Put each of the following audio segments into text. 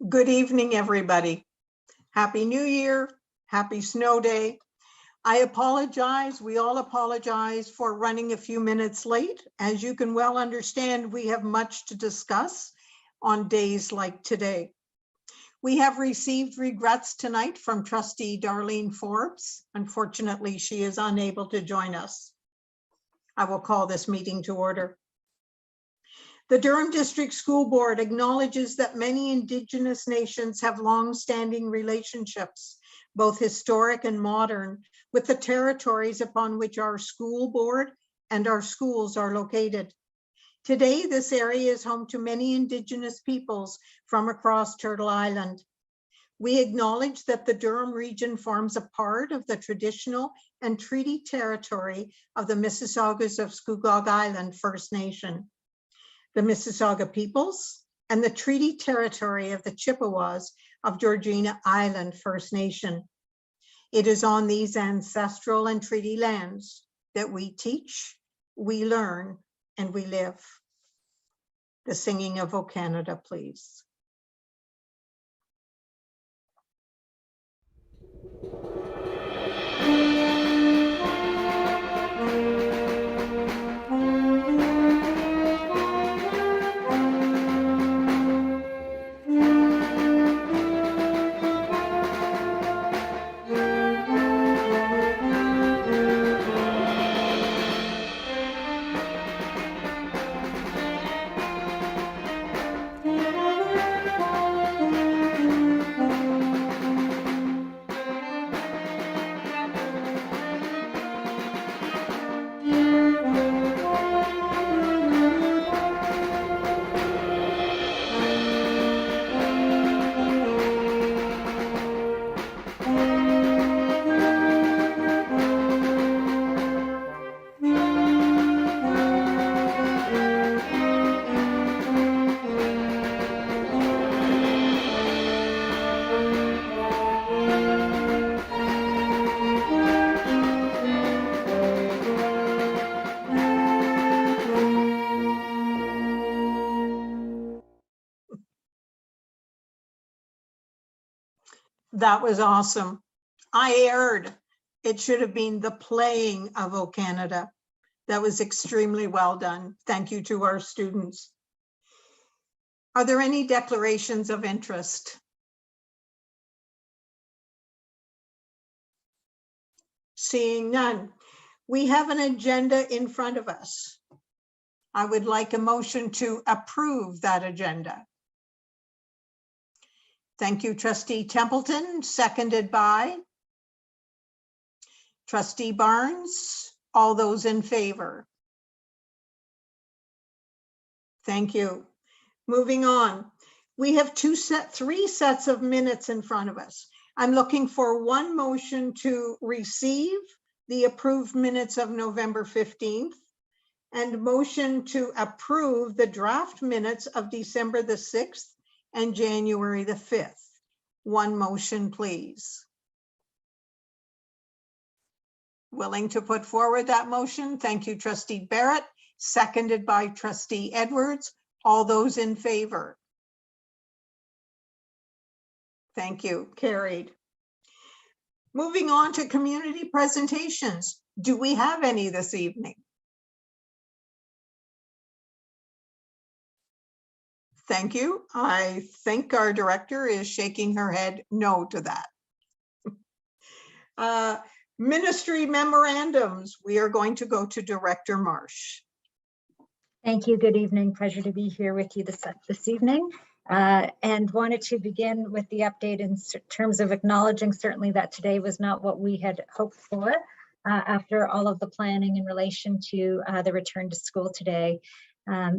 Good evening, everybody. Happy New Year, happy snow day. I apologize, we all apologize for running a few minutes late. As you can well understand, we have much to discuss on days like today. We have received regrets tonight from Trustee Darlene Forbes. Unfortunately, she is unable to join us. I will call this meeting to order. The Durham District School Board acknowledges that many Indigenous nations have long-standing relationships, both historic and modern, with the territories upon which our school board and our schools are located. Today, this area is home to many Indigenous peoples from across Turtle Island. We acknowledge that the Durham region forms a part of the traditional and treaty territory of the Mississaugas of Scugog Island First Nation, the Mississauga peoples, and the treaty territory of the Chippewas of Georgina Island First Nation. It is on these ancestral and treaty lands that we teach, we learn, and we live. The singing of O Canada, please. That was awesome. I erred. It should have been the playing of O Canada. That was extremely well done. Thank you to our students. Are there any declarations of interest? Seeing none. We have an agenda in front of us. I would like a motion to approve that agenda. Thank you, Trustee Templeton, seconded by Trustee Barnes. All those in favor? Thank you. Moving on. We have three sets of minutes in front of us. I'm looking for one motion to receive the approved minutes of November 15th and motion to approve the draft minutes of December the 6th and January the 5th. One motion, please. Willing to put forward that motion? Thank you, Trustee Barrett, seconded by Trustee Edwards. All those in favor? Thank you, carried. Moving on to community presentations. Do we have any this evening? Thank you. I think our director is shaking her head no to that. Ministry memorandums. We are going to go to Director Marsh. Thank you. Good evening. Pleasure to be here with you this evening. And wanted to begin with the update in terms of acknowledging certainly that today was not what we had hoped for after all of the planning in relation to the return to school today.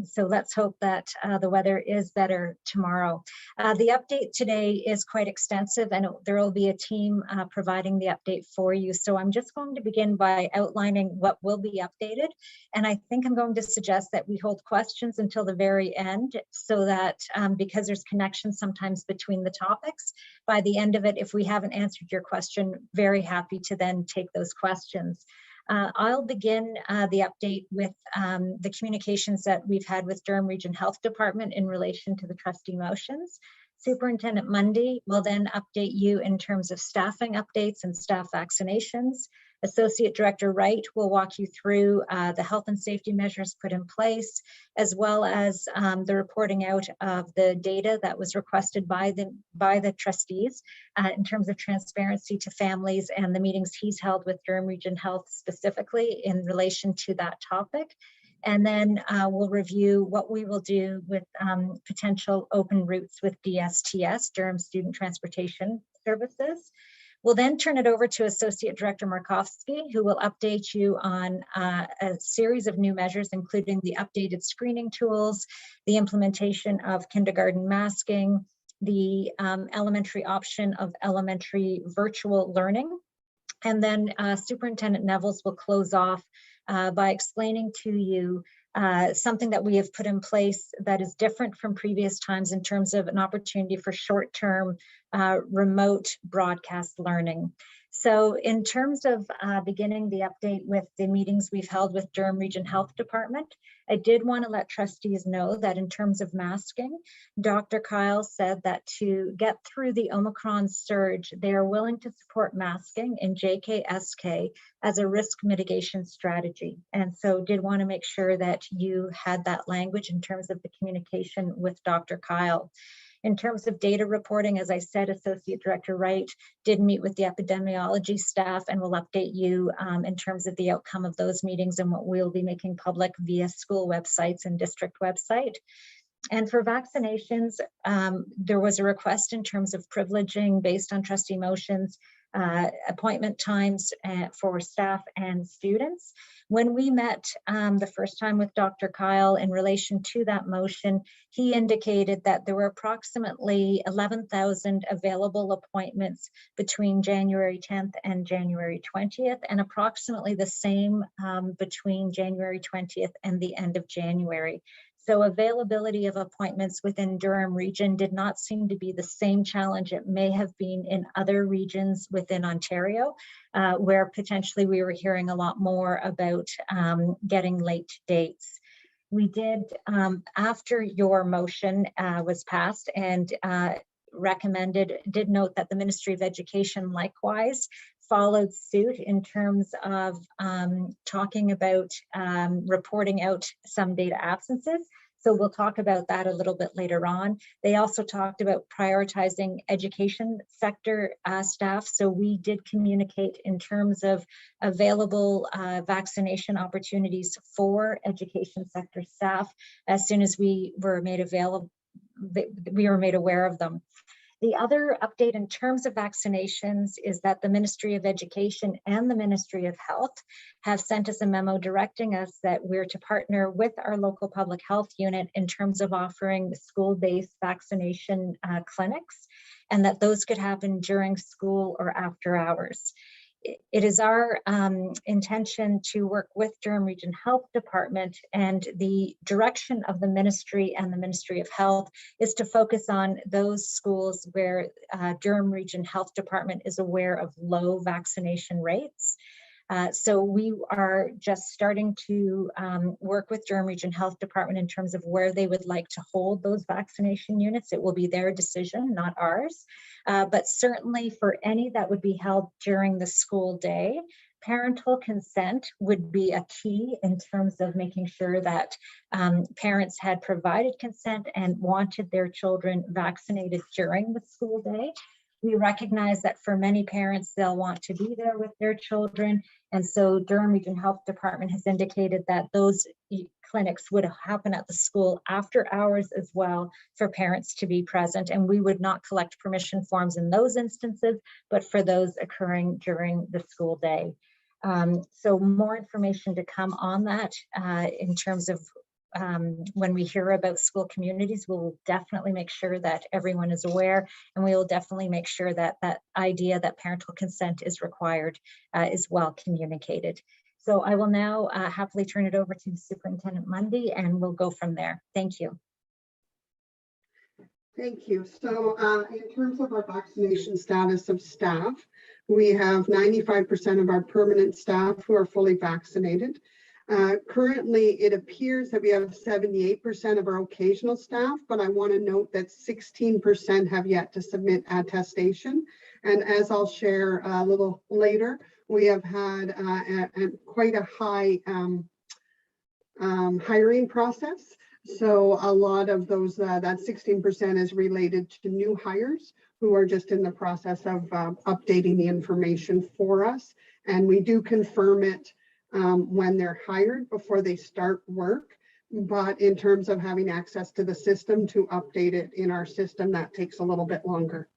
So let's hope that the weather is better tomorrow. The update today is quite extensive and there will be a team providing the update for you. So I'm just going to begin by outlining what will be updated. And I think I'm going to suggest that we hold questions until the very end so that because there's connections sometimes between the topics, by the end of it, if we haven't answered your question, very happy to then take those questions. I'll begin the update with the communications that we've had with Durham Region Health Department in relation to the trustee motions. Superintendent Mundy will then update you in terms of staffing updates and staff vaccinations. Associate Director Wright will walk you through the health and safety measures put in place, as well as the reporting out of the data that was requested by the trustees in terms of transparency to families and the meetings he's held with Durham Region Health specifically in relation to that topic. And then we'll review what we will do with potential open routes with DSTS, Durham Student Transportation Services. We'll then turn it over to Associate Director Markovsky, who will update you on a series of new measures, including the updated screening tools, the implementation of kindergarten masking, the elementary option of elementary virtual learning. And then Superintendent Nevels will close off by explaining to you something that we have put in place that is different from previous times in terms of an opportunity for short-term remote broadcast learning. So in terms of beginning the update with the meetings we've held with Durham Region Health Department, I did want to let trustees know that in terms of masking, Dr. Kyle said that to get through the Omicron surge, they are willing to support masking in JKSK as a risk mitigation strategy. And so did want to make sure that you had that language in terms of the communication with Dr. Kyle. In terms of data reporting, as I said, Associate Director Wright did meet with the epidemiology staff and will update you in terms of the outcome of those meetings and what we'll be making public via school websites and district website. And for vaccinations, there was a request in terms of privileging based on trustee motions, appointment times for staff and students. When we met the first time with Dr. Kyle in relation to that motion, he indicated that there were approximately 11,000 available appointments between January 10th and January 20th, and approximately the same between January 20th and the end of January. So availability of appointments within Durham region did not seem to be the same challenge it may have been in other regions within Ontario, where potentially we were hearing a lot more about getting late dates. We did, after your motion was passed and recommended, did note that the Ministry of Education likewise followed suit in terms of talking about reporting out some data absences. So we'll talk about that a little bit later on. They also talked about prioritizing education sector staff. So we did communicate in terms of available vaccination opportunities for education sector staff as soon as we were made available, we were made aware of them. The other update in terms of vaccinations is that the Ministry of Education and the Ministry of Health have sent us a memo directing us that we're to partner with our local public health unit in terms of offering school-based vaccination clinics, and that those could happen during school or after hours. It is our intention to work with Durham Region Health Department, and the direction of the ministry and the Ministry of Health is to focus on those schools where Durham Region Health Department is aware of low vaccination rates. So we are just starting to work with Durham Region Health Department in terms of where they would like to hold those vaccination units. It will be their decision, not ours. But certainly for any that would be held during the school day, parental consent would be a key in terms of making sure that parents had provided consent and wanted their children vaccinated during the school day. We recognize that for many parents, they'll want to be there with their children. And so Durham Region Health Department has indicated that those clinics would happen at the school after hours as well for parents to be present. And we would not collect permission forms in those instances, but for those occurring during the school day. So more information to come on that in terms of when we hear about school communities, we'll definitely make sure that everyone is aware, and we will definitely make sure that that idea that parental consent is required is well communicated. So I will now happily turn it over to Superintendent Mundy, and we'll go from there. Thank you. Thank you. So in terms of our vaccination status of staff, we have 95% of our permanent staff who are fully vaccinated. Currently, it appears that we have 78% of our occasional staff, but I want to note that 16% have yet to submit attestation. And as I'll share a little later, we have had quite a high hiring process. So a lot of those, that 16% is related to new hires who are just in the process of updating the information for us. And we do confirm it when they're hired before they start work. But in terms of having access to the system to update it in our system, that takes a little bit longer.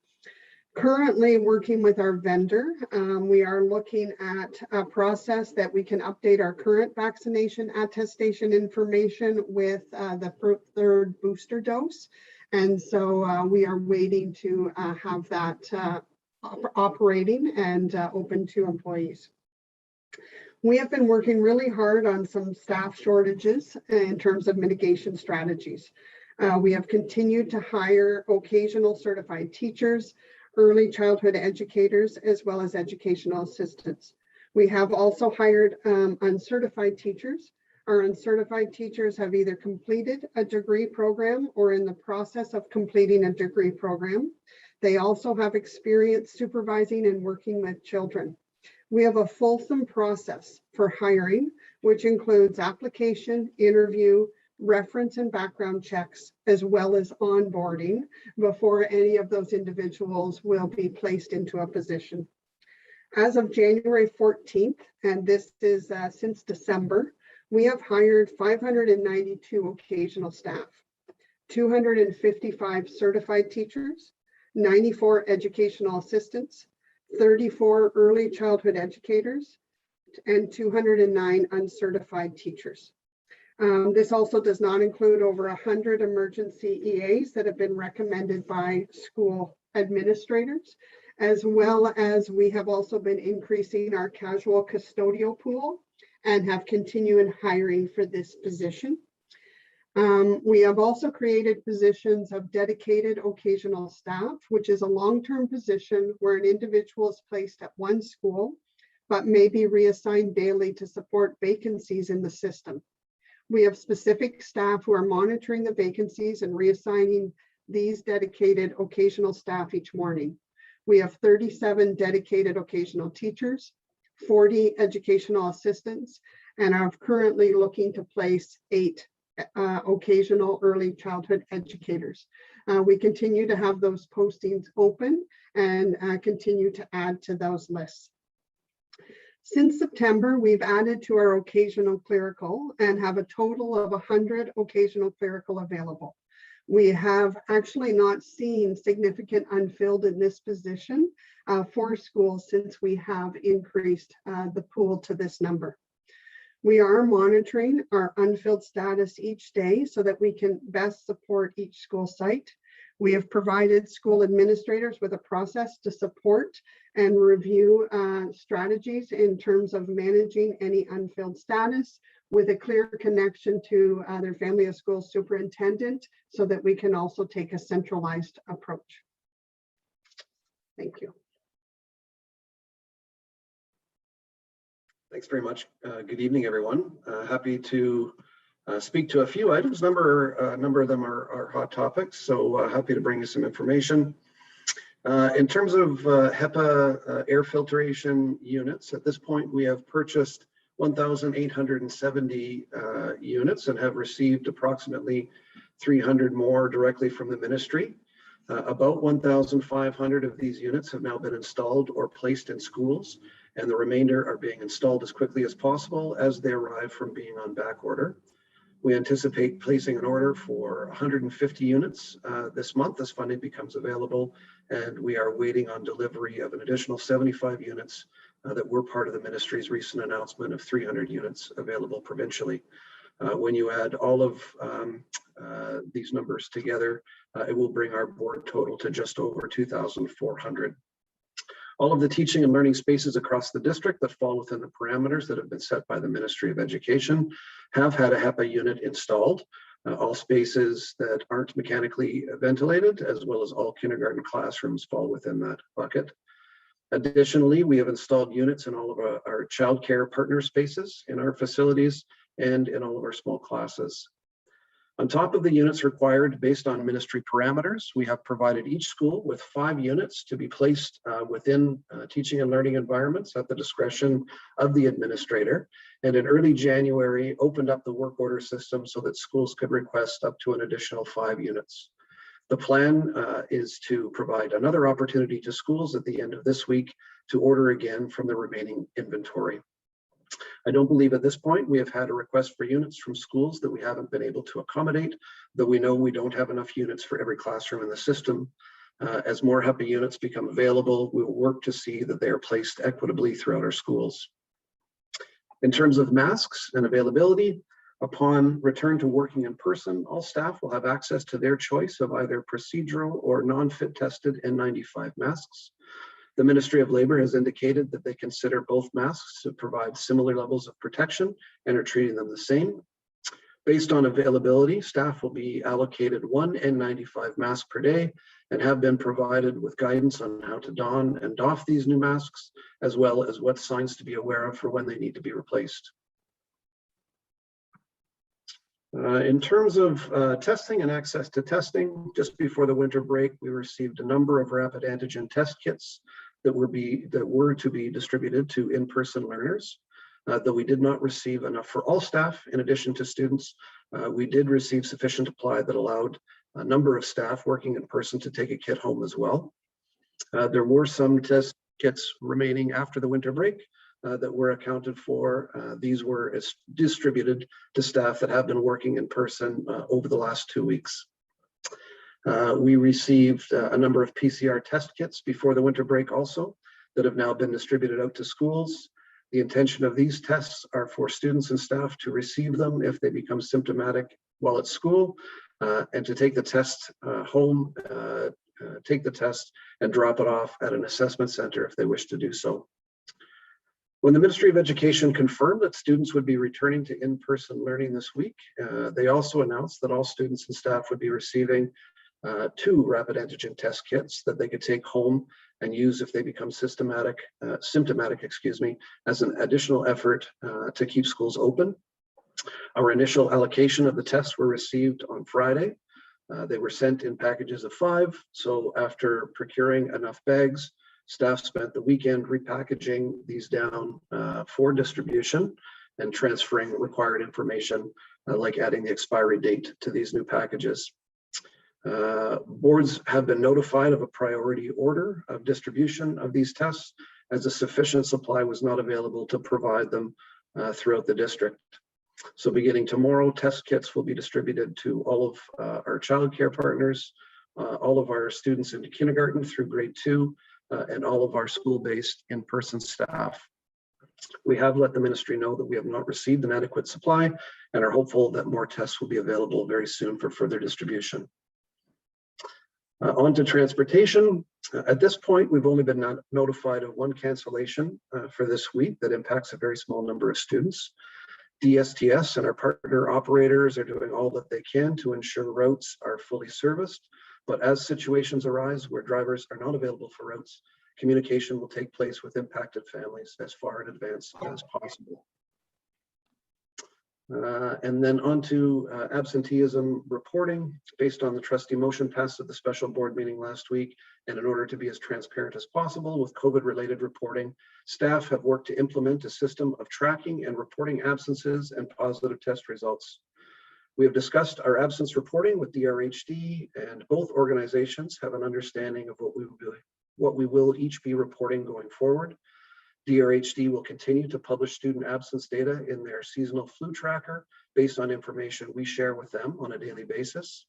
Currently working with our vendor, we are looking at a process that we can update our current vaccination attestation information with the third booster dose. And so we are waiting to have that operating and open to employees. We have been working really hard on some staff shortages in terms of mitigation strategies. We have continued to hire occasional certified teachers, early childhood educators, as well as educational assistants. We have also hired uncertified teachers. Our uncertified teachers have either completed a degree program or in the process of completing a degree program. They also have experience supervising and working with children. We have a fulsome process for hiring, which includes application, interview, reference and background checks, as well as onboarding before any of those individuals will be placed into a position. As of January 14th, and this is since December, we have hired 592 occasional staff, 255 certified teachers, 94 educational assistants, 34 early childhood educators, and 209 uncertified teachers. This also does not include over 100 emergency EAs that have been recommended by school administrators, as well as we have also been increasing our casual custodial pool and have continued hiring for this position. We have also created positions of dedicated occasional staff, which is a long-term position where an individual is placed at one school, but may be reassigned daily to support vacancies in the system. We have specific staff who are monitoring the vacancies and reassigning these dedicated occasional staff each morning. We have 37 dedicated occasional teachers, 40 educational assistants, and are currently looking to place 8 occasional early childhood educators. We continue to have those postings open and continue to add to those lists. Since September, we've added to our occasional clerical and have a total of 100 occasional clerical available. We have actually not seen significant unfilled in this position for schools since we have increased the pool to this number. We are monitoring our unfilled status each day so that we can best support each school site. We have provided school administrators with a process to support and review strategies in terms of managing any unfilled status with a clear connection to their family of school superintendent so that we can also take a centralized approach. Thank you. Thanks very much. Good evening, everyone. Happy to speak to a few items. A number of them are hot topics, so happy to bring you some information. In terms of HEPA air filtration units, at this point we have purchased 1,870 units and have received approximately 300 more directly from the ministry. About 1,500 of these units have now been installed or placed in schools, and the remainder are being installed as quickly as possible as they arrive from being on back order. We anticipate placing an order for 150 units this month as funding becomes available, and we are waiting on delivery of an additional 75 units that were part of the ministry's recent announcement of 300 units available provincially. When you add all of these numbers together, it will bring our board total to just over 2,400. All of the teaching and learning spaces across the district that fall within the parameters that have been set by the Ministry of Education have had a HEPA unit installed. All spaces that aren't mechanically ventilated, as well as all kindergarten classrooms, fall within that bucket. Additionally, we have installed units in all of our childcare partner spaces in our facilities, and in all of our small classes. On top of the units required based on ministry parameters, we have provided each school with 5 units to be placed within teaching and learning environments at the discretion of the administrator. And in early January, opened up the work order system so that schools could request up to an additional 5 units. The plan is to provide another opportunity to schools at the end of this week to order again from the remaining inventory. I don't believe at this point we have had a request for units from schools that we haven't been able to accommodate, though we know we don't have enough units for every classroom in the system. As more HEPA units become available, we will work to see that they are placed equitably throughout our schools. In terms of masks and availability, upon return to working in person, all staff will have access to their choice of either procedural or non-fit tested N95 masks. The Ministry of Labour has indicated that they consider both masks to provide similar levels of protection and are treating them the same. Based on availability, staff will be allocated 1 N95 mask per day and have been provided with guidance on how to don and doff these new masks, as well as what signs to be aware of for when they need to be replaced. In terms of testing and access to testing, just before the winter break, we received a number of rapid antigen test kits that were to be distributed to in-person learners. Though we did not receive enough for all staff, in addition to students, we did receive sufficient supply that allowed a number of staff working in person to take a kit home as well. There were some test kits remaining after the winter break that were accounted for. These were distributed to staff that have been working in person over the last 2 weeks. We received a number of PCR test kits before the winter break also that have now been distributed out to schools. The intention of these tests are for students and staff to receive them if they become symptomatic while at school, and to take the test home, take the test and drop it off at an assessment center if they wish to do so. When the Ministry of Education confirmed that students would be returning to in-person learning this week, they also announced that all students and staff would be receiving 2 rapid antigen test kits that they could take home and use if they become symptomatic, as an additional effort to keep schools open. Our initial allocation of the tests were received on Friday. They were sent in packages of 5. So after procuring enough bags, staff spent the weekend repackaging these down for distribution and transferring required information, like adding the expiry date to these new packages. Boards have been notified of a priority order of distribution of these tests, as a sufficient supply was not available to provide them throughout the district. So beginning tomorrow, test kits will be distributed to all of our childcare partners, all of our students into kindergarten through grade 2, and all of our school-based in-person staff. We have let the ministry know that we have not received an adequate supply and are hopeful that more tests will be available very soon for further distribution. On to transportation. At this point, we've only been notified of 1 cancellation for this week that impacts a very small number of students. DSTS and our partner operators are doing all that they can to ensure routes are fully serviced. But as situations arise where drivers are not available for routes, communication will take place with impacted families as far in advance as possible. And then on to absenteeism reporting. Based on the trustee motion passed at the special board meeting last week, and in order to be as transparent as possible with COVID-related reporting, staff have worked to implement a system of tracking and reporting absences and positive test results. We have discussed our absence reporting with DRHD, and both organizations have an understanding of what we will each be reporting going forward. DRHD will continue to publish student absence data in their seasonal flu tracker based on information we share with them on a daily basis.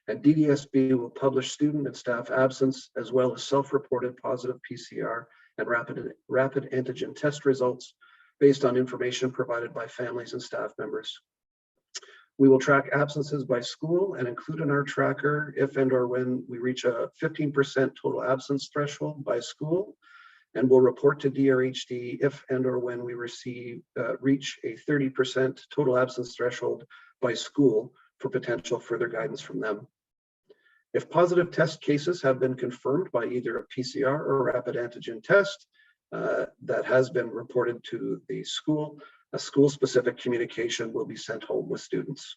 And DDSB will publish student and staff absence, as well as self-reported positive PCR and rapid antigen test results based on information provided by families and staff members. We will track absences by school and include in our tracker if and or when we reach a 15% total absence threshold by school, and will report to DRHD if and or when we reach a 30% total absence threshold by school for potential further guidance from them. If positive test cases have been confirmed by either a PCR or rapid antigen test that has been reported to the school, A school-specific communication will be sent home with students.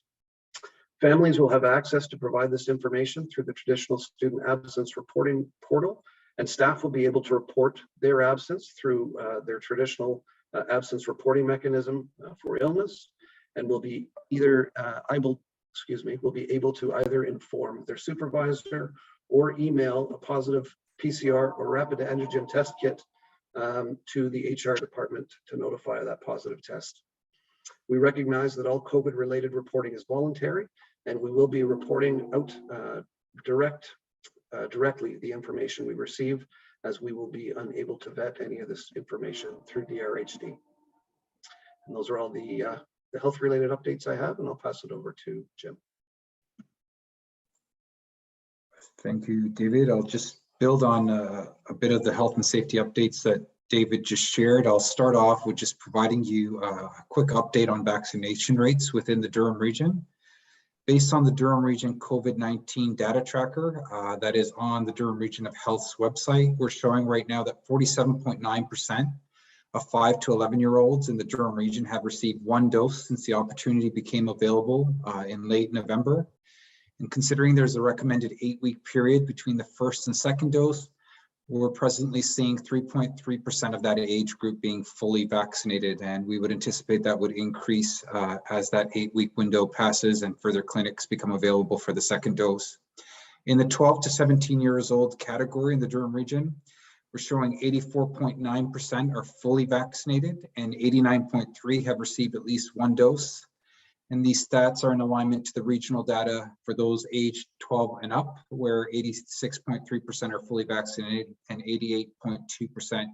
Families will have access to provide this information through the traditional student absence reporting portal, and staff will be able to report their absence through their traditional absence reporting mechanism for illness, and will be able to either inform their supervisor or email a positive PCR or rapid antigen test kit to the HR department to notify that positive test. We recognize that all COVID-related reporting is voluntary, and we will be reporting out directly the information we receive, as we will be unable to vet any of this information through DRHD. And those are all the health-related updates I have, and I'll pass it over to Jim. Thank you, David. I'll just build on a bit of the health and safety updates that David just shared. I'll start off with just providing you a quick update on vaccination rates within the Durham region. Based on the Durham Region COVID-19 data tracker that is on the Durham Region of Health's website, we're showing right now that 47.9% of 5 to 11-year-olds in the Durham region have received 1 dose since the opportunity became available in late November. And considering there's a recommended 8-week period between the first and second dose, we're presently seeing 3.3% of that age group being fully vaccinated, and we would anticipate that would increase as that 8-week window passes and further clinics become available for the second dose. In the 12 to 17 years old category in the Durham region, we're showing 84.9% are fully vaccinated and 89.3% have received at least 1 dose. And these stats are in alignment to the regional data for those aged 12 and up, where 86.3% are fully vaccinated and 88.2%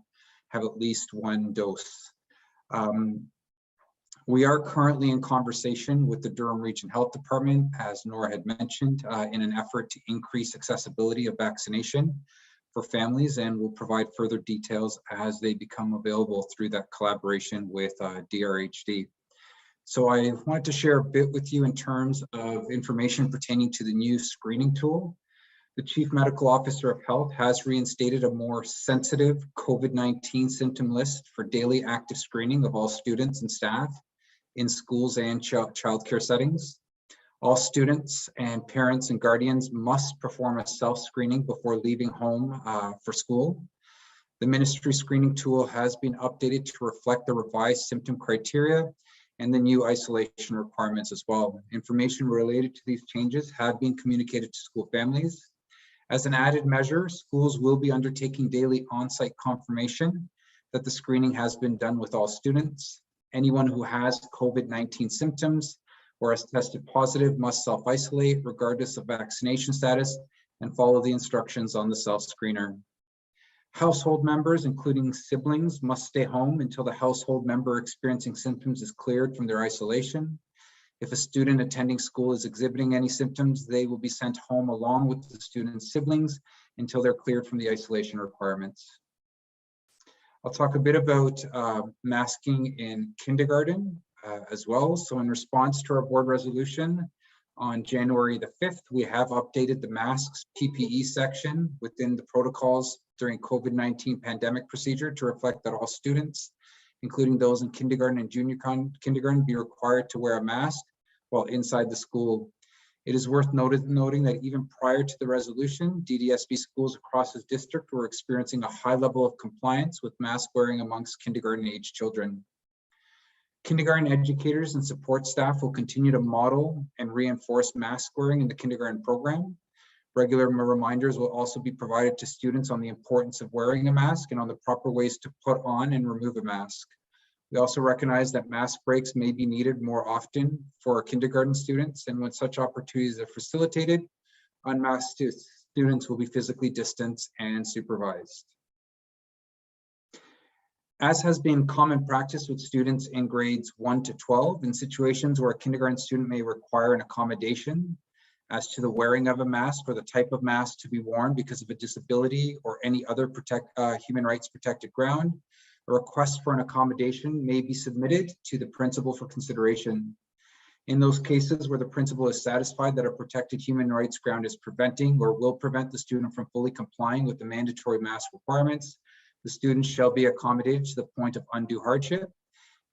have at least 1 dose. We are currently in conversation with the Durham Region Health Department, as Nora had mentioned, in an effort to increase accessibility of vaccination for families, and we'll provide further details as they become available through that collaboration with DRHD. So I wanted to share a bit with you in terms of information pertaining to the new screening tool. The Chief Medical Officer of Health has reinstated a more sensitive COVID-19 symptom list for daily active screening of all students and staff in schools and childcare settings. All students and parents and guardians must perform a self-screening before leaving home for school. The ministry screening tool has been updated to reflect the revised symptom criteria and the new isolation requirements as well. Information related to these changes have been communicated to school families. As an added measure, schools will be undertaking daily on-site confirmation that the screening has been done with all students. Anyone who has COVID-19 symptoms or has tested positive must self-isolate regardless of vaccination status and follow the instructions on the self-screener. Household members, including siblings, must stay home until the household member experiencing symptoms is cleared from their isolation. If a student attending school is exhibiting any symptoms, they will be sent home along with the student's siblings until they're cleared from the isolation requirements. I'll talk a bit about masking in kindergarten as well. So in response to our board resolution on January the 5th, we have updated the masks PPE section within the protocols during COVID-19 pandemic procedure to reflect that all students, including those in kindergarten and junior kindergarten, be required to wear a mask while inside the school. It is worth noting that even prior to the resolution, DDSB schools across the district were experiencing a high level of compliance with mask wearing amongst kindergarten age children. Kindergarten educators and support staff will continue to model and reinforce mask wearing in the kindergarten program. Regular reminders will also be provided to students on the importance of wearing a mask and on the proper ways to put on and remove a mask. We also recognize that mask breaks may be needed more often for our kindergarten students, and when such opportunities are facilitated, unmasked students will be physically distanced and supervised. As has been common practice with students in grades 1 to 12, in situations where a kindergarten student may require an accommodation as to the wearing of a mask or the type of mask to be worn because of a disability or any other human rights protected ground, a request for an accommodation may be submitted to the principal for consideration. In those cases where the principal is satisfied that a protected human rights ground is preventing or will prevent the student from fully complying with the mandatory mask requirements, the student shall be accommodated to the point of undue hardship.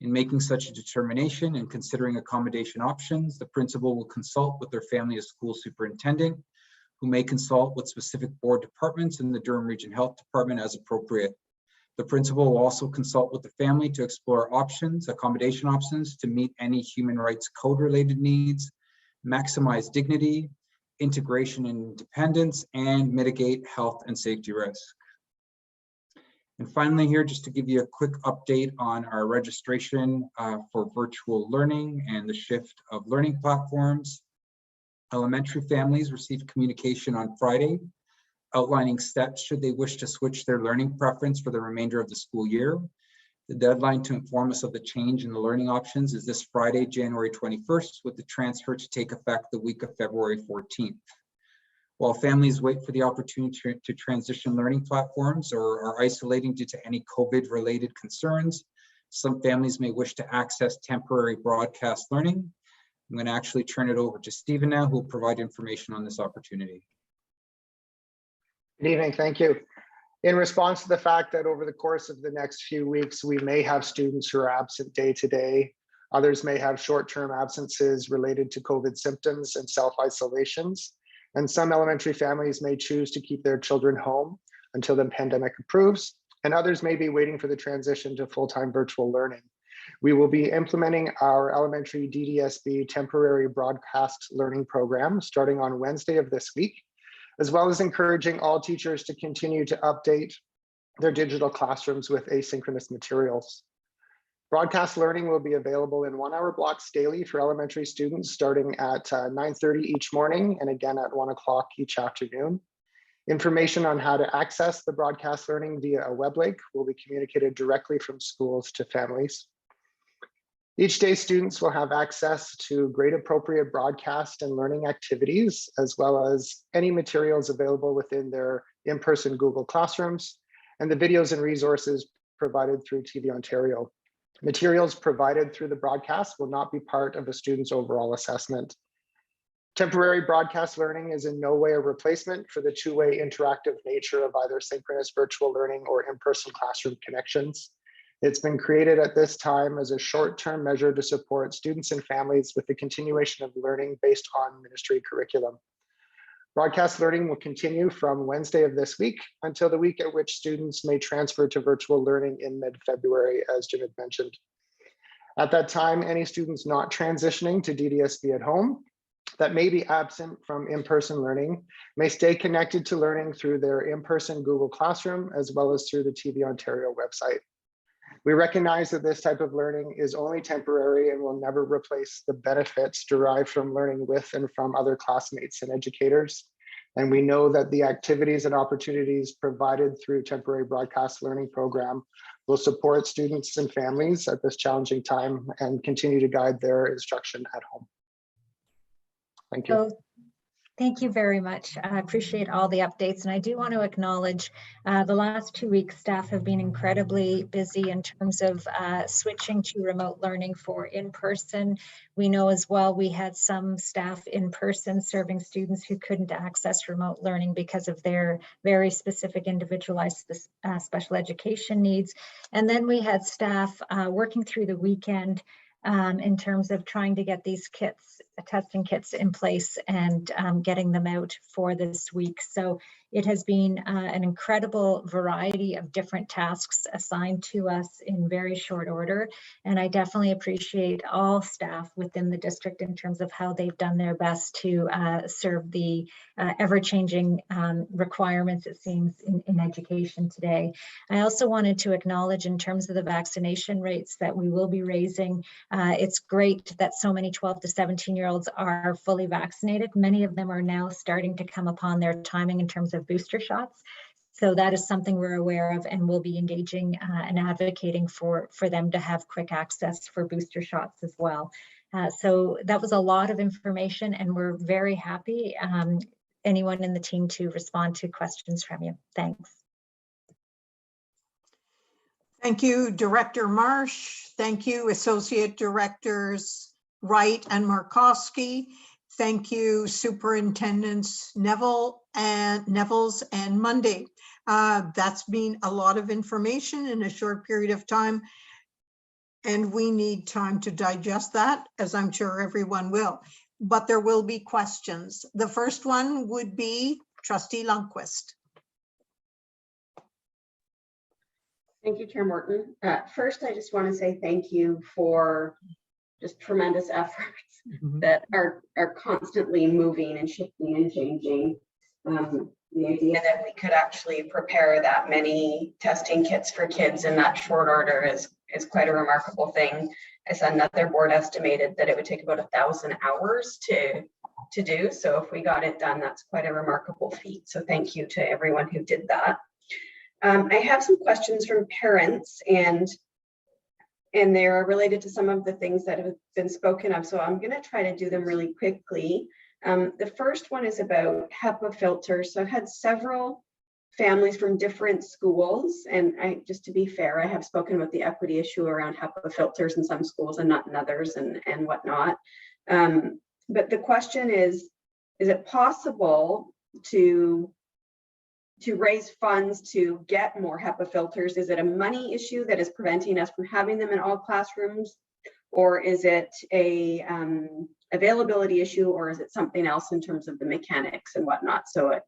In making such a determination and considering accommodation options, the principal will consult with their family or school superintendent, who may consult with specific board departments in the Durham Region Health Department as appropriate. The principal will also consult with the family to explore options, accommodation options to meet any human rights code related needs, maximize dignity, integration and independence, and mitigate health and safety risk. And finally here, just to give you a quick update on our registration for virtual learning and the shift of learning platforms. Elementary families received communication on Friday outlining steps should they wish to switch their learning preference for the remainder of the school year. The deadline to inform us of the change in the learning options is this Friday, January 21st, with the transfer to take effect the week of February 14th. While families wait for the opportunity to transition learning platforms or are isolating due to any COVID-related concerns, some families may wish to access temporary broadcast learning. I'm going to actually turn it over to Stephen now, who will provide information on this opportunity. Good evening, thank you. In response to the fact that over the course of the next few weeks, we may have students who are absent day to day, others may have short-term absences related to COVID symptoms and self-isolations, and some elementary families may choose to keep their children home until the pandemic improves, and others may be waiting for the transition to full-time virtual learning. We will be implementing our elementary DDSB temporary broadcast learning program starting on Wednesday of this week, as well as encouraging all teachers to continue to update their digital classrooms with asynchronous materials. Broadcast learning will be available in 1 hour blocks daily for elementary students starting at 9:30 each morning and again at 1 o'clock each afternoon. Information on how to access the broadcast learning via a web link will be communicated directly from schools to families. Each day, students will have access to grade appropriate broadcast and learning activities, as well as any materials available within their in-person Google Classrooms and the videos and resources provided through TV Ontario. Materials provided through the broadcast will not be part of a student's overall assessment. Temporary broadcast learning is in no way a replacement for the two-way interactive nature of either synchronous virtual learning or in-person classroom connections. It's been created at this time as a short-term measure to support students and families with the continuation of learning based on ministry curriculum. Broadcast learning will continue from Wednesday of this week until the week at which students may transfer to virtual learning in mid-February, as Jim had mentioned. At that time, any students not transitioning to DDSB at home that may be absent from in-person learning may stay connected to learning through their in-person Google Classroom, as well as through the TV Ontario website. We recognize that this type of learning is only temporary and will never replace the benefits derived from learning with and from other classmates and educators. And we know that the activities and opportunities provided through temporary broadcast learning program will support students and families at this challenging time and continue to guide their instruction at home. Thank you. So, thank you very much. I appreciate all the updates, and I do want to acknowledge the last 2 weeks staff have been incredibly busy in terms of switching to remote learning for in-person. We know as well we had some staff in person serving students who couldn't access remote learning because of their very specific individualized special education needs. And then we had staff working through the weekend in terms of trying to get these kits, testing kits in place and getting them out for this week. So it has been an incredible variety of different tasks assigned to us in very short order. And I definitely appreciate all staff within the district in terms of how they've done their best to serve the ever-changing requirements, it seems, in education today. I also wanted to acknowledge in terms of the vaccination rates that we will be raising. It's great that so many 12 to 17-year-olds are fully vaccinated. Many of them are now starting to come upon their timing in terms of booster shots. So that is something we're aware of, and we'll be engaging and advocating for them to have quick access for booster shots as well. So that was a lot of information, and we're very happy, anyone in the team, to respond to questions from you. Thanks. Thank you, Director Marsh. Thank you, Associate Directors Wright and Markowski. Thank you, Superintendents Nevels and Monday. That's been a lot of information in a short period of time. and we need time to digest that, as I'm sure everyone will. But there will be questions. The first one would be Trustee Lundquist. Thank you, Chair Morton. First, I just want to say thank you for just tremendous efforts that are constantly moving and shifting and changing. The idea that we could actually prepare that many testing kits for kids in that short order is quite a remarkable thing. As another board estimated that it would take about 1,000 hours to do. So if we got it done, that's quite a remarkable feat. So thank you to everyone who did that. I have some questions from parents, and they're related to some of the things that have been spoken of. So I'm going to try to do them really quickly. The first one is about HEPA filters. So I've had several families from different schools, and just to be fair, I have spoken about the equity issue around HEPA filters in some schools and not in others, and whatnot. But the question is it possible to raise funds to get more HEPA filters? Is it a money issue that is preventing us from having them in all classrooms? Or is it a availability issue, or is it something else in terms of the mechanics and whatnot? So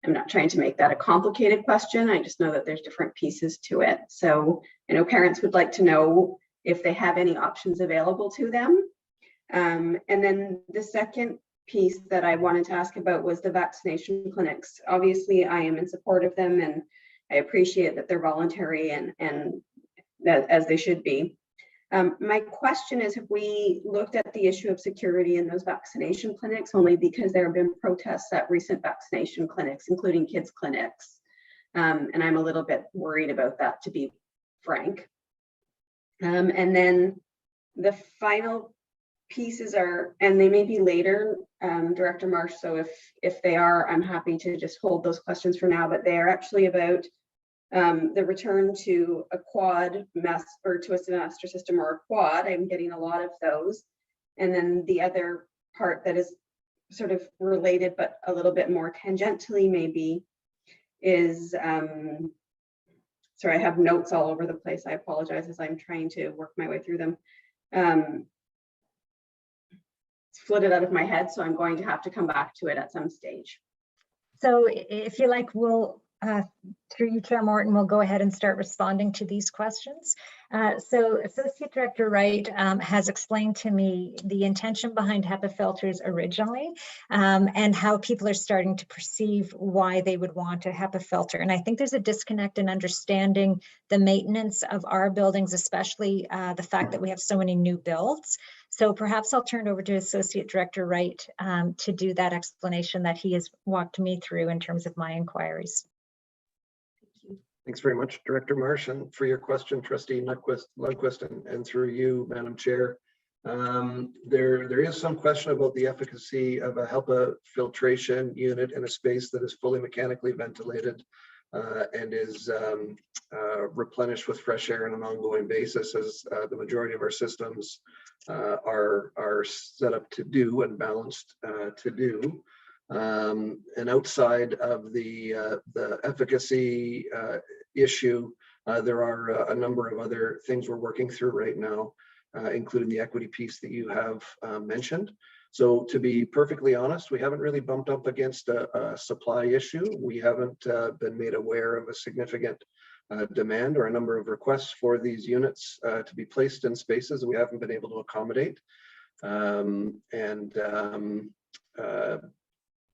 I'm not trying to make that a complicated question. I just know that there's different pieces to it. So I know parents would like to know if they have any options available to them. And then the second piece that I wanted to ask about was the vaccination clinics. Obviously, I am in support of them, and I appreciate that they're voluntary and that, as they should be. My question is, have we looked at the issue of security in those vaccination clinics, only because there have been protests at recent vaccination clinics, including kids clinics. And I'm a little bit worried about that, to be frank. And then the final pieces are, and they may be later, Director Marsh, so if they are, I'm happy to just hold those questions for now, but they are actually about the return to a quad or to a semester system or a quad. I'm getting a lot of those. And then the other part that is sort of related, but a little bit more tangentially maybe, is, sorry, I have notes all over the place. I apologize as I'm trying to work my way through them. It's flitted out of my head, so I'm going to have to come back to it at some stage. So if you like, we'll, through you, Chair Morton, we'll go ahead and start responding to these questions. So Associate Director Wright has explained to me the intention behind HEPA filters originally, and how people are starting to perceive why they would want a HEPA filter. And I think there's a disconnect in understanding the maintenance of our buildings, especially the fact that we have so many new builds. So perhaps I'll turn it over to Associate Director Wright to do that explanation that he has walked me through in terms of my inquiries. Thanks very much, Director Marsh, and for your question, Trustee Lundquist, and through you, Madam Chair. There is some question about the efficacy of a HEPA filtration unit in a space that is fully mechanically ventilated and is replenished with fresh air on an ongoing basis, as the majority of our systems are set up to do and balanced to do. And outside of the efficacy issue, there are a number of other things we're working through right now, including the equity piece that you have mentioned. So to be perfectly honest, we haven't really bumped up against a supply issue. We haven't been made aware of a significant demand or a number of requests for these units to be placed in spaces we haven't been able to accommodate.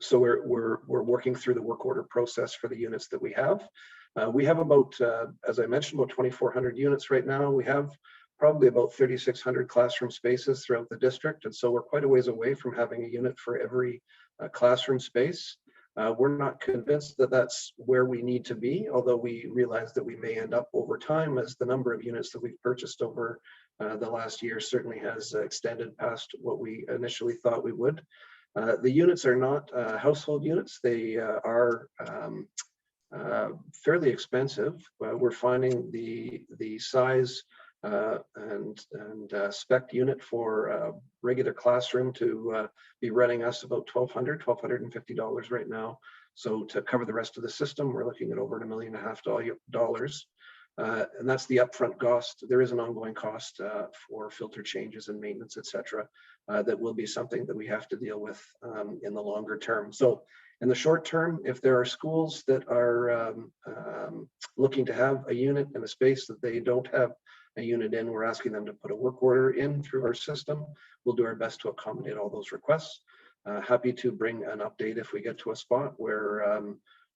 So we're working through the work order process for the units that we have. We have about, as I mentioned, about 2,400 units right now. We have probably about 3,600 classroom spaces throughout the district. And so we're quite a ways away from having a unit for every classroom space. We're not convinced that that's where we need to be, although we realize that we may end up over time, as the number of units that we've purchased over the last year certainly has extended past what we initially thought we would. The units are not household units. They are fairly expensive. We're finding the size and spec unit for a regular classroom to be running us about $1,250 right now. So to cover the rest of the system, we're looking at over $1.5 million. And that's the upfront cost. There is an ongoing cost for filter changes and maintenance, et cetera, that will be something that we have to deal with in the longer term. So in the short term, if there are schools that are looking to have a unit in a space that they don't have a unit in, we're asking them to put a work order in through our system. We'll do our best to accommodate all those requests. Happy to bring an update if we get to a spot where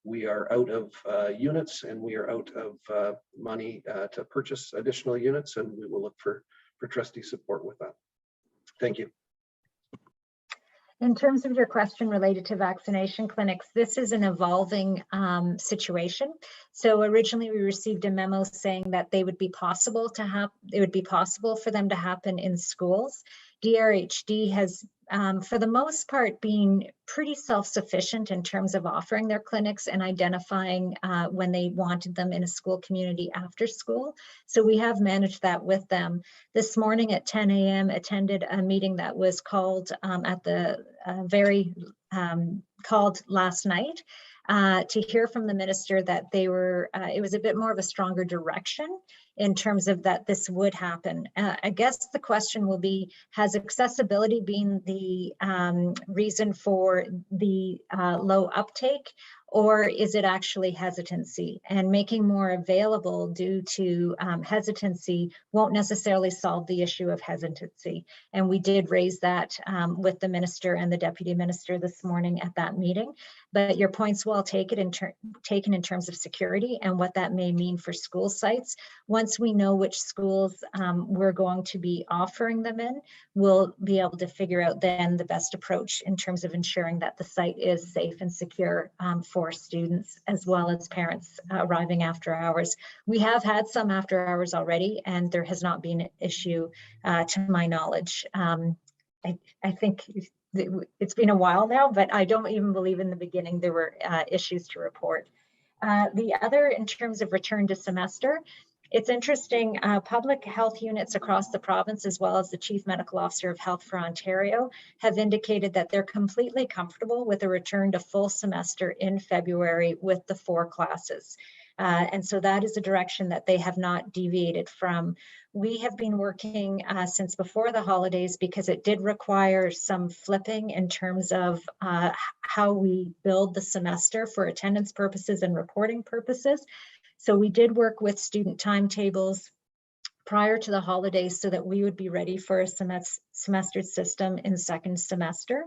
we are out of units and we are out of money to purchase additional units, and we will look for trustee support with that. Thank you. In terms of your question related to vaccination clinics, this is an evolving situation. So originally we received a memo saying that they would be possible to have, it would be possible for them to happen in schools. DRHD has, for the most part, been pretty self-sufficient in terms of offering their clinics and identifying when they wanted them in a school community after school. So we have managed that with them. This morning at 10 a.m. attended a meeting that was called at the called last night to hear from the minister that they were, it was a bit more of a stronger direction in terms of that this would happen. I guess the question will be, has accessibility been the reason for the low uptake, or is it actually hesitancy? And making more available due to hesitancy won't necessarily solve the issue of hesitancy. And we did raise that with the minister and the deputy minister this morning at that meeting. But your point's well taken in terms of security and what that may mean for school sites. Once we know which schools we're going to be offering them in, we'll be able to figure out then the best approach in terms of ensuring that the site is safe and secure for students as well as parents arriving after hours. We have had some after hours already, and there has not been an issue to my knowledge. I think it's been a while now, but I don't even believe in the beginning there were issues to report. The other, in terms of return to semester, it's interesting, public health units across the province, as well as the Chief Medical Officer of Health for Ontario, have indicated that they're completely comfortable with a return to full semester in February with the 4 classes. And so that is a direction that they have not deviated from. We have been working since before the holidays because it did require some flipping in terms of how we build the semester for attendance purposes and reporting purposes. So we did work with student timetables prior to the holidays so that we would be ready for a semestered system in second semester.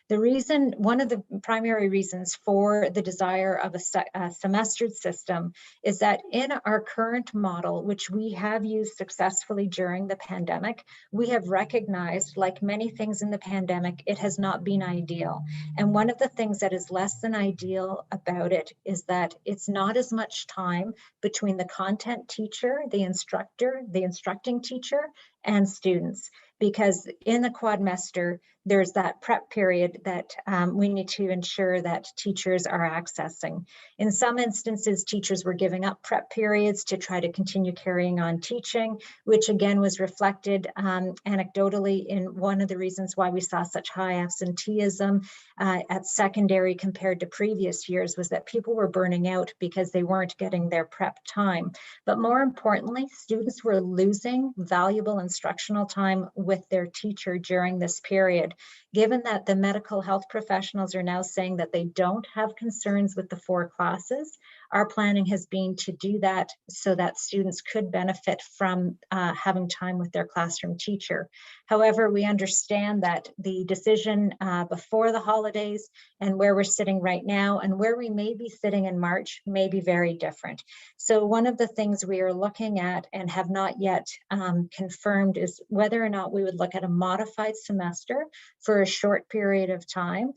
The reason, one of the primary reasons for the desire of a semestered system is that in our current model, which we have used successfully during the pandemic, we have recognized, like many things in the pandemic, it has not been ideal. And one of the things that is less than ideal about it is that it's not as much time between the content teacher, the instructor, the instructing teacher, and students. Because in the quadmester, there's that prep period that we need to ensure that teachers are accessing. In some instances, teachers were giving up prep periods to try to continue carrying on teaching, which again was reflected anecdotally in one of the reasons why we saw such high absenteeism at secondary compared to previous years, was that people were burning out because they weren't getting their prep time. But more importantly, students were losing valuable instructional time with their teacher during this period. Given that the medical health professionals are now saying that they don't have concerns with the 4 classes, our planning has been to do that so that students could benefit from having time with their classroom teacher. However, we understand that the decision before the holidays and where we're sitting right now and where we may be sitting in March may be very different. So one of the things we are looking at and have not yet confirmed is whether or not we would look at a modified semester for a short period of time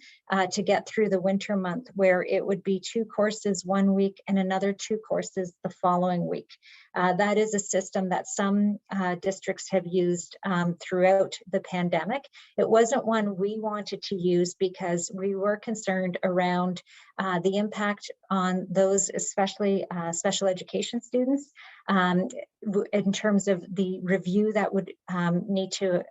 to get through the winter month, where it would be 2 courses one week and another 2 courses the following week. That is a system that some districts have used throughout the pandemic. It wasn't one we wanted to use because we were concerned around the impact on those, especially special education students, in terms of the review that would need to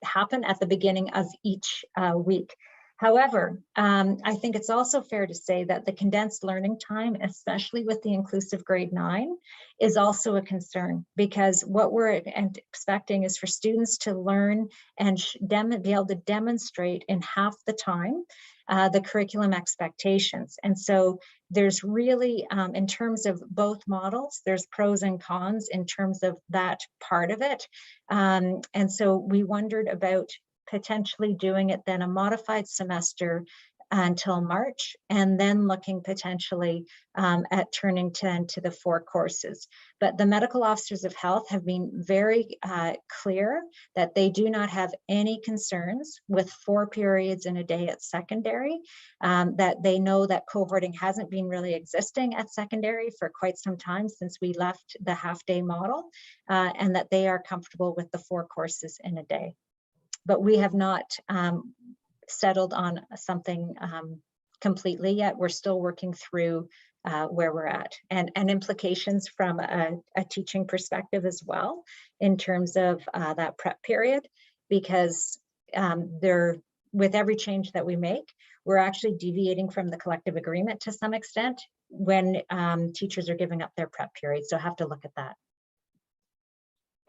happen at the beginning of each week. However, I think it's also fair to say that the condensed learning time, especially with the inclusive grade 9, is also a concern, because what we're expecting is for students to learn and be able to demonstrate in half the time the curriculum expectations. And so there's really, in terms of both models, there's pros and cons in terms of that part of it. And so we wondered about potentially doing it then a modified semester until March, and then looking potentially at turning to the 4 courses. But the medical officers of health have been very clear that they do not have any concerns with 4 periods in a day at secondary, that they know that cohorting hasn't been really existing at secondary for quite some time since we left the half-day model, and that they are comfortable with the 4 courses in a day. But we have not settled on something completely yet. We're still working through where we're at, and implications from a teaching perspective as well in terms of that prep period, because with every change that we make, we're actually deviating from the collective agreement to some extent when teachers are giving up their prep period. So have to look at that.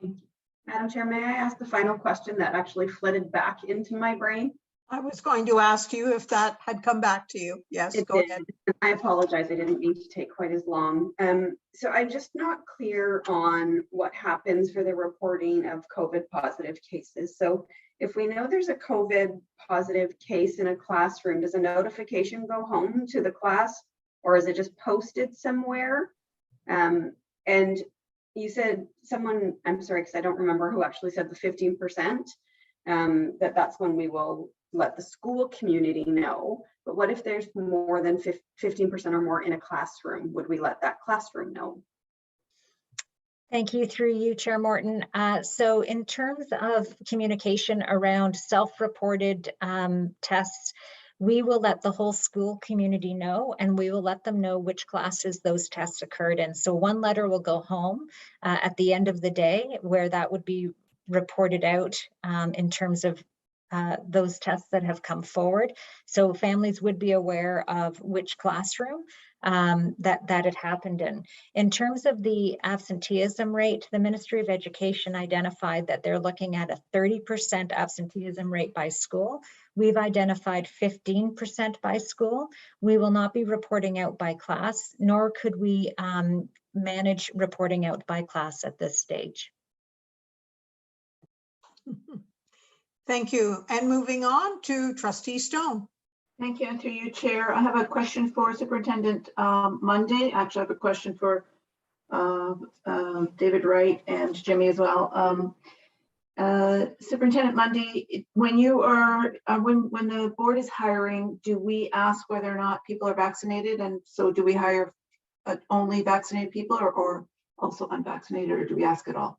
Thank you. Madam Chair, may I ask the final question that actually flitted back into my brain? I was going to ask you if that had come back to you. Yes, It go did. ahead. I apologize. I didn't mean to take quite as long. So I'm just not clear on what happens for the reporting of COVID positive cases. So if we know there's a COVID positive case in a classroom, does a notification go home to the class, or is it just posted somewhere? And you said someone, I'm sorry, because I don't remember who actually said the 15%, that's when we will let the school community know. But what if there's more than 15% or more in a classroom? Would we let that classroom know? Thank you, through you, Chair Morton. So in terms of communication around self-reported tests, we will let the whole school community know, and we will let them know which classes those tests occurred in. So one letter will go home at the end of the day, where that would be reported out in terms of those tests that have come forward. So families would be aware of which classroom that it happened in. In terms of the absenteeism rate, the Ministry of Education identified that they're looking at a 30% absenteeism rate by school. We've identified 15% by school. We will not be reporting out by class, nor could we manage reporting out by class at this stage. Thank you. And moving on to Trustee Stone. Thank you, and through you, Chair. I have a question for Superintendent Monday. Actually, I have a question for David Wright and Jimmy as well. Superintendent Monday, when you are when the board is hiring, do we ask whether or not people are vaccinated? And so do we hire only vaccinated people or also unvaccinated, or do we ask at all?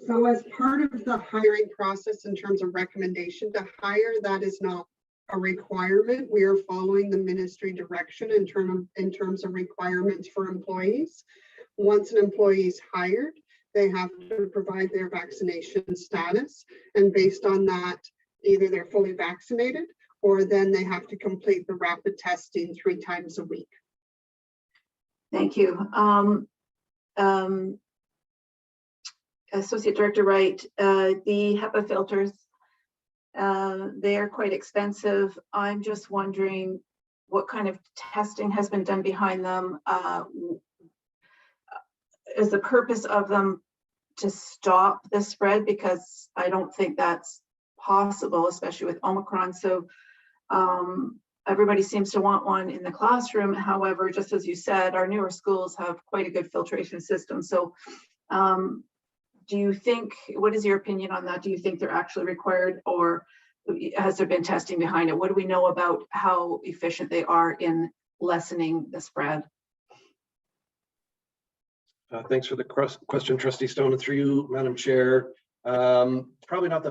So as part of the hiring process, in terms of recommendation to hire, that is not a requirement. We are following the ministry direction in terms of requirements for employees. Once an employee is hired, they have to provide their vaccination status. And based on that, either they're fully vaccinated or then they have to complete the rapid testing 3 times a week. Thank you. Associate Director Wright, the HEPA filters, they are quite expensive. I'm just wondering what kind of testing has been done behind them. Is the purpose of them to stop the spread? Because I don't think that's possible, especially with Omicron. So everybody seems to want one in the classroom. However, just as you said, our newer schools have quite a good filtration system. So do you think, what is your opinion on that? Do you think they're actually required, or has there been testing behind it? What do we know about how efficient they are in lessening the spread? Thanks for the question, Trustee Stone, and through you, Madam Chair. Probably not the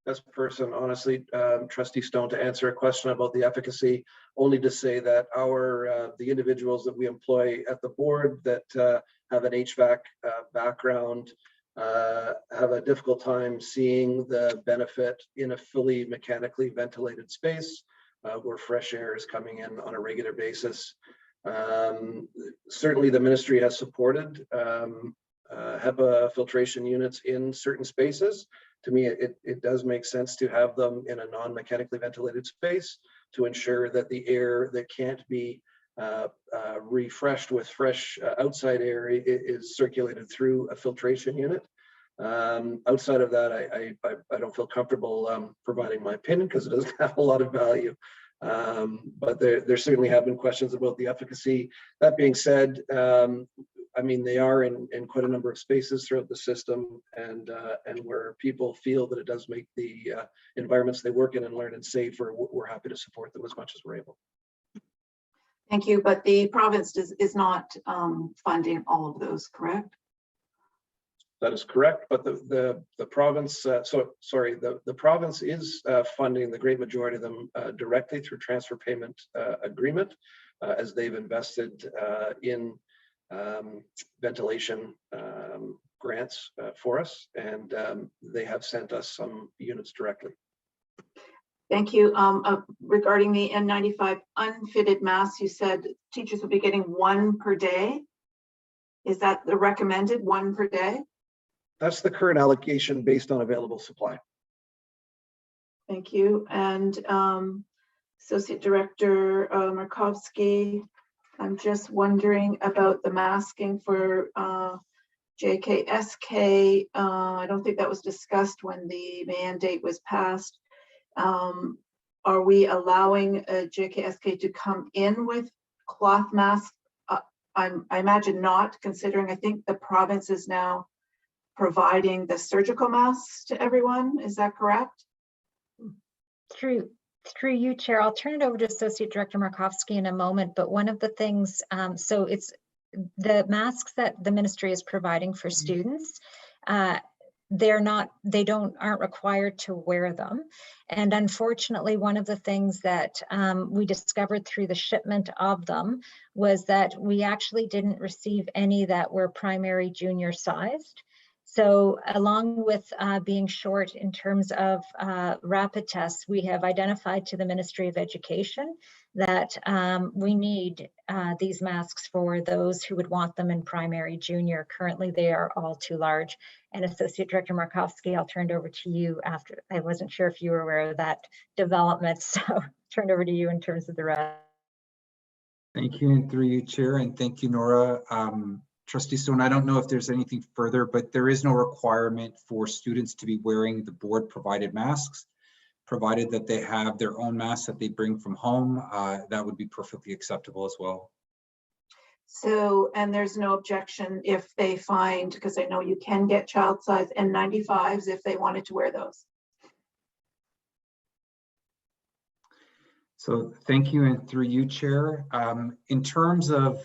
best person, honestly, Trustee Stone, to answer a question about the efficacy, only to say that the individuals that we employ at the board that have an HVAC background have a difficult time seeing the benefit in a fully mechanically ventilated space where fresh air is coming in on a regular basis. Certainly the ministry has supported HEPA filtration units in certain spaces. To me, it does make sense to have them in a non-mechanically ventilated space to ensure that the air that can't be refreshed with fresh outside air is circulated through a filtration unit. Outside of that, I don't feel comfortable providing my opinion because it doesn't have a lot of value. But there certainly have been questions about the efficacy. That being said, I mean, they are in quite a number of spaces throughout the system, and where people feel that it does make the environments they work in and learn in safer, we're happy to support them as much as we're able. Thank you, but the province is not funding all of those, correct? That is correct, but the province, the province is funding the great majority of them directly through transfer payment agreement, as they've invested in ventilation grants for us, and they have sent us some units directly. Thank you. Regarding the N95 unfitted masks, you said teachers will be getting 1 per day. Is that the recommended 1 per day? That's the current allocation based on available supply. Thank you. And Associate Director Markovsky, I'm just wondering about the masking for JKSK. I don't think that was discussed when the mandate was passed. Are we allowing JKSK to come in with cloth masks? I imagine not, considering I think the province is now providing the surgical masks to everyone. Is that correct? Through you, Chair, I'll turn it over to Associate Director Markovsky in a moment, but one of the things, so it's the masks that the ministry is providing for students, aren't required to wear them. And unfortunately, one of the things that we discovered through the shipment of them was that we actually didn't receive any that were primary junior sized. So along with being short in terms of rapid tests, we have identified to the Ministry of Education that we need these masks for those who would want them in primary junior. Currently, they are all too large. And Associate Director Markovsky, I'll turn it over to you after. I wasn't sure if you were aware of that development, so turn it over to you in terms of the rest. Thank you, and through you, Chair, and thank you, Nora. Trustee Stone, I don't know if there's anything further, but there is no requirement for students to be wearing the board provided masks, provided that they have their own masks that they bring from home. That would be perfectly acceptable as well. So, and there's no objection if they find, because I know you can get child size N95s if they wanted to wear those. So thank you, and through you, Chair. In terms of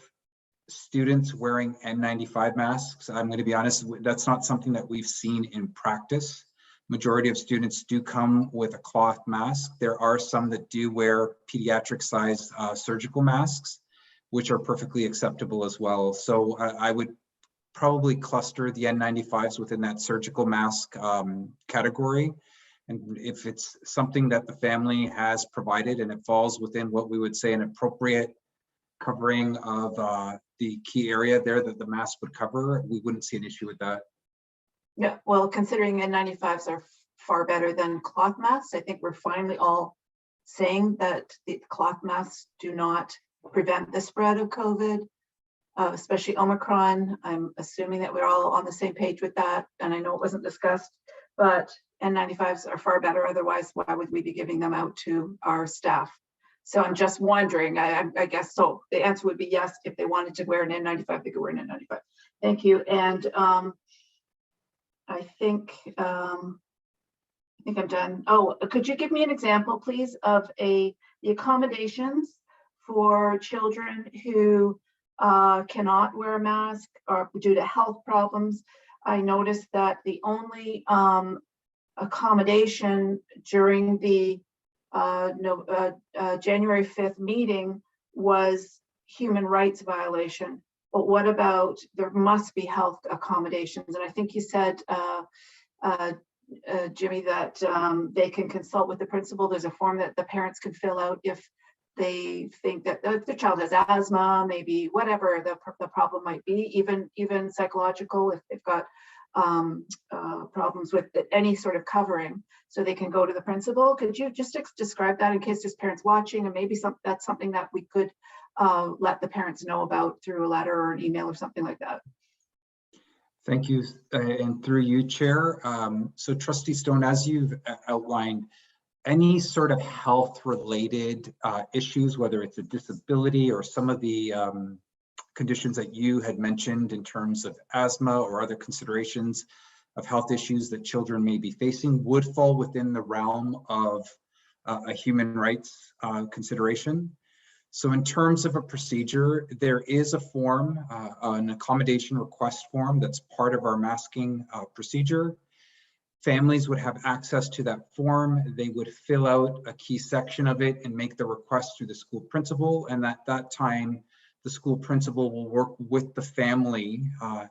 students wearing N95 masks, I'm going to be honest, that's not something that we've seen in practice. Majority of students do come with a cloth mask. There are some that do wear pediatric sized surgical masks, which are perfectly acceptable as well. So I would probably cluster the N95s within that surgical mask category. And if it's something that the family has provided and it falls within what we would say an appropriate covering of the key area there that the mask would cover, we wouldn't see an issue with that. Yeah, well, considering N95s are far better than cloth masks, I think we're finally all saying that the cloth masks do not prevent the spread of COVID, especially Omicron. I'm assuming that we're all on the same page with that, and I know it wasn't discussed, but N95s are far better. Otherwise, why would we be giving them out to our staff? So I'm just wondering, I guess, so the answer would be yes, if they wanted to wear an N95, they could wear an N95. Thank you. And I think I'm done. Oh, could you give me an example, please, of the accommodations for children who cannot wear a mask or due to health problems? I noticed that the only accommodation during the January 5th meeting was human rights violation. but what about, there must be health accommodations. And I think you said, Jimmy, that they can consult with the principal. There's a form that the parents can fill out if they think that the child has asthma, maybe whatever the problem might be, even psychological, if they've got problems with any sort of covering, so they can go to the principal. Could you just describe that in case there's parents watching, and maybe that's something that we could let the parents know about through a letter or an email or something like that? Thank you, and through you, Chair. So Trustee Stone, as you've outlined, any sort of health-related issues, whether it's a disability or some of the conditions that you had mentioned in terms of asthma or other considerations of health issues that children may be facing, would fall within the realm of a human rights consideration. So in terms of a procedure, there is a form, an accommodation request form that's part of our masking procedure. Families would have access to that form. They would fill out a key section of it and make the request through the school principal. And at that time, the school principal will work with the family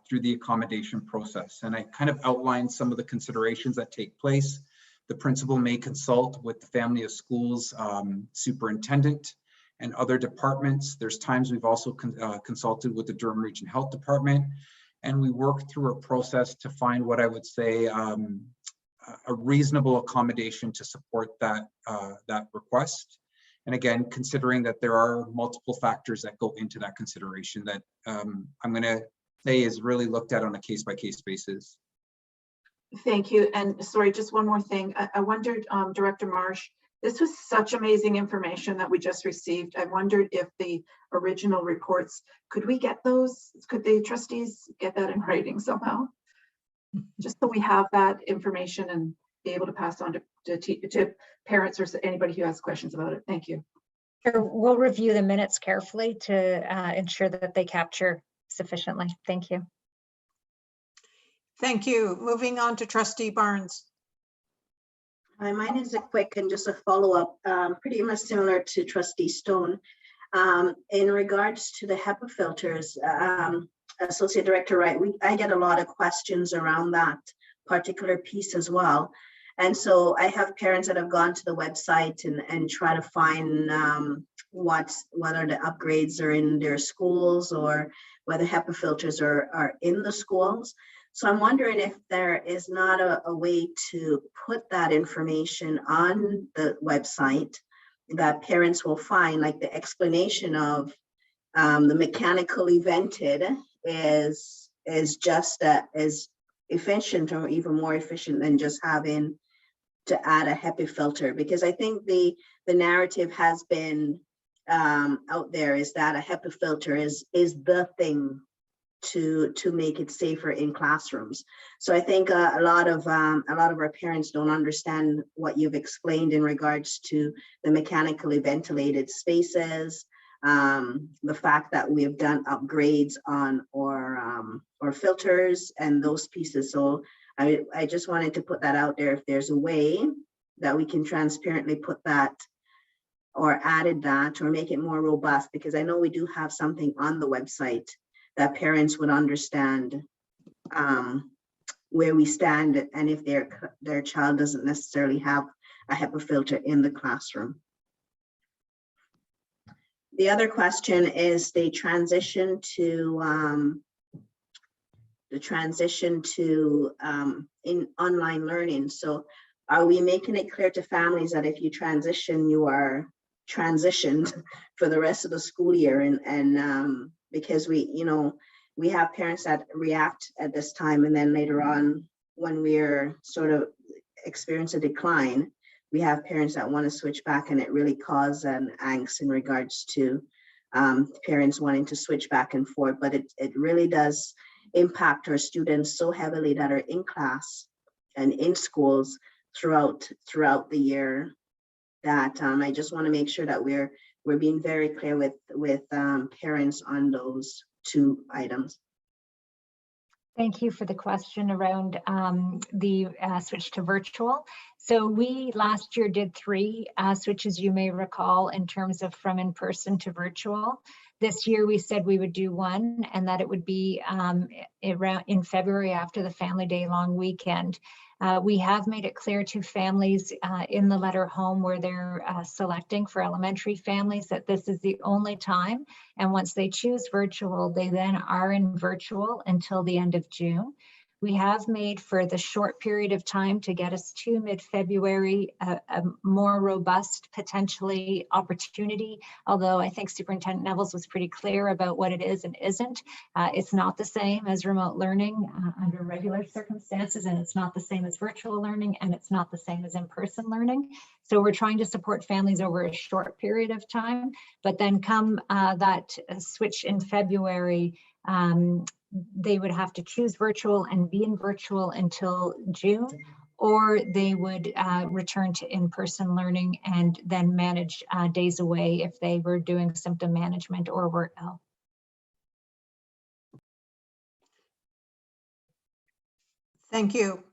through the accommodation process. And I kind of outlined some of the considerations that take place. The principal may consult with the family of schools superintendent and other departments. There's times we've also consulted with the Durham Region Health Department, and we work through a process to find what I would say a reasonable accommodation to support that request. And again, considering that there are multiple factors that go into that consideration that I'm going to say is really looked at on a case-by-case basis. Thank you. And sorry, just one more thing. I wondered, Director Marsh, this was such amazing information that we just received. I wondered if the original reports, could we get those? Could the trustees get that in writing somehow? Just so we have that information and be able to pass on to parents or anybody who has questions about it. Thank you. Sure, we'll review the minutes carefully to ensure that they capture sufficiently. Thank you. Thank you. Moving on to Trustee Barnes. Hi, mine is a quick and just a follow-up, pretty much similar to Trustee Stone. In regards to the HEPA filters, Associate Director Wright, I get a lot of questions around that particular piece as well. And so I have parents that have gone to the website and try to find what are the upgrades are in their schools or whether HEPA filters are in the schools. So I'm wondering if there is not a way to put that information on the website that parents will find, like the explanation of the mechanically vented is just as efficient or even more efficient than just having to add a HEPA filter, because I think the narrative has been out there is that a HEPA filter is the thing to make it safer in classrooms. So I think a lot of our parents don't understand what you've explained in regards to the mechanically ventilated spaces, the fact that we have done upgrades on our filters and those pieces. So I just wanted to put that out there. If there's a way that we can transparently put that or added that or make it more robust, because I know we do have something on the website that parents would understand where we stand and if their child doesn't necessarily have a HEPA filter in the classroom. The other question is the transition to in online learning. So are we making it clear to families that if you transition, you are transitioned for the rest of the school year? And because we have parents that react at this time, and then later on when we're sort of experience a decline, we have parents that want to switch back, and it really causes an angst in regards to parents wanting to switch back and forth. But it really does impact our students so heavily that are in class and in schools throughout the year, that I just want to make sure that we're being very clear with parents on those two items. Thank you for the question around the switch to virtual. So we last year did 3 switches, you may recall, in terms of from in-person to virtual. This year, we said we would do one and that it would be around in February after the Family Day long weekend. We have made it clear to families in the letter home where they're selecting for elementary families that this is the only time. And once they choose virtual, they then are in virtual until the end of June. We have made for the short period of time to get us to mid-February a more robust potentially opportunity, although I think Superintendent Nevels was pretty clear about what it is and isn't. It's not the same as remote learning under regular circumstances, and it's not the same as virtual learning, and it's not the same as in-person learning. So we're trying to support families over a short period of time, but then come that switch in February, they would have to choose virtual and be in virtual until June, or they would return to in-person learning and then manage days away if they were doing symptom management or were ill. Thank you.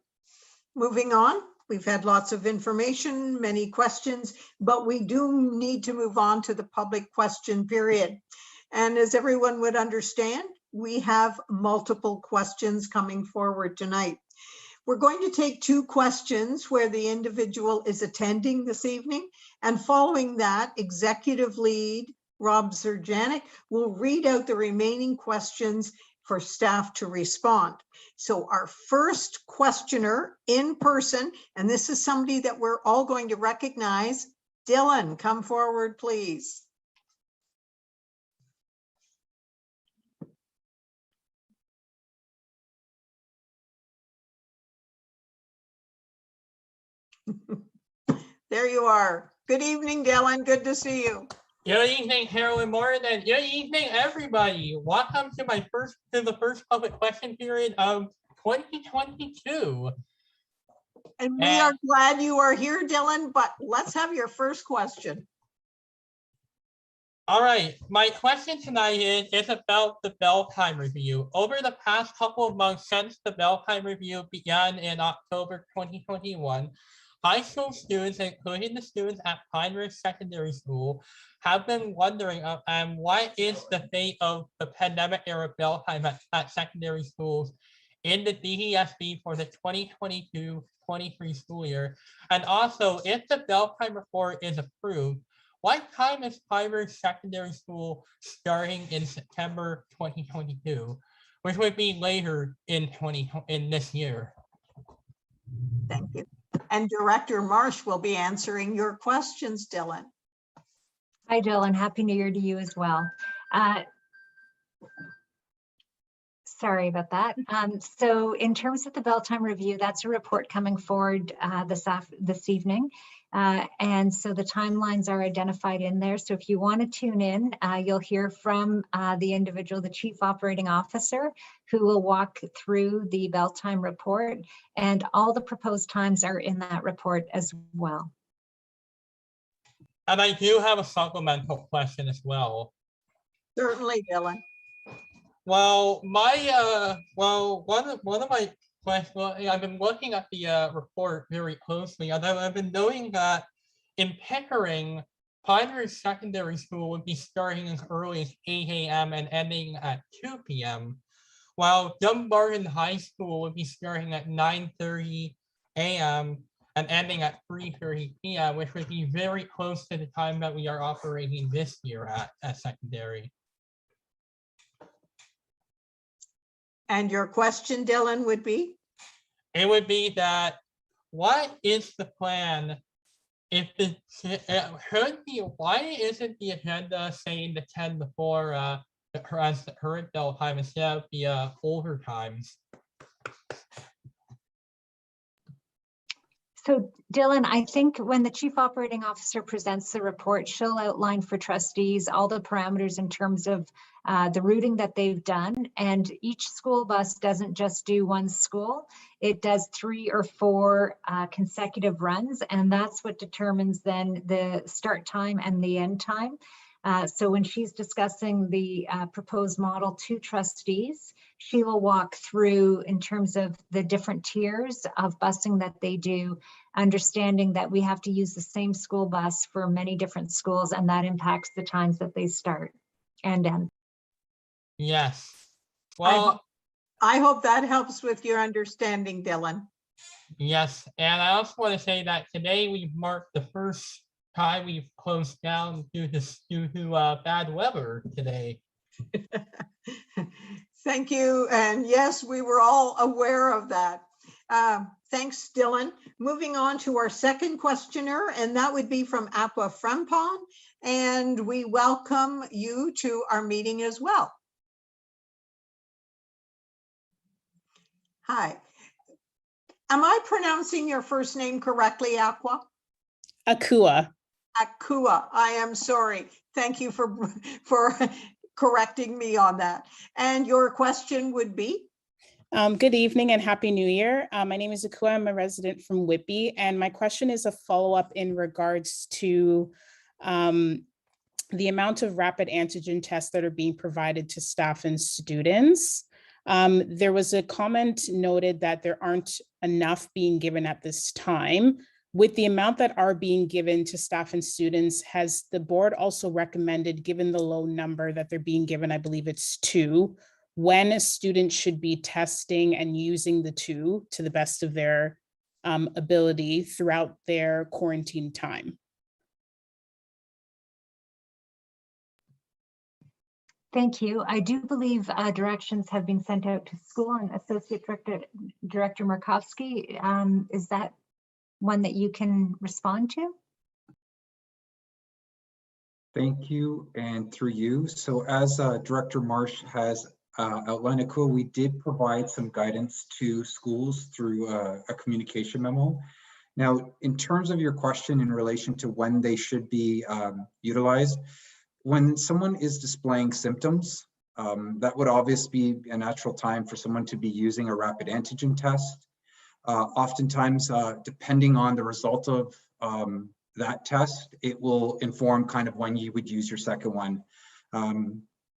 Moving on, we've had lots of information, many questions, but we do need to move on to the public question period. And as everyone would understand, we have multiple questions coming forward tonight. We're going to take 2 questions where the individual is attending this evening, and following that, Executive Lead Rob Zerjanik will read out the remaining questions for staff to respond. So our first questioner in person, and this is somebody that we're all going to recognize, Dylan, come forward, please. There you are. Good evening, Dylan. Good to see you. Good evening, Carolyn Morton, and good evening, everybody. Welcome to the first public question period of 2022. And we are glad you are here, Dylan, but let's have your first question. All right, my question tonight is about the bell time review. Over the past couple of months since the bell time review began in October 2021, high school students, including the students at Pine Ridge Secondary School, have been wondering what is the fate of the pandemic era bell time at secondary schools in the DDSB for the 2022-23 school year. And also, if the bell time report is approved, what time is Pine Ridge Secondary School starting in September 2022, which would be later in this year? Thank you. And Director Marsh will be answering your questions, Dylan. Hi, Dylan. Happy New Year to you as well. Sorry about that. So in terms of the bell time review, that's a report coming forward this evening. And so the timelines are identified in there. So if you want to tune in, you'll hear from the individual, the Chief Operating Officer, who will walk through the bell time report, and all the proposed times are in that report as well. And I do have a supplemental question as well. Certainly, Dylan. Well, one of my questions, I've been looking at the report very closely, and I've been noting that in Pickering, Pine Ridge Secondary School would be starting as early as 8 a.m. and ending at 2 p.m., while Dumbarton High School would be starting at 9:30 a.m. and ending at 3:30 p.m., which would be very close to the time that we are operating this year at secondary. And your question, Dylan, would be? It would be that, what is the plan if why isn't the agenda saying the 10 before the current bell time instead of the older times? So Dylan, I think when the Chief Operating Officer presents the report, she'll outline for trustees all the parameters in terms of the routing that they've done. And each school bus doesn't just do one school, it does 3 or 4 consecutive runs. And that's what determines then the start time and the end time. So when she's discussing the proposed model to trustees, she will walk through in terms of the different tiers of busing that they do, understanding that we have to use the same school bus for many different schools, and that impacts the times that they start. and M. Yes. Well, I hope that helps with your understanding, Dylan. yes, and I also want to say that today we've marked the first time we've closed down due to bad weather today. Thank you. And yes, we were all aware of that. Thanks, Dylan. Moving on to our second questioner, and that would be from Aqua Frempong. And we welcome you to our meeting as well. Hi. Am I pronouncing your first name correctly, Aqua? Akua. Akua. I am sorry. Thank you for correcting me on that. And your question would be? Good evening and Happy New Year. My name is Akua. I'm a resident from Whitby, and my question is a follow-up in regards to the amount of rapid antigen tests that are being provided to staff and students. There was a comment noted that there aren't enough being given at this time. With the amount that are being given to staff and students, has the board also recommended, given the low number that they're being given, I believe it's 2, when a student should be testing and using the 2 to the best of their ability throughout their quarantine time? Thank you. I do believe directions have been sent out to school, and Associate Director Markovsky, is that one that you can respond to? Thank you, and through you. So as Director Marsh has outlined, Akua, we did provide some guidance to schools through a communication memo. Now, in terms of your question in relation to when they should be utilized, when someone is displaying symptoms, that would obviously be a natural time for someone to be using a rapid antigen test. Oftentimes, depending on the result of that test, it will inform kind of when you would use your second one.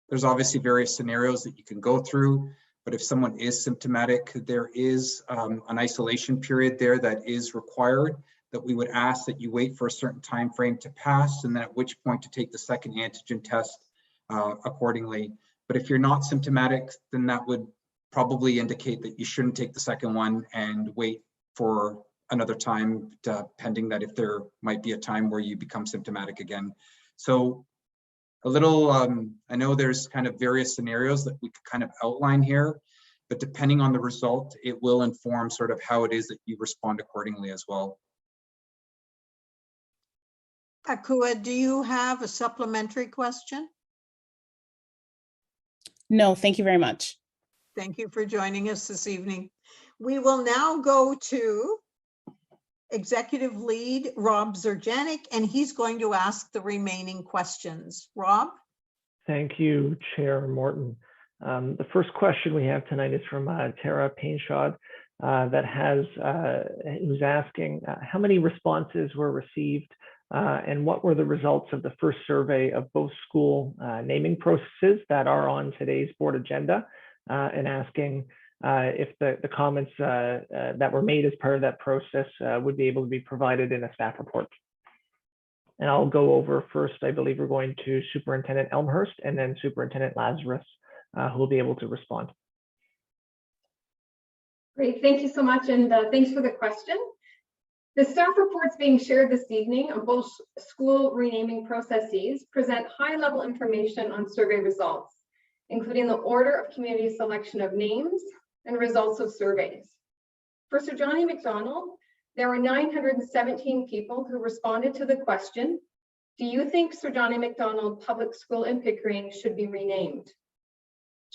There's obviously various scenarios that you can go through, but if someone is symptomatic, there is an isolation period there that is required, that we would ask that you wait for a certain time frame to pass, and then at which point to take the second antigen test accordingly. But if you're not symptomatic, then that would probably indicate that you shouldn't take the second one and wait for another time, pending that if there might be a time where you become symptomatic again. So a little, I know there's kind of various scenarios that we could kind of outline here, but depending on the result, it will inform sort of how it is that you respond accordingly as well. Akua, do you have a supplementary question? No, thank you very much. Thank you for joining us this evening. We will now go to Executive Lead Rob Zerjanik, and he's going to ask the remaining questions. Rob? Thank you, Chair Morton. The first question we have tonight is from Tara Painshod, who's asking how many responses were received and what were the results of the first survey of both school naming processes that are on today's board agenda, and asking if the comments that were made as part of that process would be able to be provided in a staff report. And I'll go over first, I believe we're going to Superintendent Elmhurst and then Superintendent Lazarus, who will be able to respond. Great, thank you so much, and thanks for the question. The staff reports being shared this evening on both school renaming processes present high-level information on survey results, including the order of community selection of names and results of surveys. For Sir Johnny Macdonald, there were 917 people who responded to the question, do you think Sir Johnny Macdonald Public School in Pickering should be renamed?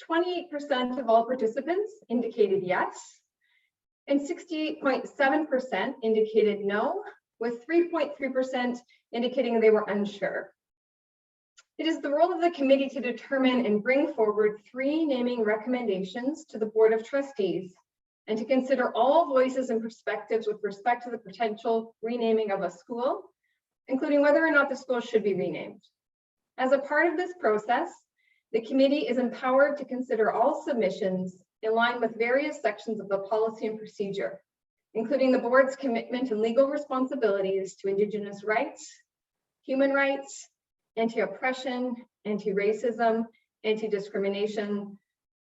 28% of all participants indicated yes, and 68.7% indicated no, with 3.3% indicating they were unsure. It is the role of the committee to determine and bring forward 3 naming recommendations to the Board of Trustees and to consider all voices and perspectives with respect to the potential renaming of a school, including whether or not the school should be renamed. As a part of this process, the committee is empowered to consider all submissions in line with various sections of the policy and procedure, including the board's commitment and legal responsibilities to Indigenous rights, human rights, anti-oppression, anti-racism, anti-discrimination,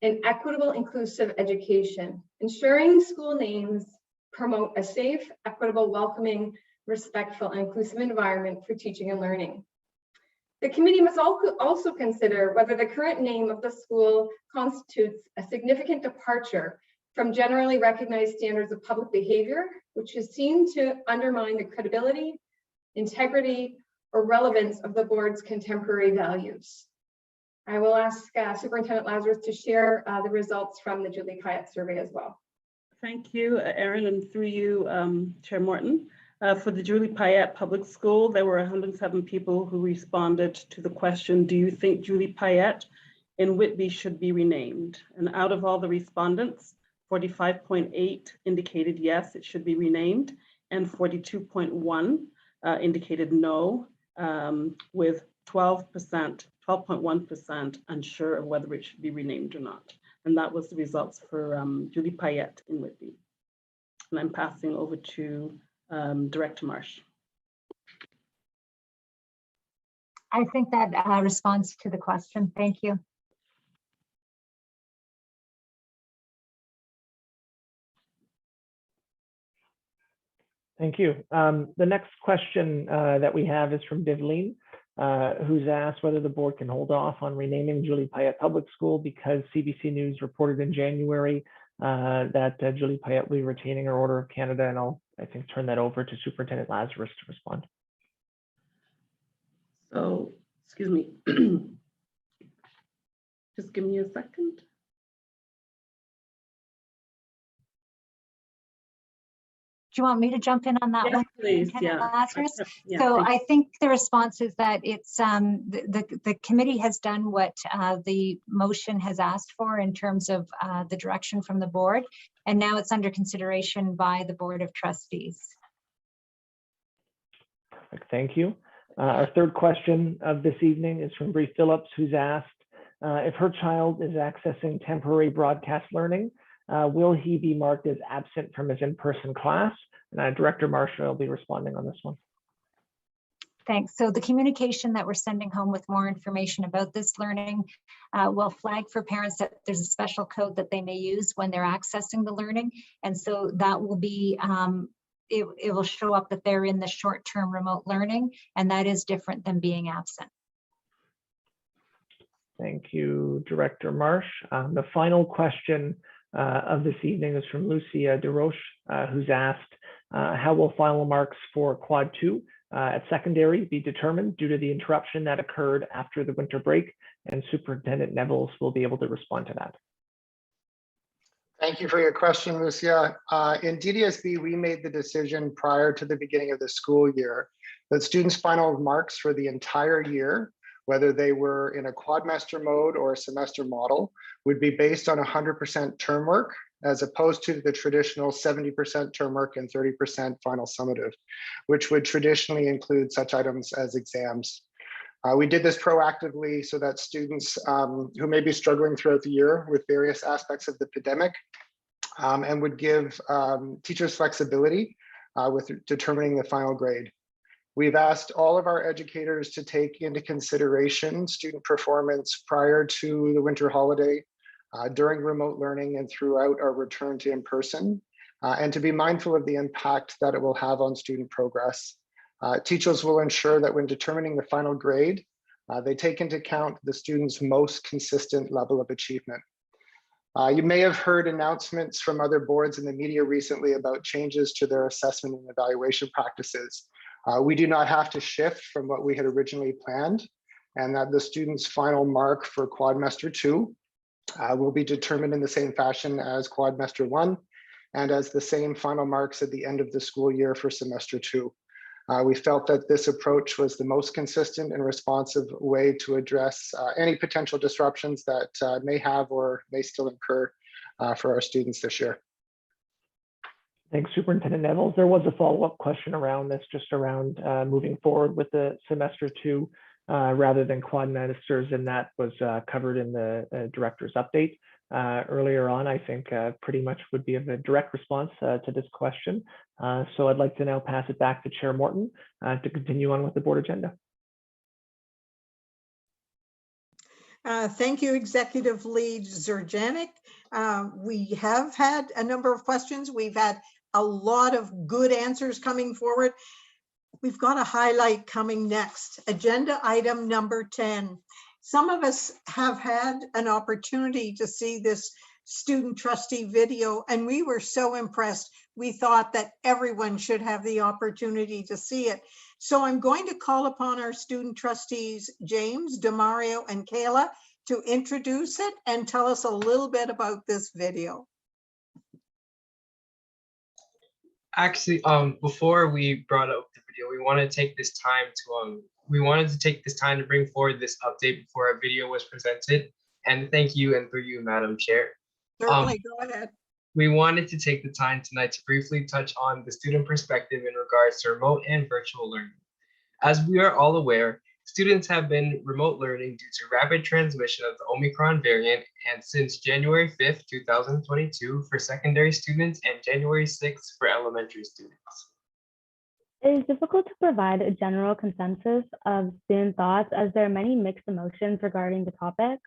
and equitable inclusive education, ensuring school names promote a safe, equitable, welcoming, respectful, and inclusive environment for teaching and learning. The committee must also consider whether the current name of the school constitutes a significant departure from generally recognized standards of public behavior, which is seen to undermine the credibility, integrity, or relevance of the board's contemporary values. I will ask Superintendent Lazarus to share the results from the Julie Payette survey as well. Thank you, Erin, and through you, Chair Morton. For the Julie Payette Public School, there were 107 people who responded to the question, do you think Julie Payette in Whitby should be renamed? And out of all the respondents, 45.8 indicated yes, it should be renamed, and 42.1 indicated no, with 12.1% unsure of whether it should be renamed or not. And that was the results for Julie Payette in Whitby. And I'm passing over to Director Marsh. I think that responds to the question. Thank you. Thank you. The next question that we have is from Divleen, who's asked whether the board can hold off on renaming Julie Payette Public School because CBC News reported in January that Julie Payette will be retaining her Order of Canada, and I'll, I think, turn that over to Superintendent Lazarus to respond. So, excuse me, just give me a second. Do you want me to jump in on that Yes, one? please, yeah. Lazarus? Yeah, So thank you. I think the response is that it's the committee has done what the motion has asked for in terms of the direction from the board, and now it's under consideration by the Board of Trustees. Perfect, thank you. Our third question of this evening is from Bree Phillips, who's asked if her child is accessing temporary broadcast learning, will he be marked as absent from his in-person class? And Director Marshall will be responding on this one. Thanks. So the communication that we're sending home with more information about this learning will flag for parents that there's a special code that they may use when they're accessing the learning. And so that will be, it will show up that they're in the short-term remote learning, and that is different than being absent. Thank you, Director Marsh. The final question of this evening is from Lucia DeRoche, who's asked, how will final marks for Quad 2 at secondary be determined due to the interruption that occurred after the winter break? And Superintendent Nevels will be able to respond to that. Thank you for your question, Lucia. In DDSB, we made the decision prior to the beginning of the school year that students' final marks for the entire year, whether they were in a quadmester mode or a semester model, would be based on 100% term work, as opposed to the traditional 70% term work and 30% final summative, which would traditionally include such items as exams. We did this proactively so that students who may be struggling throughout the year with various aspects of the pandemic and would give teachers flexibility with determining the final grade. We've asked all of our educators to take into consideration student performance prior to the winter holiday, during remote learning, and throughout our return to in-person, and to be mindful of the impact that it will have on student progress. Teachers will ensure that when determining the final grade, they take into account the student's most consistent level of achievement. You may have heard announcements from other boards in the media recently about changes to their assessment and evaluation practices. We do not have to shift from what we had originally planned, and that the student's final mark for Quadmester 2 will be determined in the same fashion as Quadmester 1, and as the same final marks at the end of the school year for Semester 2. We felt that this approach was the most consistent and responsive way to address any potential disruptions that may have or may still incur for our students this year. Thanks, Superintendent Nevels. There was a follow-up question around this, just around moving forward with the Semester 2 rather than quadmesters, and that was covered in the director's update earlier on. I think pretty much would be a direct response to this question. So I'd like to now pass it back to Chair Morton to continue on with the board agenda. Thank you, Executive Lead Zerjanik. We have had a number of questions. We've had a lot of good answers coming forward. We've got a highlight coming next. Agenda item number 10. Some of us have had an opportunity to see this student trustee video, and we were so impressed. We thought that everyone should have the opportunity to see it. So I'm going to call upon our student trustees, James, Demario, and Kayla, to introduce it and tell us a little bit about this video. Actually, before we brought up the video, we wanted to take this time to bring forward this update before our video was presented. And thank you, and through you, Madam Chair. Certainly, go ahead. We wanted to take the time tonight to briefly touch on the student perspective in regards to remote and virtual learning. As we are all aware, students have been remote learning due to rapid transmission of the Omicron variant, and since January 5th, 2022 for secondary students and January 6th for elementary students. It is difficult to provide a general consensus of student thoughts as there are many mixed emotions regarding the topic.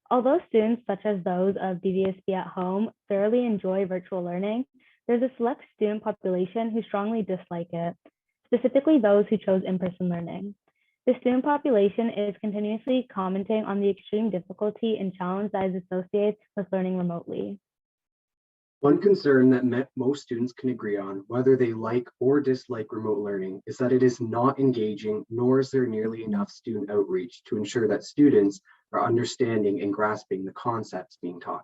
Although students such as those of DDSB at home thoroughly enjoy virtual learning, there's a select student population who strongly dislike it, specifically those who chose in-person learning. The student population is continuously commenting on the extreme difficulty and challenge that is associated with learning remotely. One concern that most students can agree on, whether they like or dislike remote learning, is that it is not engaging, nor is there nearly enough student outreach to ensure that students are understanding and grasping the concepts being taught.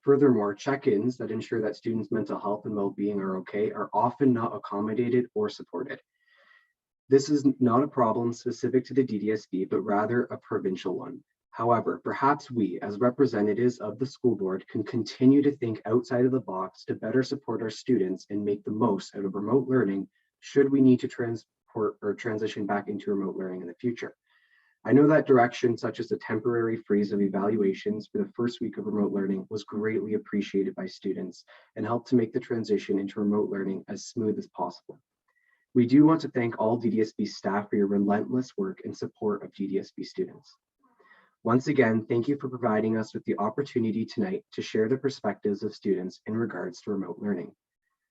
Furthermore, check-ins that ensure that students' mental health and well-being are okay are often not accommodated or supported. This is not a problem specific to the DDSB, but rather a provincial one. However, perhaps we, as representatives of the school board, can continue to think outside of the box to better support our students and make the most out of remote learning should we need to transport or transition back into remote learning in the future. I know that direction, such as the temporary freeze of evaluations for the first week of remote learning, was greatly appreciated by students and helped to make the transition into remote learning as smooth as possible. We do want to thank all DDSB staff for your relentless work and support of DDSB students. Once again, thank you for providing us with the opportunity tonight to share the perspectives of students in regards to remote learning.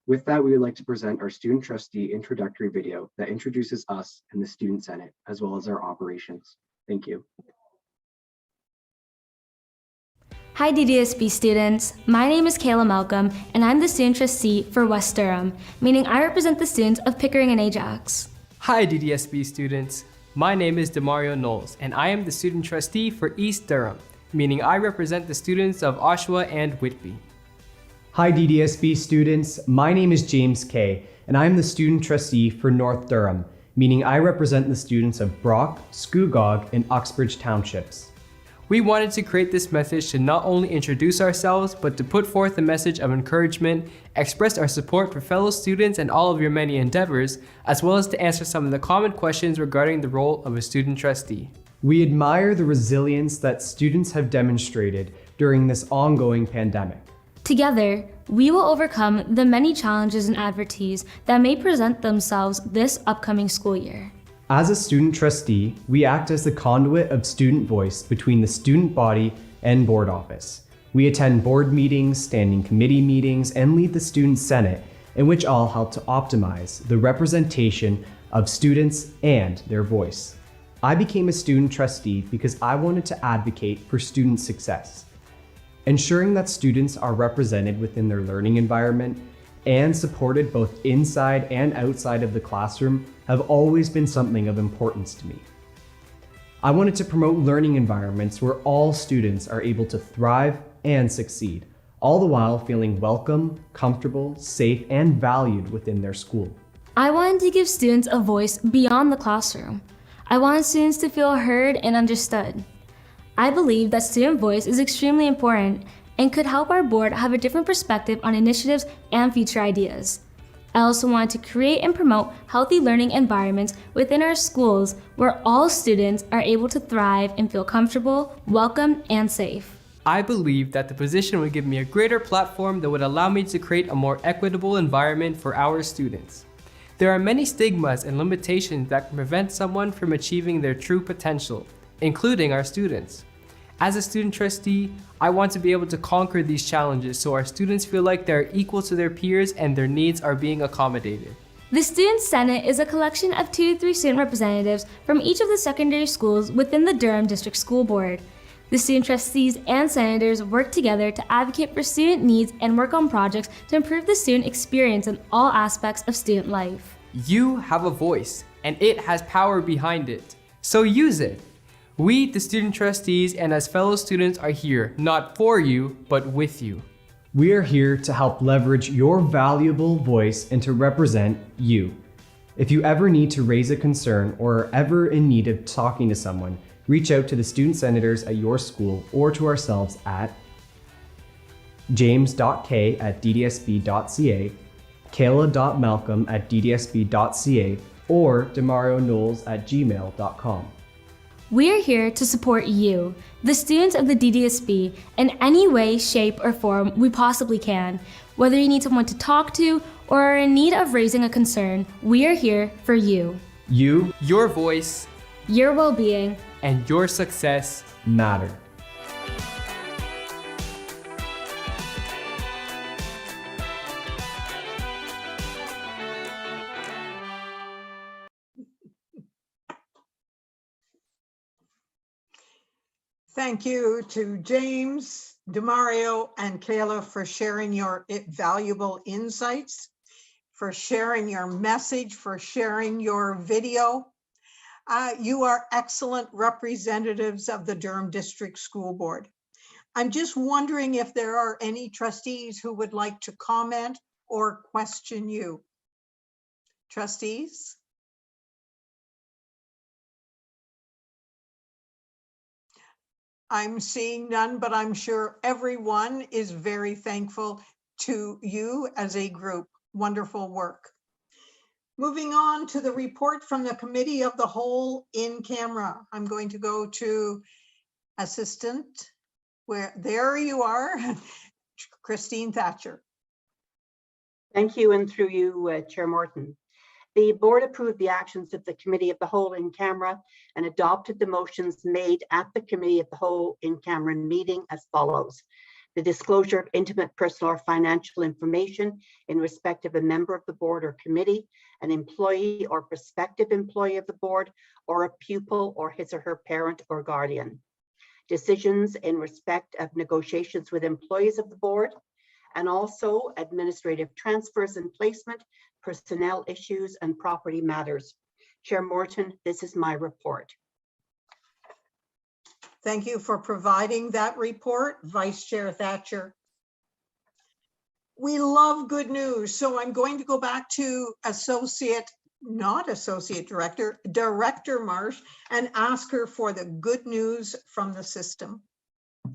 With that, we would like to present our student trustee introductory video that introduces us and the Student Senate, as well as our operations. Thank you. Hi DDSB students, my name is Kayla Malcolm and I'm the student trustee for West Durham, meaning I represent the students of Pickering and Ajax. Hi DDSB students, my name is Demario Knowles and I am the student trustee for East Durham, meaning I represent the students of Oshawa and Whitby. Hi DDSB students, my name is James Kay and I am the student trustee for North Durham, meaning I represent the students of Brock, Scugog, and Uxbridge townships. We wanted to create this message to not only introduce ourselves, but to put forth a message of encouragement, express our support for fellow students and all of your many endeavors, as well as to answer some of the common questions regarding the role of a student trustee. We admire the resilience that students have demonstrated during this ongoing pandemic. Together, we will overcome the many challenges and adversities that may present themselves this upcoming school year. As a student trustee, we act as the conduit of student voice between the student body and board office. We attend board meetings, standing committee meetings, and lead the student senate, in which all help to optimize the representation of students and their voice. I became a student trustee because I wanted to advocate for student success. Ensuring that students are represented within their learning environment and supported both inside and outside of the classroom have always been something of importance to me. I wanted to promote learning environments where all students are able to thrive and succeed, all the while feeling welcome, comfortable, safe, and valued within their school. I wanted to give students a voice beyond the classroom. I wanted students to feel heard and understood. I believe that student voice is extremely important and could help our board have a different perspective on initiatives and future ideas. I also wanted to create and promote healthy learning environments within our schools where all students are able to thrive and feel comfortable, welcome, and safe. I believe that the position would give me a greater platform that would allow me to create a more equitable environment for our students. There are many stigmas and limitations that can prevent someone from achieving their true potential, including our students. As a student trustee, I want to be able to conquer these challenges so our students feel like they're equal to their peers and their needs are being accommodated. The Student Senate is a collection of 2 to 3 student representatives from each of the secondary schools within the Durham District School Board. The student trustees and senators work together to advocate for student needs and work on projects to improve the student experience in all aspects of student life. You have a voice, and it has power behind it. So use it. We, the student trustees, and as fellow students are here, not for you, but with you. We are here to help leverage your valuable voice and to represent you. If you ever need to raise a concern or are ever in need of talking to someone, reach out to the student senators at your school or to ourselves at james.k@ddsb.ca, kayla.malcolm@ddsb.ca, or demarionowles@gmail.com. We are here to support you, the students of the DDSB, in any way, shape, or form we possibly can. Whether you need someone to talk to or are in need of raising a concern, we are here for you. You, your voice, your well-being, and your success matter. Thank you to James, Demario, and Kayla for sharing your valuable insights, for sharing your message, for sharing your video. You are excellent representatives of the Durham District School Board. I'm just wondering if there are any trustees who would like to comment or question you. Trustees? I'm seeing none, but I'm sure everyone is very thankful to you as a group. Wonderful work. Moving on to the report from the Committee of the Whole in camera. I'm going to go to Assistant, where there you are, Christine Thatcher. Thank you, and through you, Chair Morton. The board approved the actions of the Committee of the Whole in camera and adopted the motions made at the Committee of the Whole in camera meeting as follows. The disclosure of intimate personal or financial information in respect of a member of the board or committee, an employee or prospective employee of the board, or a pupil or his or her parent or guardian. Decisions in respect of negotiations with employees of the board, and also administrative transfers and placement, personnel issues, and property matters. Chair Morton, this is my report. Thank you for providing that report, Vice Chair Thatcher. We love good news, so I'm going to go back to Director Marsh, and ask her for the good news from the system.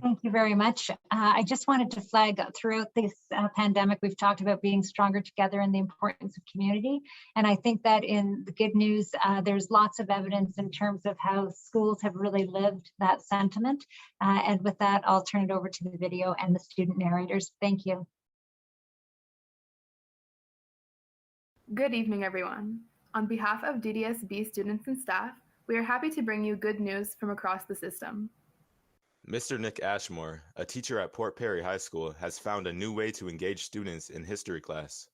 Thank you very much. I just wanted to flag throughout this pandemic, we've talked about being stronger together and the importance of community. And I think that in the good news, there's lots of evidence in terms of how schools have really lived that sentiment. And with that, I'll turn it over to the video and the student narrators. Thank you. Good evening, everyone. On behalf of DDSB students and staff, we are happy to bring you good news from across the system. Mr. Nick Ashmore, a teacher at Port Perry High School, has found a new way to engage students in history class.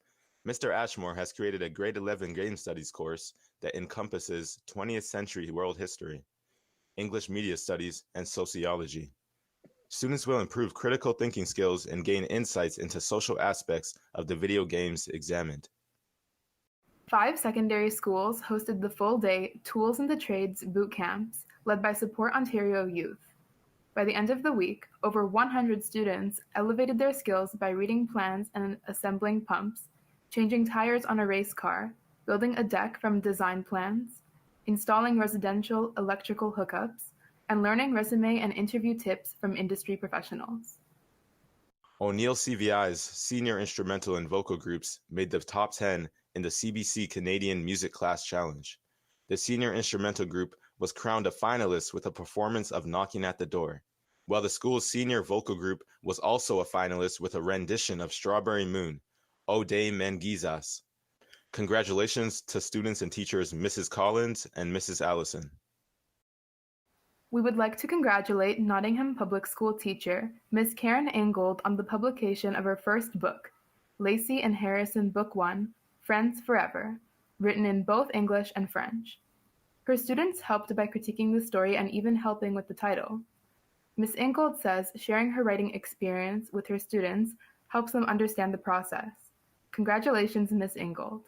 Mr. Ashmore has created a grade 11 game studies course that encompasses 20th century world history, English media studies, and sociology. Students will improve critical thinking skills and gain insights into social aspects of the video games examined. 5 secondary schools hosted the full-day Tools in the Trades boot camps led by Support Ontario Youth. By the end of the week, over 100 students elevated their skills by reading plans and assembling pumps, changing tires on a race car, building a deck from design plans, installing residential electrical hookups, and learning resume and interview tips from industry professionals. O'Neill CVI's senior instrumental and vocal groups made the top 10 in the CBC Canadian Music Class Challenge. The senior instrumental group was crowned a finalist with a performance of Knocking at the Door, while the school's senior vocal group was also a finalist with a rendition of Strawberry Moon, O Day Menguizas. Congratulations to students and teachers Mrs. Collins and Mrs. Allison. We would like to congratulate Nottingham Public School teacher, Miss Karen Ingold, on the publication of her first book, Lacey and Harrison Book 1, Friends Forever, written in both English and French. Her students helped by critiquing the story and even helping with the title. Miss Ingold says sharing her writing experience with her students helps them understand the process. Congratulations, Miss Ingold.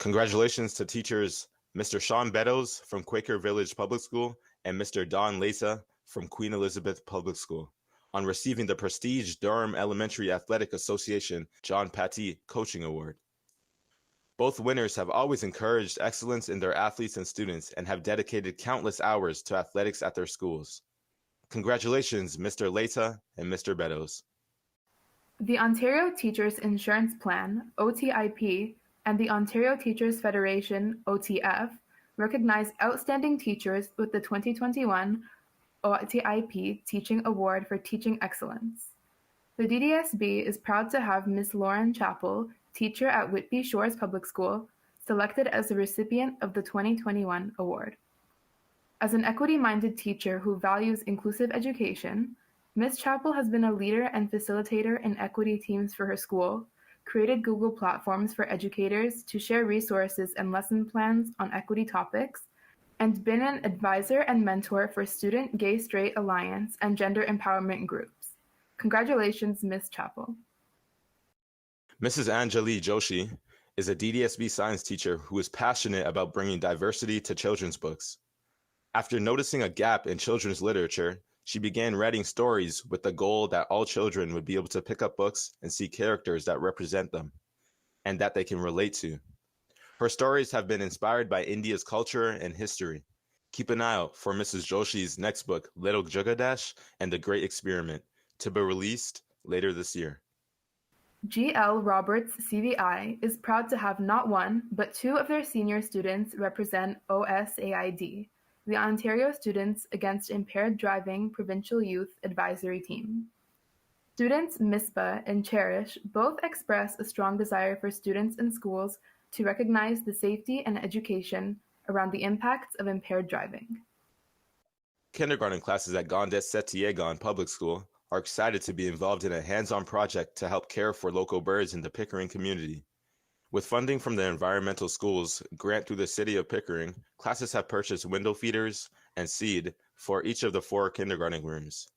Congratulations to teachers Mr. Sean Beddoes from Quaker Village Public School and Mr. Don Lesa from Queen Elizabeth Public School on receiving the prestige Durham Elementary Athletic Association John Patty Coaching Award. Both winners have always encouraged excellence in their athletes and students and have dedicated countless hours to athletics at their schools. Congratulations, Mr. Leta and Mr. Beddoes. The Ontario Teachers Insurance Plan, OTIP, and the Ontario Teachers Federation, OTF, recognize outstanding teachers with the 2021 OTIP Teaching Award for Teaching Excellence. The DDSB is proud to have Ms. Lauren Chappell, teacher at Whitby Shores Public School, selected as the recipient of the 2021 award. As an equity-minded teacher who values inclusive education, Ms. Chappell has been a leader and facilitator in equity teams for her school, created Google platforms for educators to share resources and lesson plans on equity topics, and been an advisor and mentor for Student Gay Straight Alliance and gender empowerment groups. Congratulations, Ms. Chappell. Mrs. Anjali Joshi is a DDSB science teacher who is passionate about bringing diversity to children's books. After noticing a gap in children's literature, she began writing stories with the goal that all children would be able to pick up books and see characters that represent them and that they can relate to. Her stories have been inspired by India's culture and history. Keep an eye out for Mrs. Joshi's next book, Little Jagadish and the Great Experiment, to be released later this year. GL Roberts CVI is proud to have not one, but two of their senior students represent OSAID, the Ontario Students Against Impaired Driving Provincial Youth Advisory Team. Students Mispa and Cherish both express a strong desire for students and schools to recognize the safety and education around the impacts of impaired driving. Kindergarten classes at Gondet-Setiegon Public School are excited to be involved in a hands-on project to help care for local birds in the Pickering community. With funding from the Environmental Schools grant through the City of Pickering, classes have purchased window feeders and seed for each of the 4 kindergarten rooms.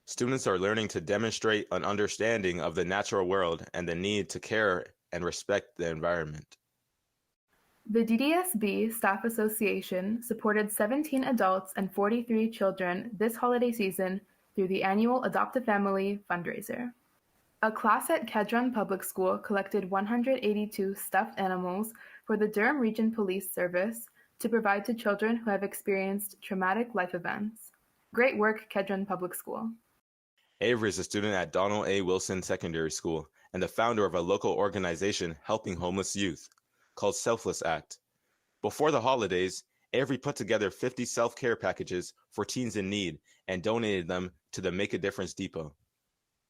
Students are learning to demonstrate an understanding of the natural world and the need to care and respect the environment. The DDSB Staff Association supported 17 adults and 43 children this holiday season through the annual Adopt a Family fundraiser. A class at Kedron Public School collected 182 stuffed animals for the Durham Region Police Service to provide to children who have experienced traumatic life events. Great work, Kedron Public School. Avery is a student at Donald A. Wilson Secondary School and the founder of a local organization helping homeless youth called Selfless Act. Before the holidays, Avery put together 50 self-care packages for teens in need and donated them to the Make a Difference Depot.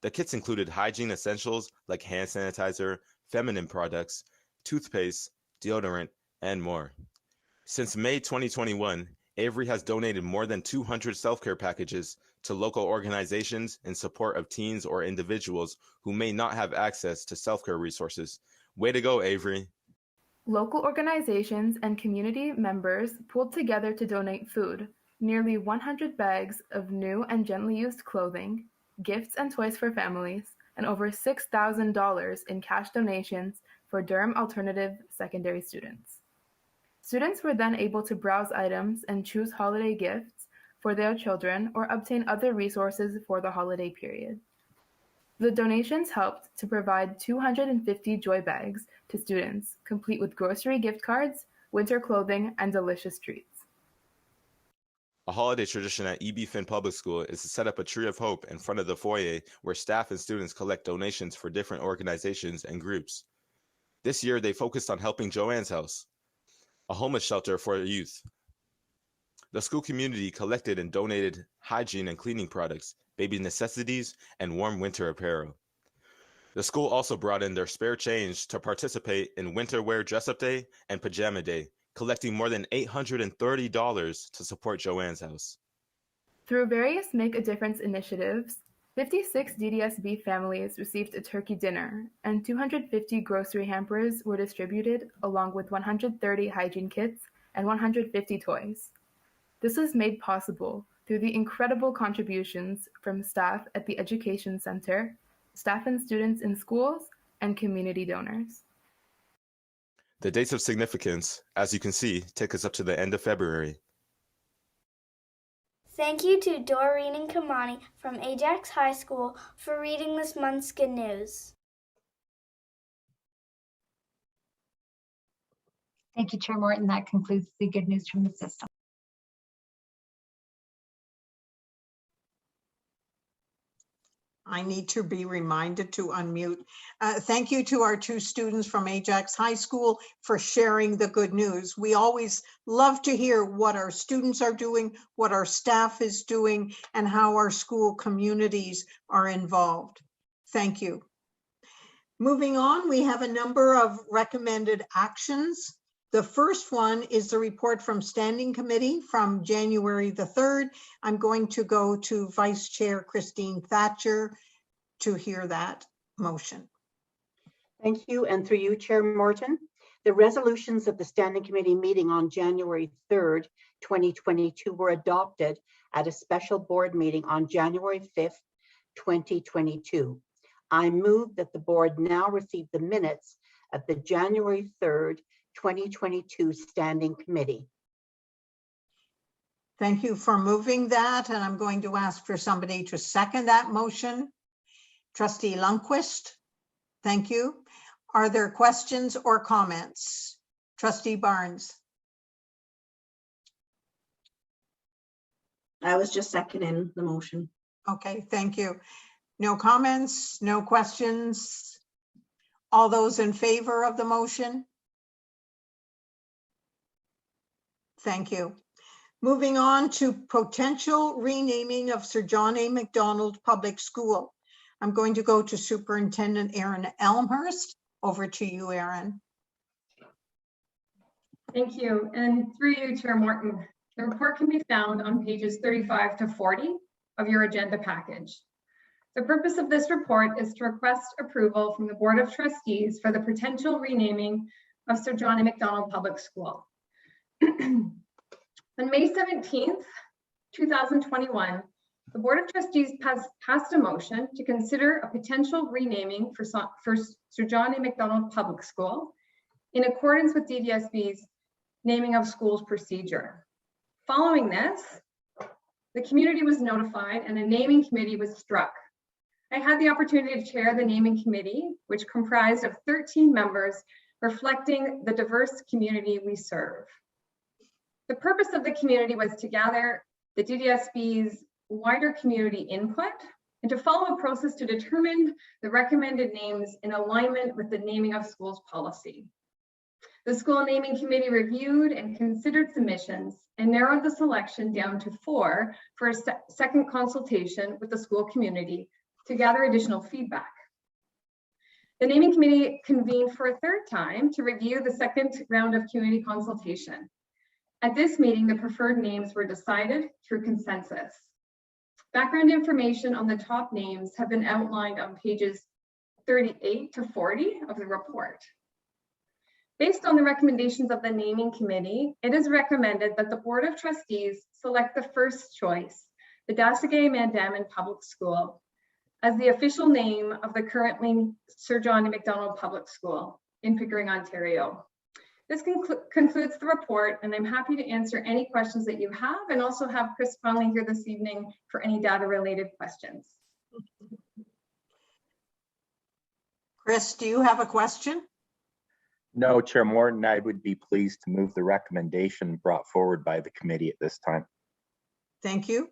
The kits included hygiene essentials like hand sanitizer, feminine products, toothpaste, deodorant, and more. Since May 2021, Avery has donated more than 200 self-care packages to local organizations in support of teens or individuals who may not have access to self-care resources. Way to go, Avery. Local organizations and community members pulled together to donate food, nearly 100 bags of new and gently used clothing, gifts and toys for families, and over $6,000 in cash donations for Durham Alternative Secondary students. Students were then able to browse items and choose holiday gifts for their children or obtain other resources for the holiday period. The donations helped to provide 250 joy bags to students, complete with grocery gift cards, winter clothing, and delicious treats. A holiday tradition at E.B. Finn Public School is to set up a tree of hope in front of the foyer where staff and students collect donations for different organizations and groups. This year, they focused on helping Joanne's House, a homeless shelter for youth. The school community collected and donated hygiene and cleaning products, baby necessities, and warm winter apparel. The school also brought in their spare change to participate in Winter Wear Dress-Up Day and Pajama Day, collecting more than $830 to support Joanne's House. Through various Make a Difference initiatives, 56 DDSB families received a turkey dinner, and 250 grocery hampers were distributed, along with 130 hygiene kits and 150 toys. This was made possible through the incredible contributions from staff at the Education Center, staff and students in schools, and community donors. The dates of significance, as you can see, take us up to the end of February. Thank you to Doreen and Kamani from Ajax High School for reading this month's good news. Thank you, Chair Morton. That concludes the good news from the system. I need to be reminded to unmute. Thank you to our two students from Ajax High School for sharing the good news. We always love to hear what our students are doing, what our staff is doing, and how our school communities are involved. Thank you. Moving on, we have a number of recommended actions. The first one is the report from Standing Committee from January the 3rd. I'm going to go to Vice Chair Christine Thatcher to hear that motion. Thank you, and through you, Chair Morton. The resolutions of the Standing Committee meeting on January 3rd, 2022 were adopted at a special board meeting on January 5th, 2022. I move that the board now receive the minutes of the January 3rd, 2022 Standing Committee. Thank you for moving that, and I'm going to ask for somebody to second that motion. Trustee Lundquist, thank you. Are there questions or comments? Trustee Barnes. I was just seconding the motion. Okay, thank you. No comments, no questions. All those in favor of the motion? Thank you. Moving on to potential renaming of Sir John A. Macdonald Public School. I'm going to go to Superintendent Erin Elmhurst. Over to you, Erin. Thank you. And through you, Chair Morton, the report can be found on pages 35 to 40 of your agenda package. The purpose of this report is to request approval from the Board of Trustees for the potential renaming of Sir John A. Macdonald Public School. On May 17th, 2021, the Board of Trustees passed a motion to consider a potential renaming for Sir John A. Macdonald Public School in accordance with DDSB's naming of schools procedure. Following this, the community was notified and a naming committee was struck. I had the opportunity to chair the naming committee, which comprised of 13 members reflecting the diverse community we serve. The purpose of the community was to gather the DDSB's wider community input and to follow a process to determine the recommended names in alignment with the naming of schools policy. The school naming committee reviewed and considered submissions and narrowed the selection down to 4 for a second consultation with the school community to gather additional feedback. The naming committee convened for a 3rd time to review the second round of community consultation. At this meeting, the preferred names were decided through consensus. Background information on the top names have been outlined on pages 38 to 40 of the report. Based on the recommendations of the naming committee, it is recommended that the Board of Trustees select the first choice, the Dasagay-Mandamin Public School, as the official name of the currently Sir John A. Macdonald Public School in Pickering, Ontario. This concludes the report, and I'm happy to answer any questions that you have, and also have Chris Conley here this evening for any data-related questions. Chris, do you have a question? No, Chair Morton, I would be pleased to move the recommendation brought forward by the committee at this time. Thank you.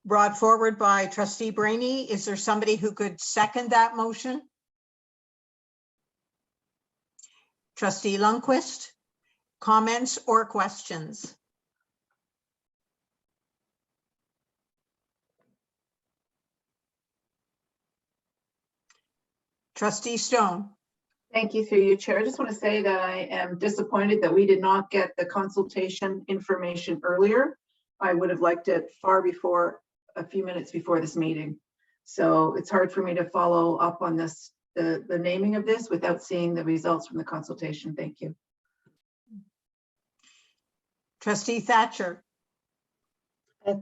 Brought forward by Trustee Brainy. Is there somebody who could second that motion? Trustee Lundquist, comments or questions? Trustee Stone. Thank you through you, Chair. I just want to say that I am disappointed that we did not get the consultation information earlier. I would have liked it far before, a few minutes before this meeting. So it's hard for me to follow up on this, the naming of this without seeing the results from the consultation. Thank you. Trustee Thatcher.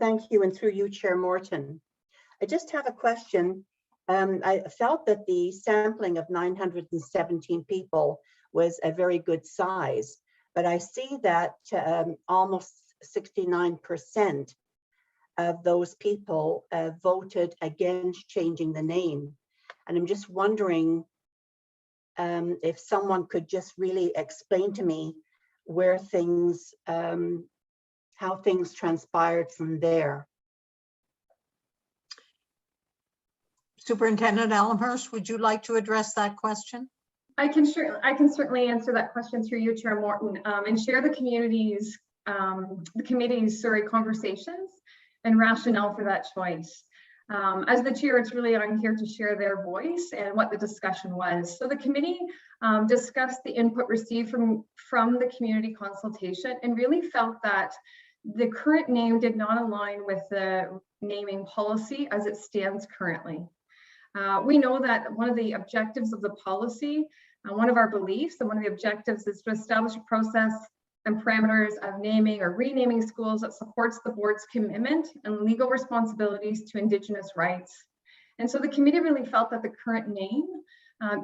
Thank you, and through you, Chair Morton. I just have a question. I felt that the sampling of 917 people was a very good size, but I see that almost 69% of those people voted against changing the name. And I'm just wondering if someone could just really explain to me where things, how things transpired from there. Superintendent Elmhurst, would you like to address that question? I can certainly answer that question through you, Chair Morton, and share the committee's conversations and rationale for that choice. As the chair, it's really I'm here to share their voice and what the discussion was. So the committee discussed the input received from the community consultation and really felt that the current name did not align with the naming policy as it stands currently. We know that one of the objectives of the policy, one of our beliefs and one of the objectives is to establish a process and parameters of naming or renaming schools that supports the board's commitment and legal responsibilities to Indigenous rights. And so the committee really felt that the current name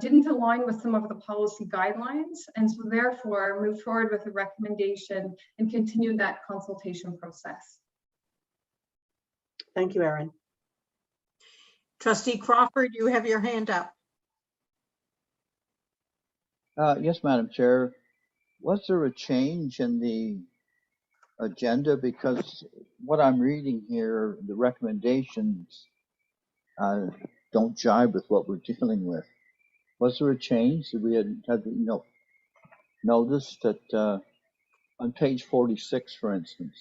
didn't align with some of the policy guidelines, and so therefore moved forward with a recommendation and continued that consultation process. Thank you, Erin. Trustee Crawford, you have your hand up. Yes, Madam Chair. Was there a change in the agenda? Because what I'm reading here, the recommendations don't jibe with what we're dealing with. Was there a change? We had noticed that on page 46, for instance,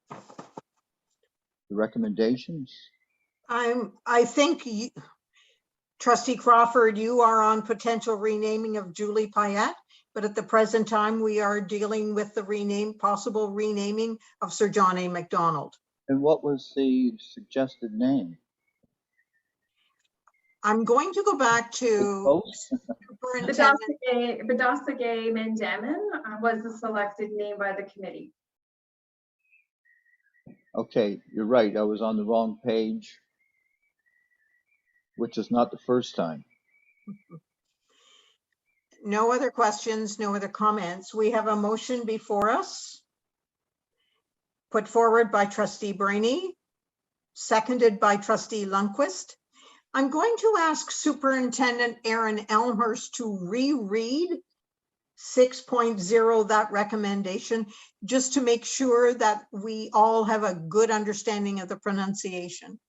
the recommendations. I think Trustee Crawford, you are on potential renaming of Julie Payette, but at the present time, we are dealing with the possible renaming of Sir John A. Macdonald. And what was the suggested name? I'm going to go back to Badasagay Mandamin was the selected name by the committee. Okay, you're right. I was on the wrong page, which is not the first time. No other questions, no other comments. We have a motion before us, put forward by Trustee Brainy, seconded by Trustee Lundquist. I'm going to ask Superintendent Erin Elmhurst to reread 6.0, that recommendation, just to make sure that we all have a good understanding of the pronunciation.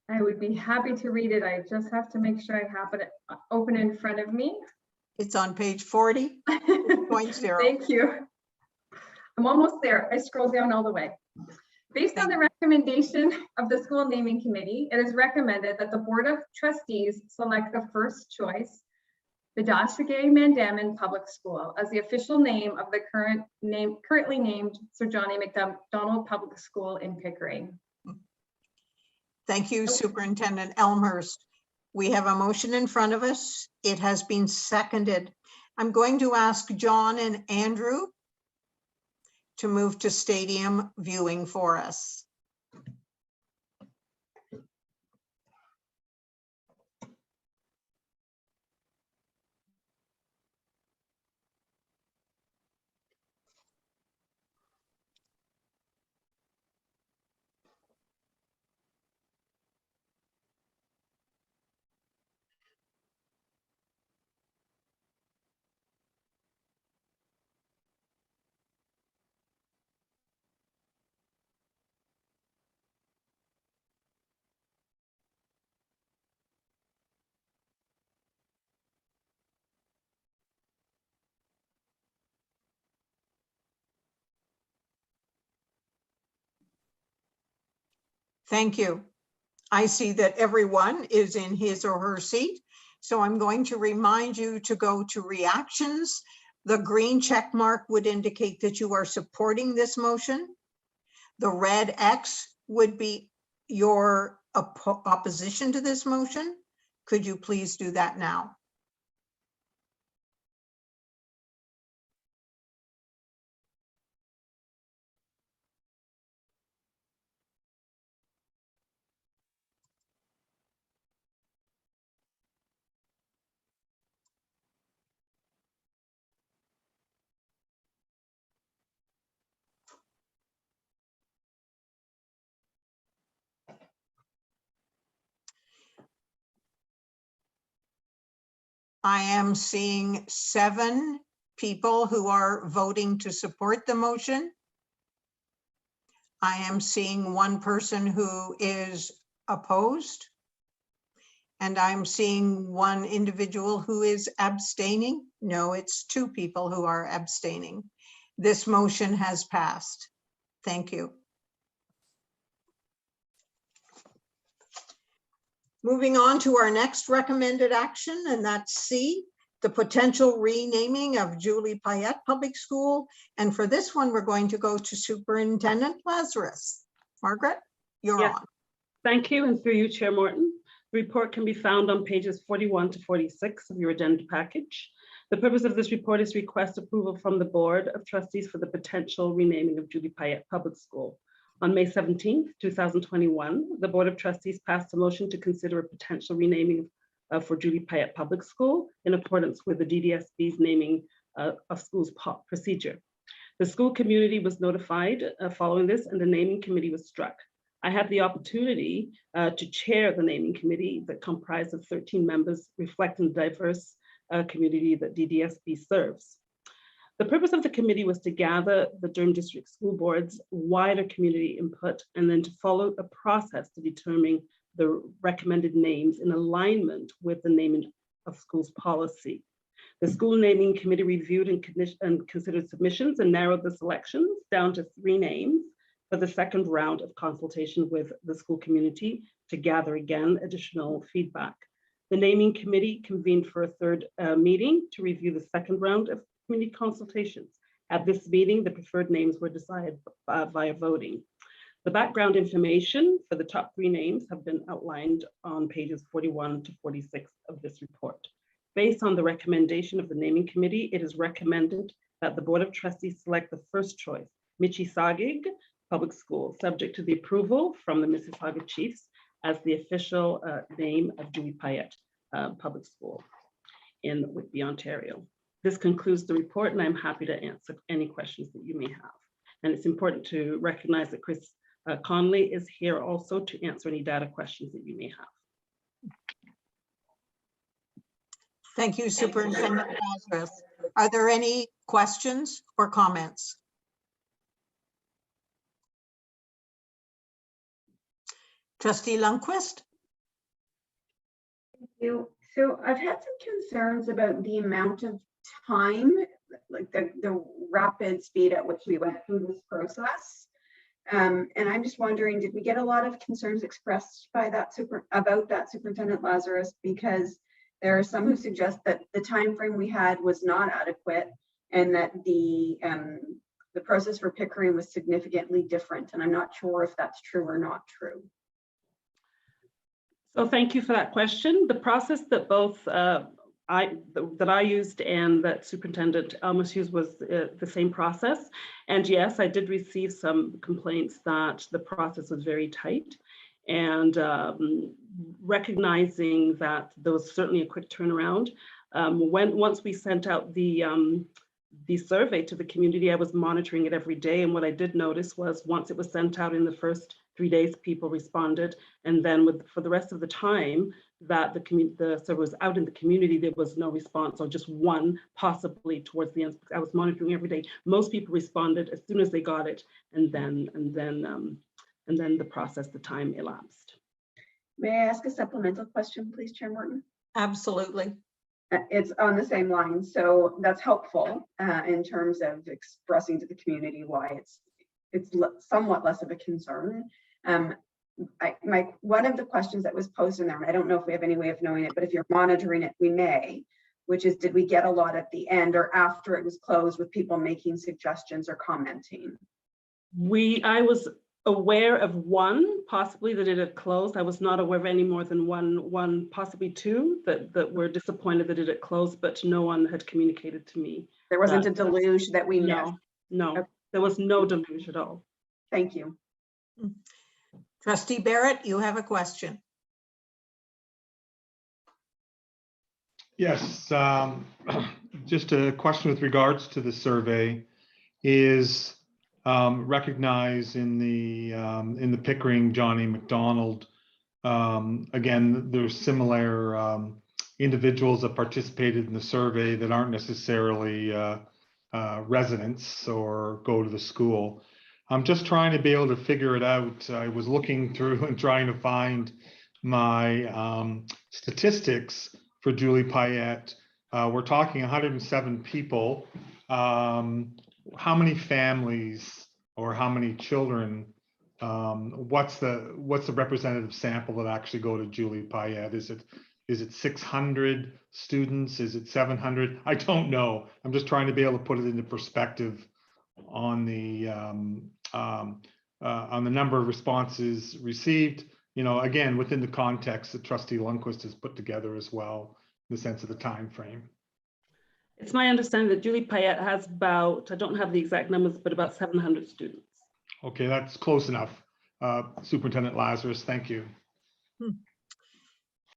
I would be happy to read it. I just have to make sure I have it open in front of me. It's on page 40.0. Thank you. I'm almost there. I scrolled down all the way. Based on the recommendation of the school naming committee, it is recommended that the Board of Trustees select the first choice, Badasagay Mandamin Public School, as the official name of the currently named Sir John A. Macdonald Public School in Pickering. Thank you, Superintendent Elmhurst. We have a motion in front of us. It has been seconded. I'm going to ask John and Andrew to move to stadium viewing for us. Thank you. I see that everyone is in his or her seat. So I'm going to remind you to go to reactions, The green check mark would indicate that you are supporting this motion. The red X would be your opposition to this motion. Could you please do that now? I am seeing 7 people who are voting to support the motion. I am seeing 1 person who is opposed. And I'm seeing 1 individual who is abstaining. No, it's 2 people who are abstaining. This motion has passed. Thank you. Moving on to our next recommended action, and that's C, the potential renaming of Julie Payette Public School. And for this one, we're going to go to Superintendent Lazarus. Margaret, you're on. Thank you, and through you, Chair Morton. The report can be found on pages 41 to 46 of your agenda package. The purpose of this report is to request approval from the Board of Trustees for the potential renaming of Julie Payette Public School. On May 17th, 2021, the Board of Trustees passed a motion to consider a potential renaming for Julie Payette Public School in accordance with the DDSB's naming of schools procedure. The school community was notified following this, and the naming committee was struck. I had the opportunity to chair the naming committee that comprised of 13 members, reflecting the diverse community that DDSB serves. The purpose of the committee was to gather the Durham District School Board's wider community input and then to follow a process to determine the recommended names in alignment with the naming of schools policy. The school naming committee reviewed and considered submissions and narrowed the selections down to 3 names for the second round of consultation with the school community to gather again additional feedback. The naming committee convened for a 3rd meeting to review the second round of community consultations. At this meeting, the preferred names were decided via voting. The background information for the top 3 names have been outlined on pages 41 to 46 of this report. Based on the recommendation of the naming committee, it is recommended that the Board of Trustees select the first choice, Mississauga Public School, subject to the approval from the Mississauga Chiefs as the official name of Julie Payette Public School in Whitby, Ontario. This concludes the report, and I'm happy to answer any questions that you may have. And it's important to recognize that Chris Conley is here also to answer any data questions that you may have. Thank you, Superintendent Lazarus. Are there any questions or comments? Trustee Lundquist? Thank you. So I've had some concerns about the amount of time, like the rapid speed at which we went through this process. And I'm just wondering, did we get a lot of concerns expressed by about that Superintendent Lazarus? Because there are some who suggest that the time frame we had was not adequate and that the process for Pickering was significantly different. And I'm not sure if that's true or not true. So thank you for that question. The process that both I used and that Superintendent Elmas used was the same process. And yes, I did receive some complaints that the process was very tight. And recognizing that there was certainly a quick turnaround, once we sent out the survey to the community, I was monitoring it every day. And what I did notice was once it was sent out in the first 3 days, people responded. And then for the rest of the time that the survey was out in the community, there was no response, or just one possibly towards the end. I was monitoring every day. Most people responded as soon as they got it, and then the process, the time elapsed. May I ask a supplemental question, please, Chair Morton? Absolutely. It's on the same line. So that's helpful in terms of expressing to the community why it's somewhat less of a concern. One of the questions that was posed in there, and I don't know if we have any way of knowing it, but if you're monitoring it, we may, which is, did we get a lot at the end or after it was closed with people making suggestions or commenting? I was aware of one, possibly that it had closed. I was not aware of any more than one, possibly two that were disappointed that it had closed, but no one had communicated to me. There wasn't a deluge that we missed. No, there was no deluge at all. Thank you. Trustee Barrett, you have a question. Yes, just a question with regards to the survey. Is recognized in the Pickering Johnny Macdonald. Again, there's similar individuals that participated in the survey that aren't necessarily residents or go to the school. I'm just trying to be able to figure it out. I was looking through and trying to find my statistics for Julie Payette. We're talking 107 people. How many families or how many children? What's the representative sample that actually go to Julie Payette? Is it 600 students? Is it 700? I don't know. I'm just trying to be able to put it into perspective on the number of responses received. You know, again, within the context that Trustee Lundquist has put together as well, in the sense of the time frame. It's my understanding that Julie Payette has about, I don't have the exact numbers, but about 700 students. Okay, that's close enough. Superintendent Lazarus, thank you.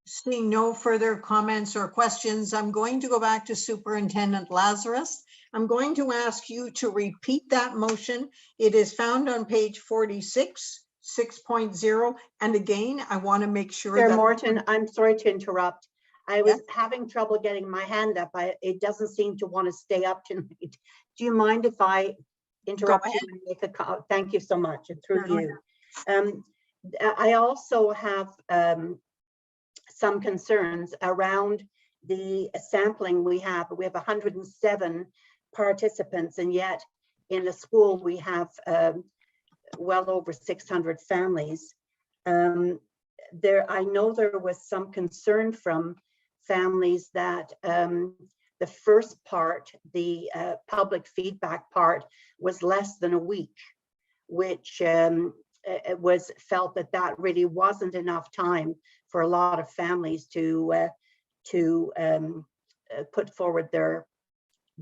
Seeing no further comments or questions, I'm going to go back to Superintendent Lazarus. I'm going to ask you to repeat that motion. It is found on page 46, 6.0. And again, I want to make sure Chair that— Morton, I'm sorry to interrupt. I was having trouble getting my hand up. It doesn't seem to want to stay up tonight. Do you mind if I interrupt you and make a call? Thank you so much, and through you. I also have some concerns around the sampling we have. We have 107 participants, and yet in the school we have well over 600 families. I know there was some concern from families that the first part, the public feedback part, was less than a week, which it was felt that really wasn't enough time for a lot of families to put forward their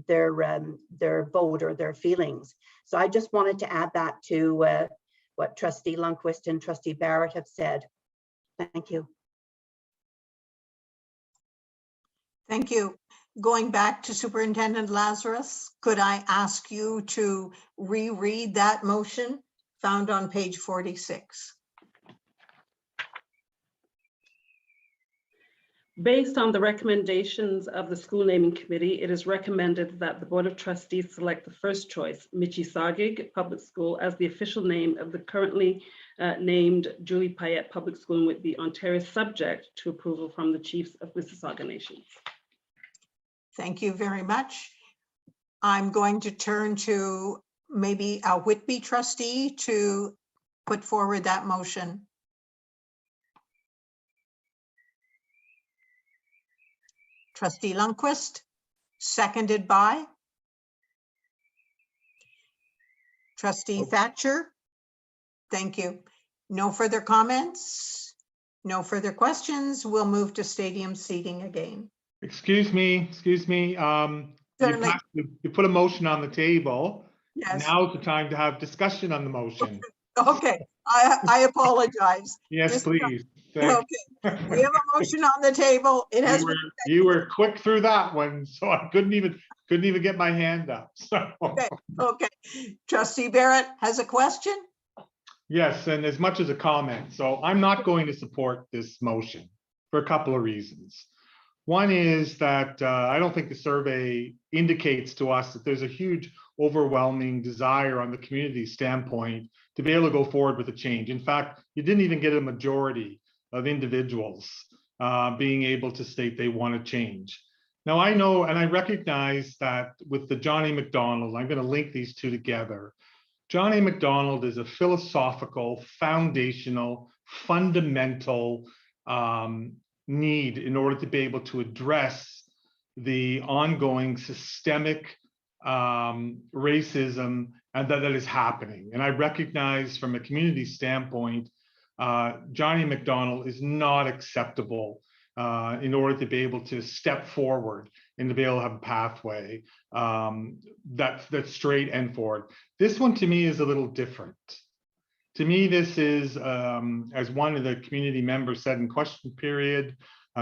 vote or their feelings. So I just wanted to add that to what Trustee Lundquist and Trustee Barrett have said. Thank you. Thank you. Going back to Superintendent Lazarus, could I ask you to reread that motion found on page 46? Based on the recommendations of the school naming committee, it is recommended that the Board of Trustees select the first choice, Mississauga Public School, as the official name of the currently named Julie Payette Public School in Whitby, Ontario, subject to approval from the Chiefs of Mississauga Nations. Thank you very much. I'm going to turn to maybe a Whitby trustee to put forward that motion. Trustee Lundquist, seconded by Trustee Thatcher. Thank you. No further comments, no further questions. We'll move to stadium seating again. Excuse me. You put a motion on the table. Yes. Now's the time to have discussion on the motion. Okay, I apologize. Yes, please. Okay, we have a motion on the table. It has. You were quick through that one, so I couldn't even get my hand up. So. Okay. Trustee Barrett has a question. Yes, and as much as a comment. So I'm not going to support this motion for a couple of reasons. One is that I don't think the survey indicates to us that there's a huge overwhelming desire on the community standpoint to be able to go forward with a change. In fact, you didn't even get a majority of individuals being able to state they want to change. Now I know and I recognize that with the Johnny Macdonald, I'm going to link these two together. Johnny Macdonald is a philosophical, foundational, fundamental need in order to be able to address the ongoing systemic racism and that is happening. And I recognize from a community standpoint, Johnny Macdonald is not acceptable in order to be able to step forward and to be able to have a pathway that's straight and forward. This one to me is a little different. To me, this is, as one of the community members said in question period,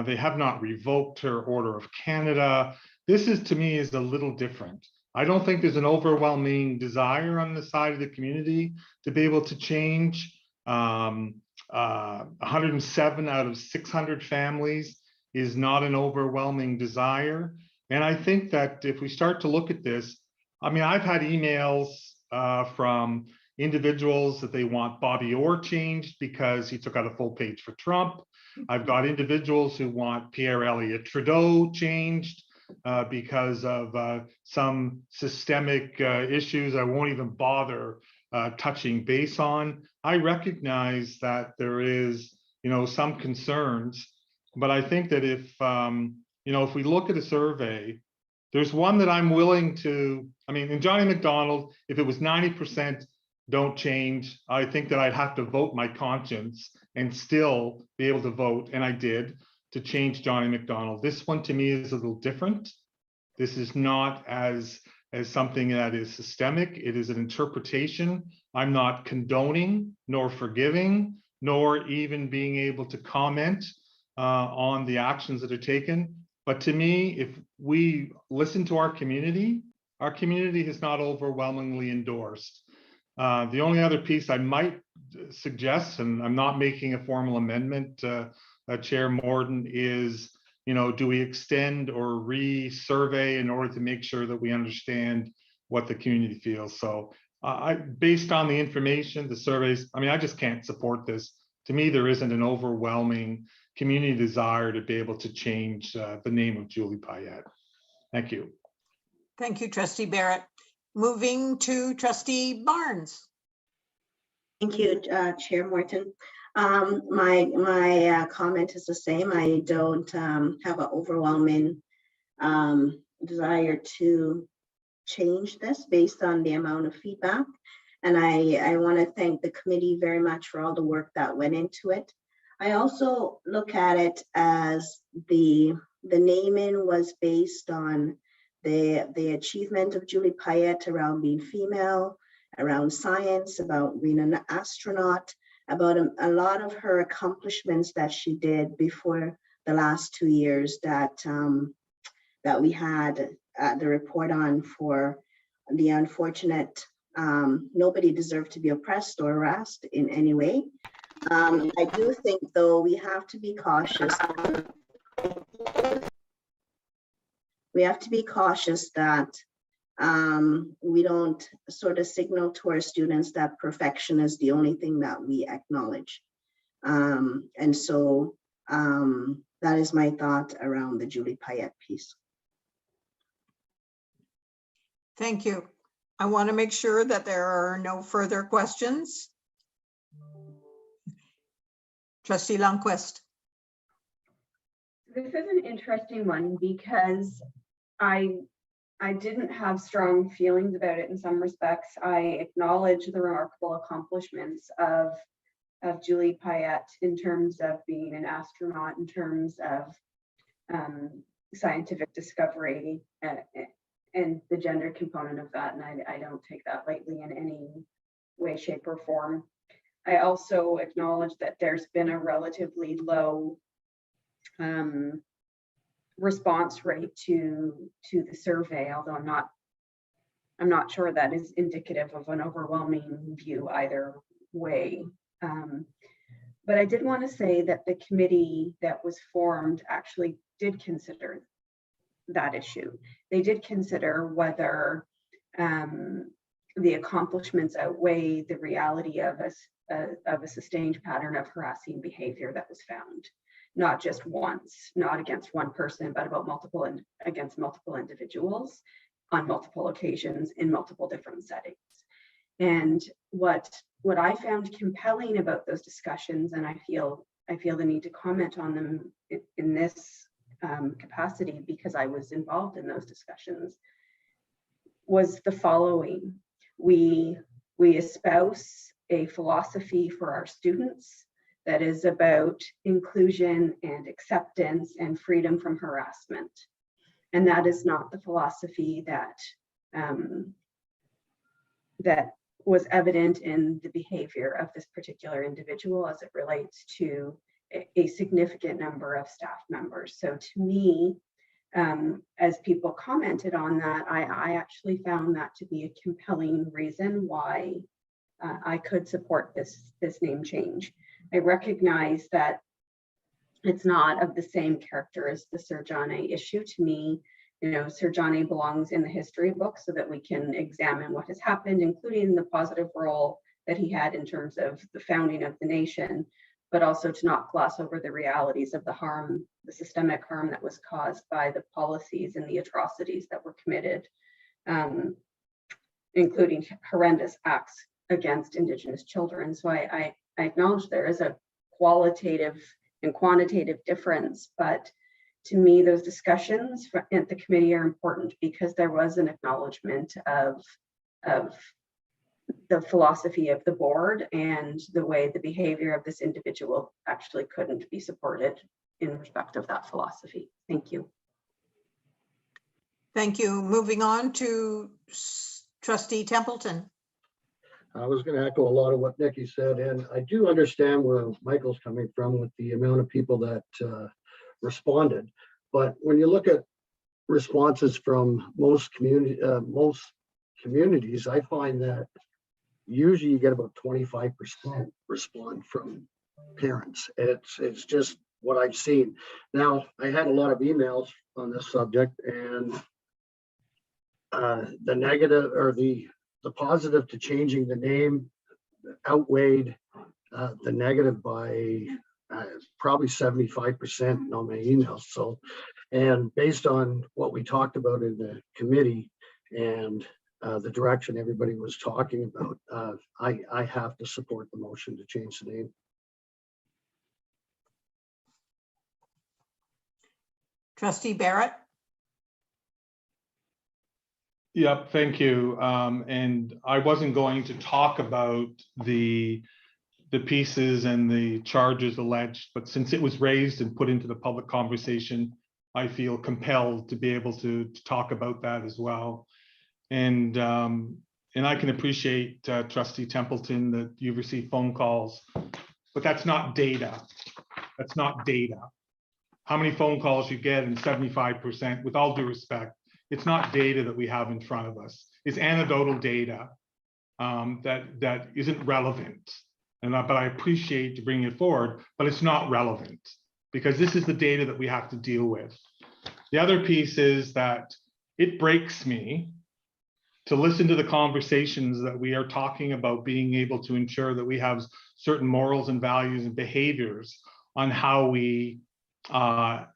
they have not revoked her Order of Canada. This is, to me, is a little different. I don't think there's an overwhelming desire on the side of the community to be able to change. 107 out of 600 families is not an overwhelming desire. And I think that if we start to look at this, I mean, I've had emails from individuals that they want Bobby Orr changed because he took out a full page for Trump. I've got individuals who want Pierre Elliott Trudeau changed because of some systemic issues I won't even bother touching base on. I recognize that there is, some concerns, but I think that if, if we look at a survey, there's one that I'm willing to, in Johnny Macdonald, if it was 90% don't change, I think that I'd have to vote my conscience and still be able to vote, and I did, to change Johnny Macdonald. This one to me is a little different. This is not as something that is systemic. It is an interpretation. I'm not condoning nor forgiving, nor even being able to comment on the actions that are taken. But to me, if we listen to our community has not overwhelmingly endorsed. The only other piece I might suggest, and I'm not making a formal amendment, Chair Morton, is, do we extend or re-survey in order to make sure that we understand what the community feels? So based on the information, the surveys, I just can't support this. To me, there isn't an overwhelming community desire to be able to change the name of Julie Payette. Thank you. Thank you, Trustee Barrett. Moving to Trustee Barnes. Thank you, Chair Morton. My comment is the same. I don't have an overwhelming desire to change this based on the amount of feedback. And I want to thank the committee very much for all the work that went into it. I also look at it as the naming was based on the achievement of Julie Payette around being female, around science, about being an astronaut, about a lot of her accomplishments that she did before the last 2 years that we had the report on for the unfortunate. Nobody deserved to be oppressed or harassed in any way. I do think, though, we have to be cautious. We have to be cautious that we don't sort of signal to our students that perfection is the only thing that we acknowledge. And so that is my thought around the Julie Payette piece. Thank you. I want to make sure that there are no further questions. Trustee Lundquist. This is an interesting one because I didn't have strong feelings about it in some respects. I acknowledge the remarkable accomplishments of Julie Payette in terms of being an astronaut, in terms of scientific discovery and the gender component of that. And I don't take that lightly in any way, shape, or form. I also acknowledge that there's been a relatively low response rate to the survey, although I'm not sure that is indicative of an overwhelming view either way. But I did want to say that the committee that was formed actually did consider that issue. They did consider whether the accomplishments outweigh the reality of a sustained pattern of harassing behavior that was found. Not just once, not against one person, but against multiple individuals on multiple occasions in multiple different settings. And what I found compelling about those discussions, and I feel the need to comment on them in this capacity, because I was involved in those discussions, was the following. We espouse a philosophy for our students that is about inclusion and acceptance and freedom from harassment. And that is not the philosophy that that was evident in the behavior of this particular individual as it relates to a significant number of staff members. So to me, as people commented on that, I actually found that to be a compelling reason why I could support this name change. I recognize that it's not of the same character as the Sir John A issue. To me, you know, Sir John A belongs in the history book so that we can examine what has happened, including the positive role that he had in terms of the founding of the nation, but also to not gloss over the realities of the harm, the systemic harm that was caused by the policies and the atrocities that were committed, including horrendous acts against Indigenous children. So I acknowledge there is a qualitative and quantitative difference, but to me, those discussions at the committee are important because there was an acknowledgement of the philosophy of the board and the way the behavior of this individual actually couldn't be supported in respect of that philosophy. Thank you. Thank you. Moving on to Trustee Templeton. I was going to echo a lot of what Nikki said, and I do understand where Michael's coming from with the amount of people that responded. But when you look at responses from most communities, I find that usually you get about 25% respond from parents. It's just what I've seen. Now, I had a lot of emails on this subject, and the negative or the positive to changing the name outweighed the negative by probably 75% on my emails. So, and based on what we talked about in the committee and the direction everybody was talking about, I have to support the motion to change the name. Trustee Barrett. Yep, thank you. And I wasn't going to talk about the pieces and the charges alleged, but since it was raised and put into the public conversation, I feel compelled to be able to talk about that as well. And I can appreciate, Trustee Templeton, that you've received phone calls, but that's not data. That's not data. How many phone calls you get, and 75%, with all due respect, it's not data that we have in front of us. It's anecdotal data that isn't relevant. But I appreciate you bringing it forward, but it's not relevant because this is the data that we have to deal with. The other piece is that it breaks me to listen to the conversations that we are talking about being able to ensure that we have certain morals and values and behaviors on how we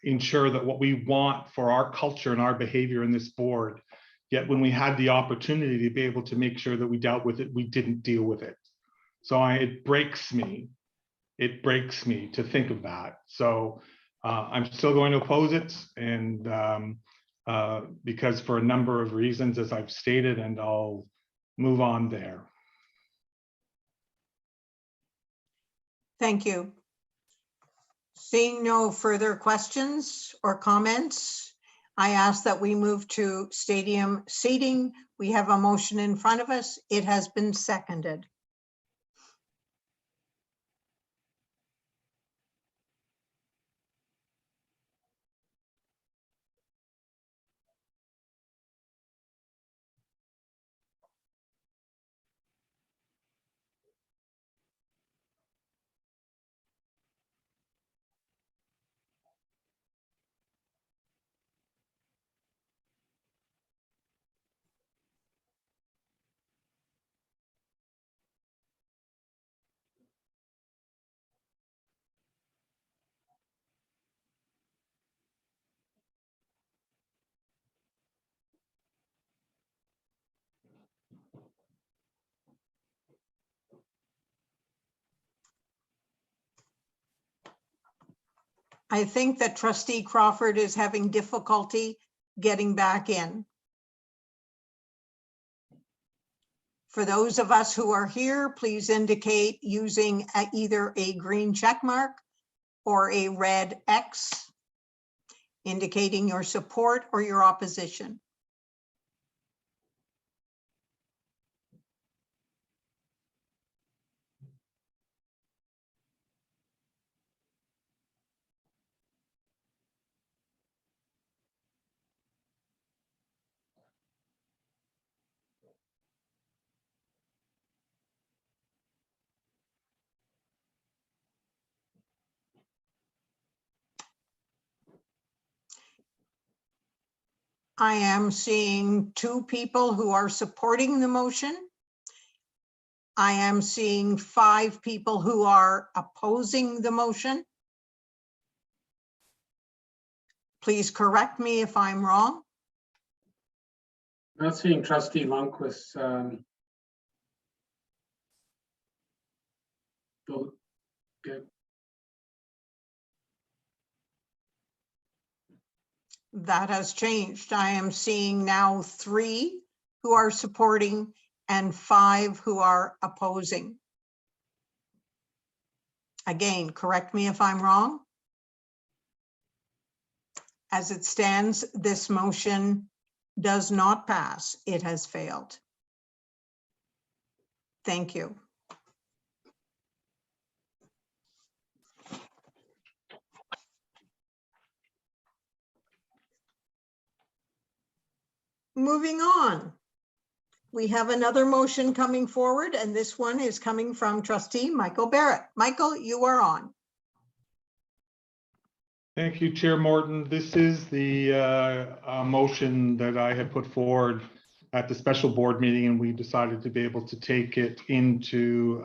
ensure that what we want for our culture and our behavior in this board. Yet when we had the opportunity to be able to make sure that we dealt with it, we didn't deal with it. So it breaks me. It breaks me to think of that. So I'm still going to oppose it, and because for a number of reasons, as I've stated, and I'll move on there. Thank you. Seeing no further questions or comments, I ask that we move to stadium seating. We have a motion in front of us. It has been seconded. I think that Trustee Crawford is having difficulty getting back in. For those of us who are here, please indicate using either a green check mark or a red X, indicating your support or your opposition. I am seeing 2 people who are supporting the motion. I am seeing 5 people who are opposing the motion. Please correct me if I'm wrong. Not seeing Trustee Lundquist. Good. That has changed. I am seeing now 3 who are supporting and 5 who are opposing. Again, correct me if I'm wrong. As it stands, this motion does not pass. It has failed. Thank you. Moving on. We have another motion coming forward, and this one is coming from Trustee Michael Barrett. Michael, you are on. Thank you, Chair Morton. This is the motion that I had put forward at the special board meeting, and we decided to be able to take it into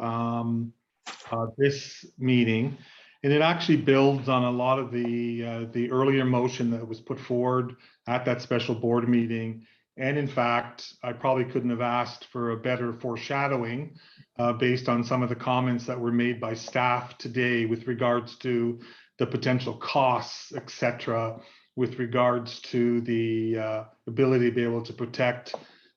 this meeting. And it actually builds on a lot of the earlier motion that was put forward at that special board meeting. And in fact, I probably couldn't have asked for a better foreshadowing based on some of the comments that were made by staff today with regards to the potential costs, et cetera, with regards to the ability to be able to protect,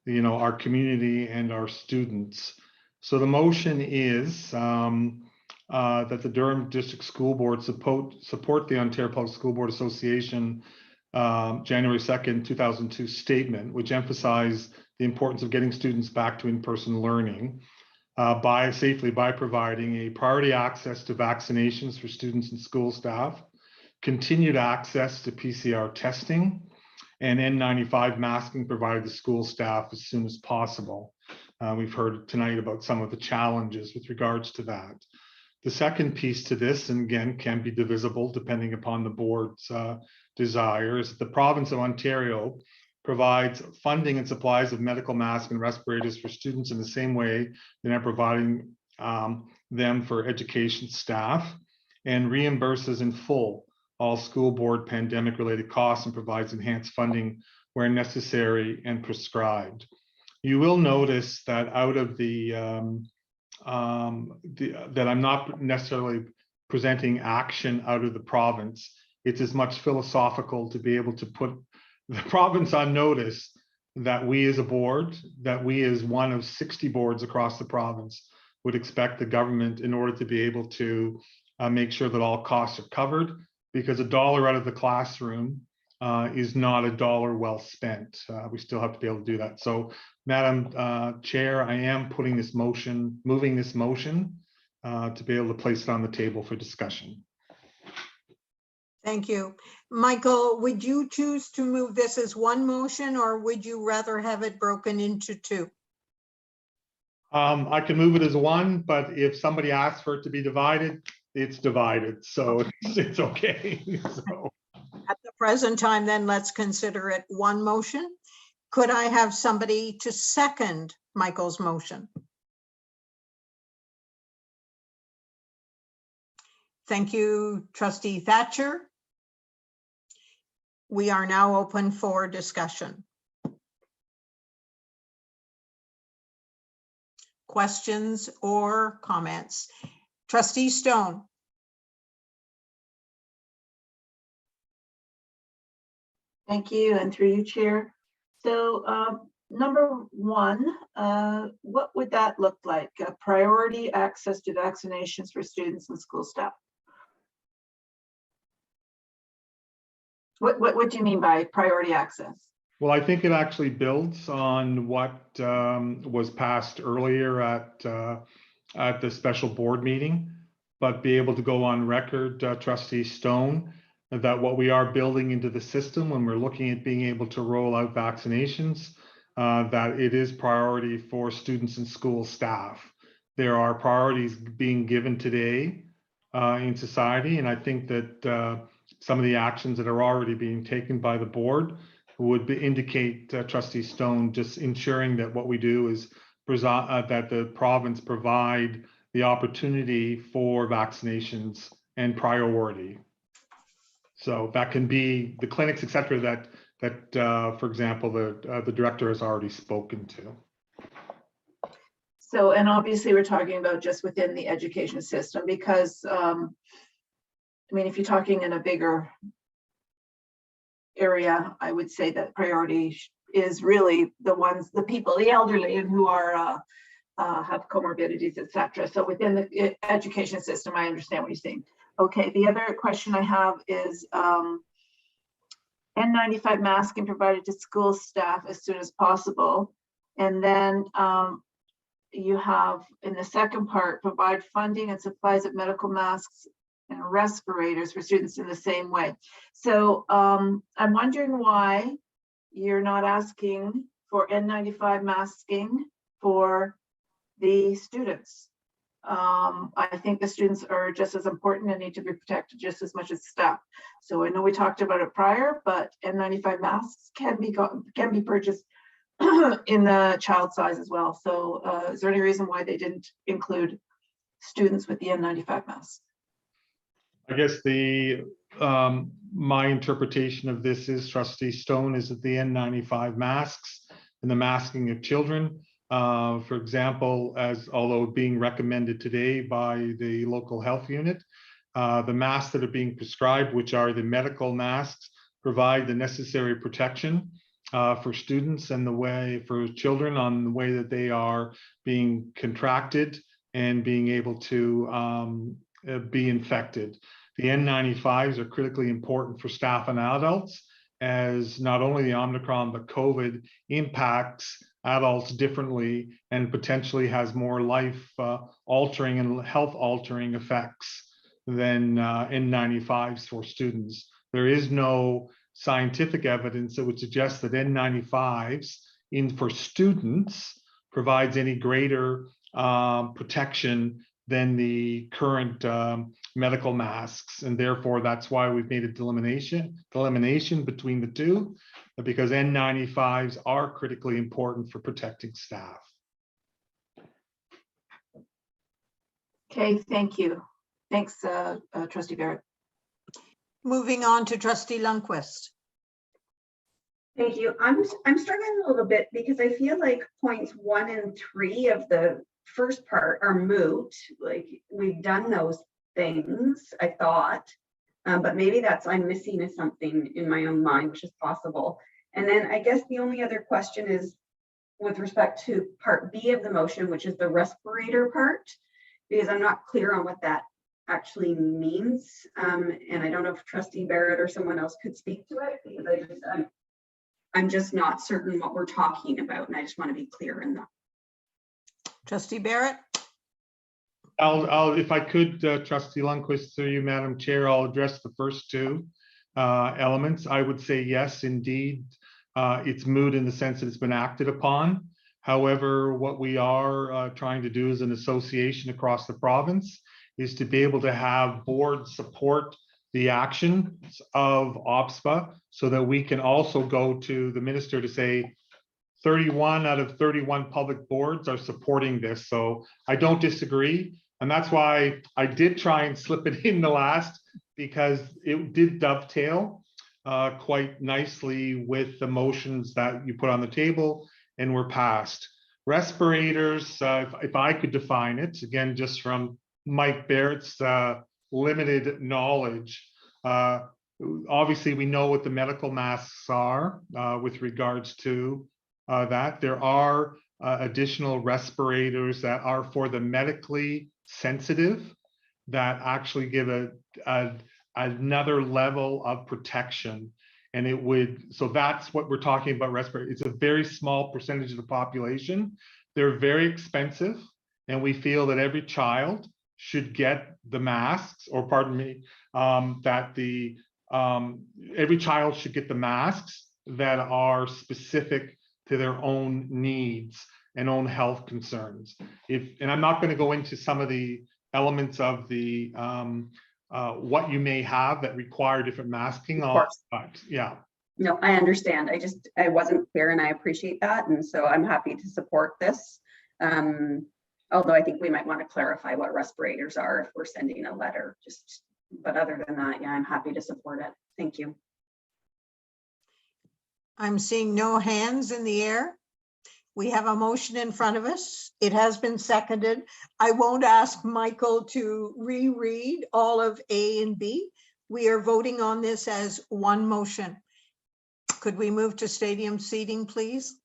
our community and our students. So the motion is that the Durham District School Board support the Ontario Public School Board Association January 2nd, 2002 statement, which emphasized the importance of getting students back to in-person learning safely by providing a priority access to vaccinations for students and school staff, continued access to PCR testing, and N95 masking provided to school staff as soon as possible. We've heard tonight about some of the challenges with regards to that. The second piece to this, and again, can be divisible depending upon the board's desire, is that the province of Ontario provides funding and supplies of medical masks and respirators for students in the same way that they're providing them for education staff, and reimburses in full all school board pandemic-related costs and provides enhanced funding where necessary and prescribed. You will notice that out of that I'm not necessarily presenting action out of the province. It's as much philosophical to be able to put the province on notice that we as a board, that we as one of 60 boards across the province would expect the government in order to be able to make sure that all costs are covered, because $1 out of the classroom is not $1 well spent. We still have to be able to do that. So, Madam Chair, I am moving this motion to be able to place it on the table for discussion. Thank you. Michael, would you choose to move this as one motion, or would you rather have it broken into 2? I can move it as one, but if somebody asks for it to be divided, it's divided. So it's okay. So. At the present time, then let's consider it one motion. Could I have somebody to second Michael's motion? Thank you, Trustee Thatcher. We are now open for discussion. Questions or comments? Trustee Stone. Thank you, and through you, Chair. So number one, what would that look like? Priority access to vaccinations for students and school staff. What do you mean by priority access? Well, I think it actually builds on what was passed earlier at the special board meeting, but be able to go on record, Trustee Stone, that what we are building into the system when we're looking at being able to roll out vaccinations, that it is priority for students and school staff. There are priorities being given today in society, and I think that some of the actions that are already being taken by the board would indicate, Trustee Stone, just ensuring that what we do is that the province provide the opportunity for vaccinations and priority. So that can be the clinics, et cetera, that for example, the director has already spoken to. So, and obviously we're talking about just within the education system, because I mean, if you're talking in a bigger area, I would say that priority is really the people, the elderly, and who are have comorbidities, etc. So within the education system, I understand what you're saying. Okay, the other question I have is N95 masking provided to school staff as soon as possible. And then you have in the second part, provide funding and supplies of medical masks and respirators for students in the same way. So I'm wondering why you're not asking for N95 masking for the students. I think the students are just as important and need to be protected just as much as staff. So I know we talked about it prior, but N95 masks can be purchased in the child size as well. So is there any reason why they didn't include students with the N95 masks? I guess my interpretation of this is, Trustee Stone, is that the N95 masks and the masking of children, for example, although being recommended today by the local health unit, the masks that are being prescribed, which are the medical masks, provide the necessary protection for students and for children on the way that they are being contracted and being able to be infected. The N95s are critically important for staff and adults, as not only the Omicron, but COVID impacts adults differently and potentially has more life-altering and health-altering effects than N95s for students. There is no scientific evidence that would suggest that N95s for students provides any greater protection than the current medical masks, and therefore that's why we've made a delimitation between the two, because N95s are critically important for protecting staff. Okay, thank you. Thanks, Trustee Barrett. Moving on to Trustee Lundquist. Thank you. I'm struggling a little bit because I feel like points 1 and 3 of the first part are moot. Like, we've done those things, I thought, but maybe I'm missing something in my own mind, which is possible. And then I guess the only other question is with respect to part B of the motion, which is the respirator part, because I'm not clear on what that actually means. And I don't know if Trustee Barrett or someone else could speak to it, because I'm just not certain what we're talking about, and I just want to be clear in that. Trustee Barrett? If I could, Trustee Lundquist, through you, Madam Chair, I'll address the first two elements. I would say yes, indeed, it's moot in the sense that it's been acted upon. However, what we are trying to do as an association across the province is to be able to have boards support the actions of OPSPA so that we can also go to the minister to say 31 out of 31 public boards are supporting this. So I don't disagree. And that's why I did try and slip it in the last, because it did dovetail quite nicely with the motions that you put on the table and were passed. Respirators, if I could define it, again, just from Mike Barrett's limited knowledge, obviously we know what the medical masks are with regards to that. There are additional respirators that are for the medically sensitive that actually give another level of protection. And it would, so that's what we're talking about respirator. It's a very small percentage of the population. They're very expensive. And we feel that every child should get the masks, or pardon me, every child should get the masks that are specific to their own needs and own health concerns. And I'm not going to go into some of the elements of the what you may have that require different masking. But yeah. No, I understand. I wasn't clear, and I appreciate that. And so I'm happy to support this. Although I think we might want to clarify what respirators are if we're sending a letter. But other than that, yeah, I'm happy to support it. Thank you. I'm seeing no hands in the air. We have a motion in front of us. It has been seconded. I won't ask Michael to reread all of A and B. We are voting on this as one motion. Could we move to stadium seating, please?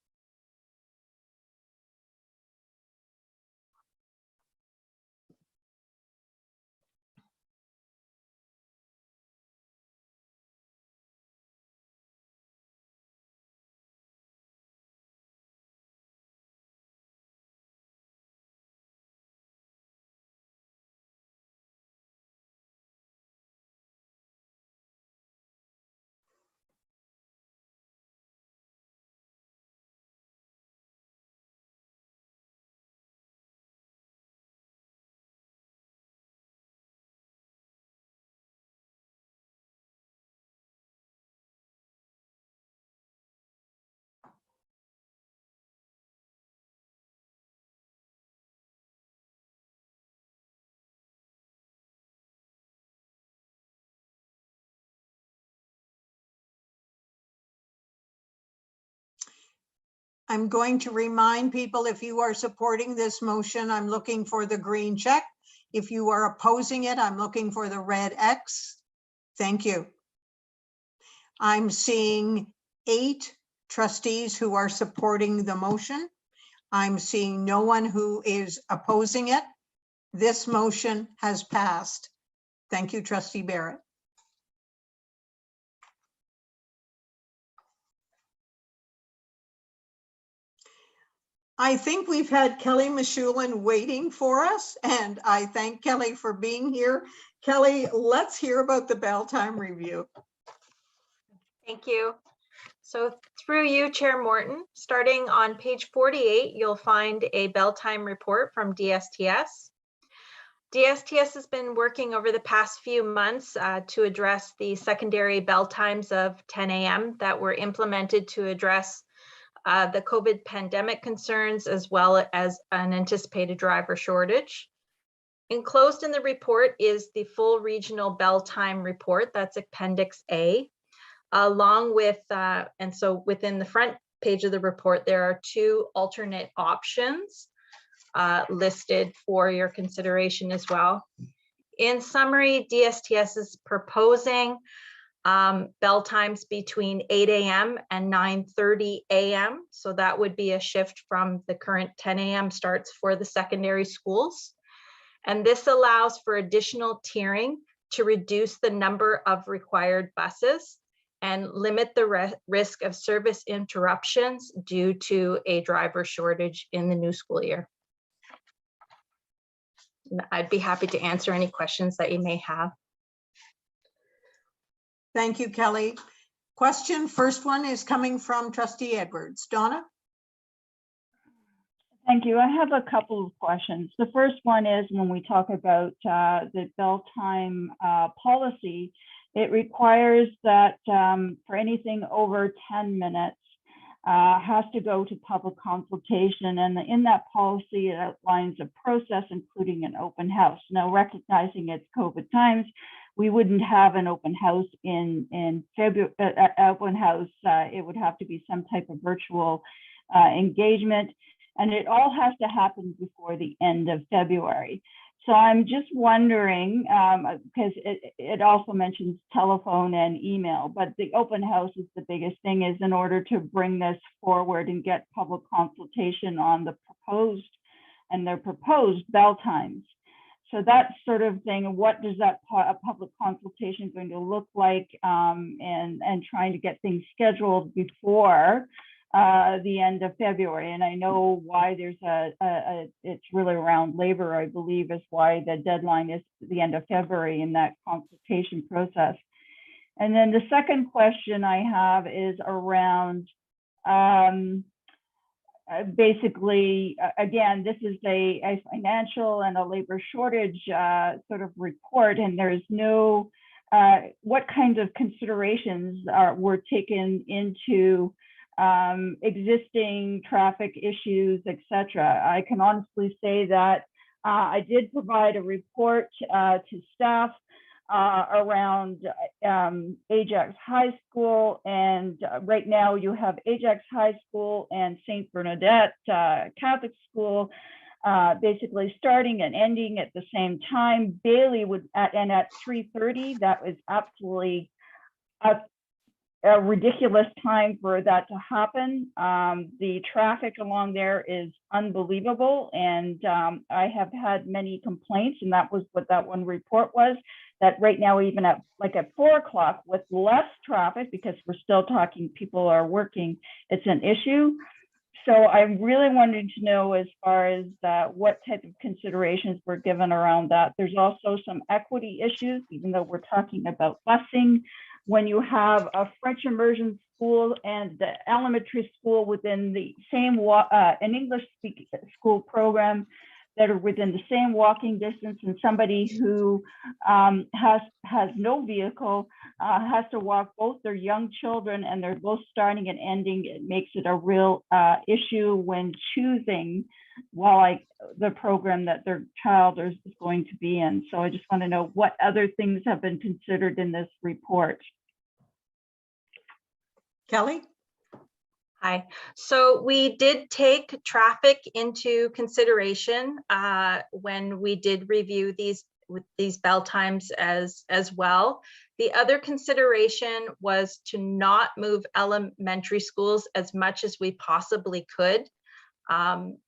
I'm going to remind people, if you are supporting this motion, I'm looking for the green check. If you are opposing it, I'm looking for the red X. Thank you. I'm seeing 8 trustees who are supporting the motion. I'm seeing no one who is opposing it. This motion has passed. Thank you, Trustee Barrett. I think we've had Kelly Mashulin waiting for us, and I thank Kelly for being here. Kelly, let's hear about the bell time review. Thank you. So through you, Chair Morton, starting on page 48, you'll find a bell time report from DSTS. DSTS has been working over the past few months to address the secondary bell times of 10 a.m. that were implemented to address the COVID pandemic concerns, as well as an anticipated driver shortage. Enclosed in the report is the full regional bell time report, that's Appendix A, along with, and so within the front page of the report, there are 2 alternate options listed for your consideration as well. In summary, DSTS is proposing bell times between 8 a.m. and 9:30 a.m. So that would be a shift from the current 10 a.m. starts for the secondary schools. And this allows for additional tiering to reduce the number of required buses and limit the risk of service interruptions due to a driver shortage in the new school year. I'd be happy to answer any questions that you may have. Thank you, Kelly. Question, first one is coming from Trustee Edwards. Donna? Thank you. I have a couple of questions. The first one is when we talk about the bell time policy, it requires that for anything over 10 minutes has to go to public consultation. And in that policy, it outlines a process, including an open house. Now, recognizing it's COVID times, we wouldn't have an open house in February. Open house, it would have to be some type of virtual engagement, and it all has to happen before the end of February. So I'm just wondering, because it also mentions telephone and email, but the open house is the biggest thing, is in order to bring this forward and get public consultation on the proposed bell times. So that sort of thing, what does that public consultation going to look like, and trying to get things scheduled before the end of February. And I know why there's it's really around labor, I believe, is why the deadline is the end of February in that consultation process. And then the second question I have is around, basically, again, this is a financial and a labor shortage sort of report, and there's no, what kinds of considerations were taken into existing traffic issues, etc. I can honestly say that I did provide a report to staff around Ajax High School, and right now you have Ajax High School and St. Bernadette Catholic School basically starting and ending at the same time. Bailey would at 3:30. That was absolutely a ridiculous time for that to happen. The traffic along there is unbelievable, and I have had many complaints, and that was what that one report was, that right now, even at 4 o'clock with less traffic, because we're still talking people are working, it's an issue. So I really wanted to know, as far as what type of considerations were given around that. There's also some equity issues, even though we're talking about busing. When you have a French immersion school and the elementary school within the same, an English school program that are within the same walking distance, and somebody who has no vehicle has to walk both their young children, and they're both starting and ending, it makes it a real issue when choosing the program that their child is going to be in. So I just want to know what other things have been considered in this report. Kelly? Hi. So we did take traffic into consideration when we did review these bell times as well. The other consideration was to not move elementary schools as much as we possibly could.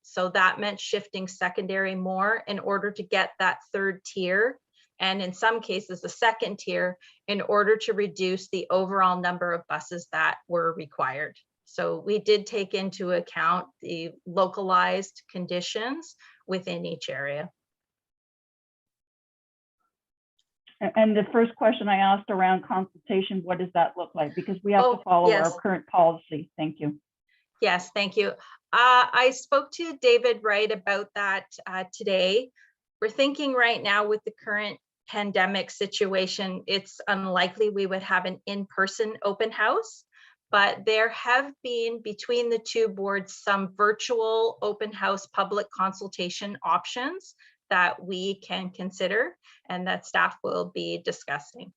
So that meant shifting secondary more in order to get that third tier, and in some cases the second tier, in order to reduce the overall number of buses that were required. So we did take into account the localized conditions within each area. And the first question I asked around consultation, what does that look like? Because we have to follow our current policy. Thank you. Yes, thank you. I spoke to David Wright about that today. We're thinking right now with the current pandemic situation, it's unlikely we would have an in-person open house, but there have been between the two boards some virtual open house public consultation options that we can consider and that staff will be discussing.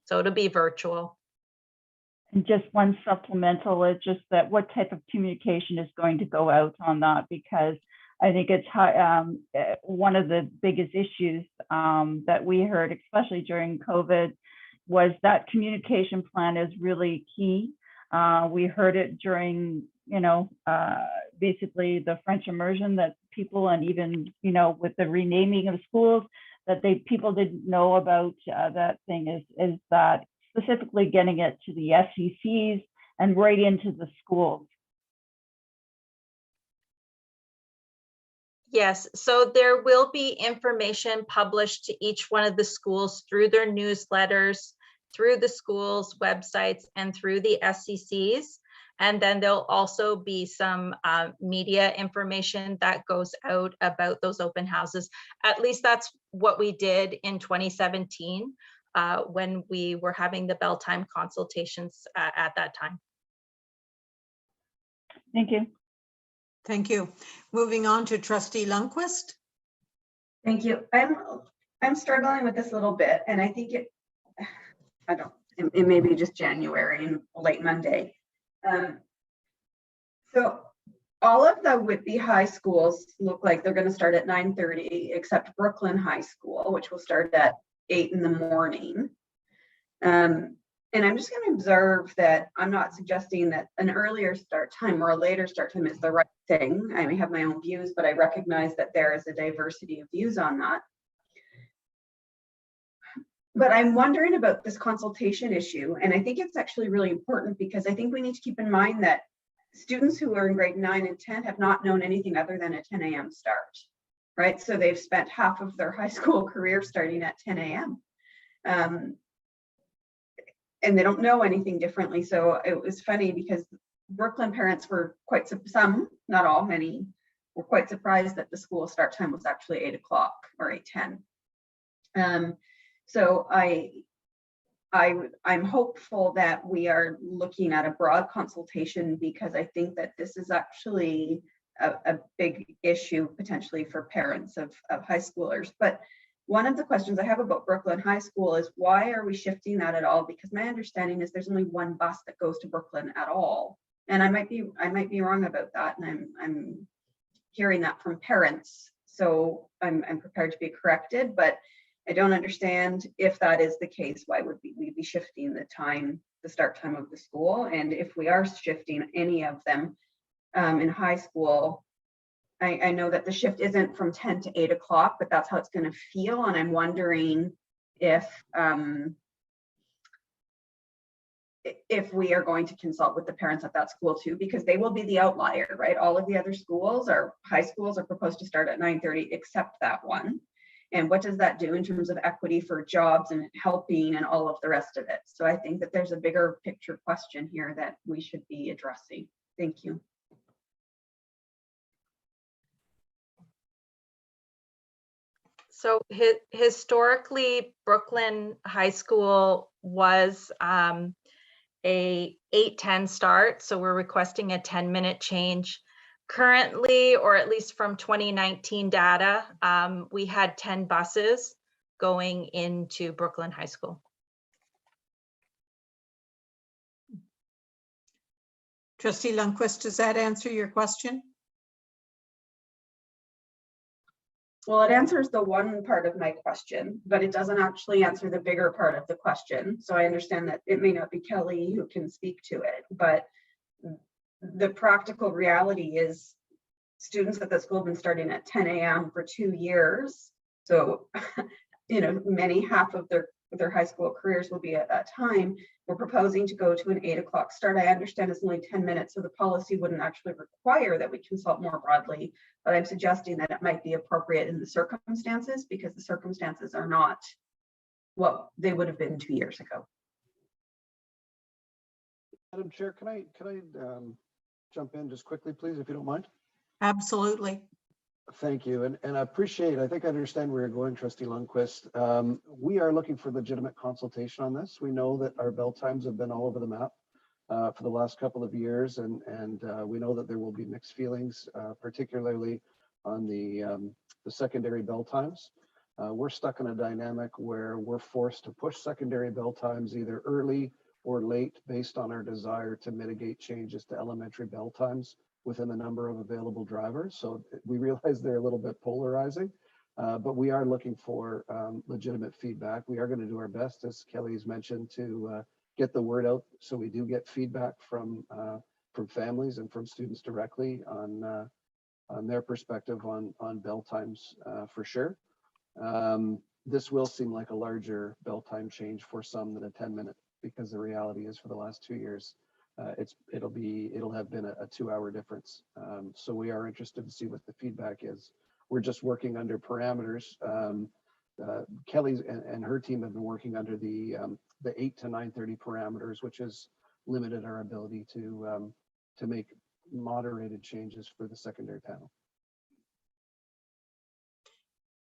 So it'll be virtual. And just one supplemental is just that what type of communication is going to go out on that, because I think it's one of the biggest issues that we heard, especially during COVID, was that communication plan is really key. We heard it during, basically the French immersion, that people, and even, with the renaming of schools, that people didn't know about that thing is that specifically getting it to the SECs and right into the schools. Yes, so there will be information published to each one of the schools through their newsletters, through the schools' websites, and through the SECs. And then there'll also be some media information that goes out about those open houses. At least that's what we did in 2017 when we were having the bell time consultations at that time. Thank you. Thank you. Moving on to Trustee Lundquist. Thank you. I'm struggling with this a little bit, and I think it may be just January and late Monday. So all of the Whitby high schools look like they're going to start at 9:30, except Brooklyn High School, which will start at 8 in the morning. And I'm just going to observe that I'm not suggesting that an earlier start time or a later start time is the right thing. I may have my own views, but I recognize that there is a diversity of views on that. But I'm wondering about this consultation issue, and I think it's actually really important because I think we need to keep in mind that students who are in grade 9 and 10 have not known anything other than a 10 a.m. start, right? So they've spent half of their high school career starting at 10 a.m. And they don't know anything differently. So it was funny because Brooklyn parents were quite, some, not all, many, were quite surprised that the school start time was actually 8 o'clock or 8:10. So I'm hopeful that we are looking at a broad consultation because I think that this is actually a big issue potentially for parents of high schoolers. But one of the questions I have about Brooklyn High School is why are we shifting that at all? Because my understanding is there's only one bus that goes to Brooklyn at all. And I might be wrong about that. And I'm hearing that from parents. So I'm prepared to be corrected, but I don't understand if that is the case, why would we be shifting the start time of the school? And if we are shifting any of them in high school, I know that the shift isn't from 10 to 8 o'clock, but that's how it's going to feel. And I'm wondering if we are going to consult with the parents at that school too, because they will be the outlier, right? All of the other schools, our high schools, are proposed to start at 9:30, except that one. And what does that do in terms of equity for jobs and helping and all of the rest of it? So I think that there's a bigger picture question here that we should be addressing. Thank you. So historically, Brooklyn High School was a 8:10 start. So we're requesting a 10-minute change. Currently, or at least from 2019 data, we had 10 buses going into Brooklyn High School. Trustee Lundquist, does that answer your question? Well, it answers the one part of my question, but it doesn't actually answer the bigger part of the question. So I understand that it may not be Kelly who can speak to it, but the practical reality is students at the school have been starting at 10 a.m. for 2 years. So, half of their high school careers will be at that time. We're proposing to go to an 8 o'clock start. I understand it's only 10 minutes, so the policy wouldn't actually require that we consult more broadly, but I'm suggesting that it might be appropriate in the circumstances because the circumstances are not what they would have been 2 years ago. Madam Chair, can I jump in just quickly, please, if you don't mind? Absolutely. Thank you. And I appreciate, I think I understand where you're going, Trustee Lundquist. We are looking for legitimate consultation on this. We know that our bell times have been all over the map for the last couple of years, and we know that there will be mixed feelings, particularly on the secondary bell times. We're stuck in a dynamic where we're forced to push secondary bell times either early or late based on our desire to mitigate changes to elementary bell times within the number of available drivers. So we realize they're a little bit polarizing, but we are looking for legitimate feedback. We are going to do our best, as Kelly's mentioned, to get the word out so we do get feedback from families and from students directly on their perspective on bell times for sure. This will seem like a larger bell time change for some than a 10-minute, because the reality is for the last 2 years, it'll have been a 2-hour difference. So we are interested to see what the feedback is. We're just working under parameters. Kelly's and her team have been working under the 8 to 9:30 parameters, which has limited our ability to make moderated changes for the secondary panel.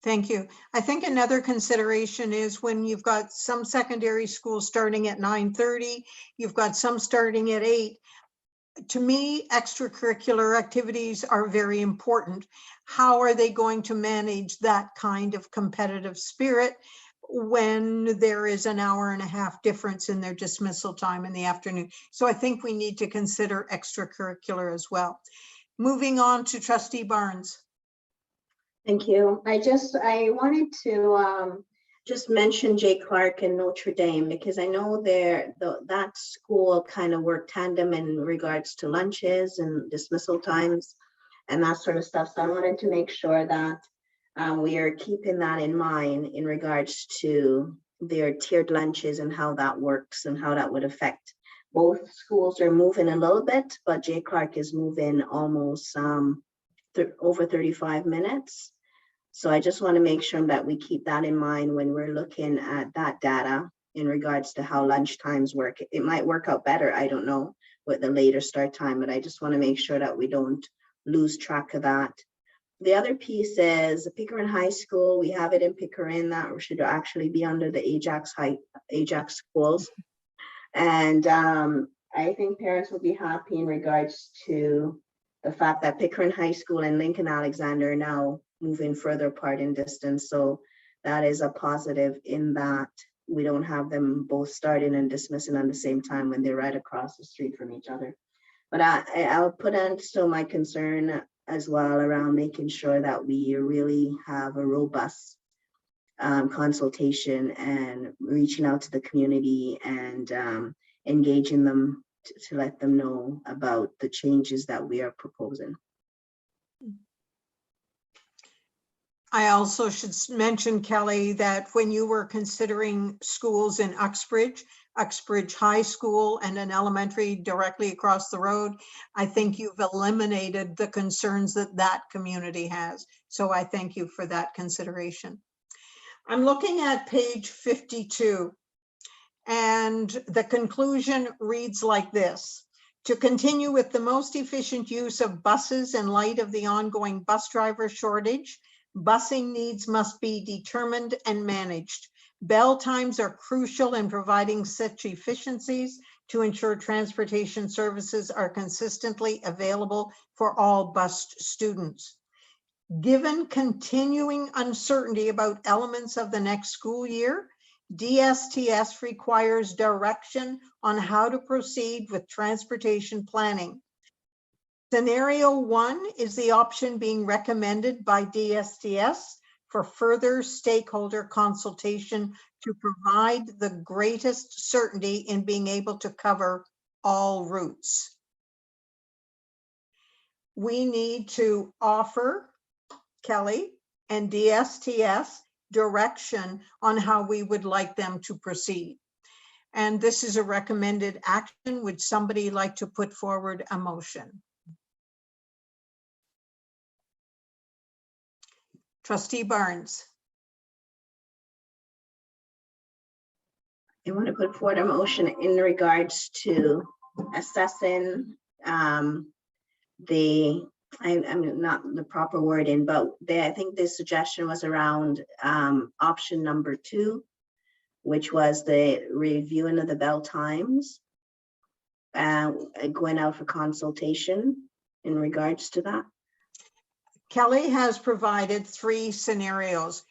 Thank you. I think another consideration is when you've got some secondary schools starting at 9:30, you've got some starting at 8. To me, extracurricular activities are very important. How are they going to manage that kind of competitive spirit when there is an hour-and-a-half difference in their dismissal time in the afternoon? So I think we need to consider extracurricular as well. Moving on to Trustee Barnes. Thank you. I wanted to just mention Jay Clark and Notre Dame, because I know that school kind of worked tandem in regards to lunches and dismissal times and that sort of stuff. So I wanted to make sure that we are keeping that in mind in regards to their tiered lunches and how that works and how that would affect. Both schools are moving a little bit, but Jay Clark is moving almost over 35 minutes. So I just want to make sure that we keep that in mind when we're looking at that data in regards to how lunch times work. It might work out better, I don't know, with the later start time, but I just want to make sure that we don't lose track of that. The other piece is Pickering High School. We have it in Pickering, that should actually be under the Ajax schools. And I think parents will be happy in regards to the fact that Pickering High School and Lincoln Alexander are now moving further apart in distance. So that is a positive in that we don't have them both starting and dismissing at the same time when they're right across the street from each other. But I'll put in still my concern as well around making sure that we really have a robust consultation and reaching out to the community and engaging them to let them know about the changes that we are proposing. I also should mention, Kelly, that when you were considering schools in Uxbridge High School and an elementary directly across the road, I think you've eliminated the concerns that community has. So I thank you for that consideration. I'm looking at page 52, and the conclusion reads like this: to continue with the most efficient use of buses in light of the ongoing bus driver shortage, busing needs must be determined and managed. Bell times are crucial in providing such efficiencies to ensure transportation services are consistently available for all bus students. Given continuing uncertainty about elements of the next school year, DSTS requires direction on how to proceed with transportation planning. Scenario 1 is the option being recommended by DSTS for further stakeholder consultation to provide the greatest certainty in being able to cover all routes. We need to offer Kelly and DSTS direction on how we would like them to proceed. And this is a recommended action. Would somebody like to put forward a motion? Trustee Barnes. I want to put forward a motion in regards to assessing I'm not the proper wording, but I think the suggestion was around option number 2, which was the reviewing of the bell times and going out for consultation in regards to that. Kelly has provided 3 scenarios.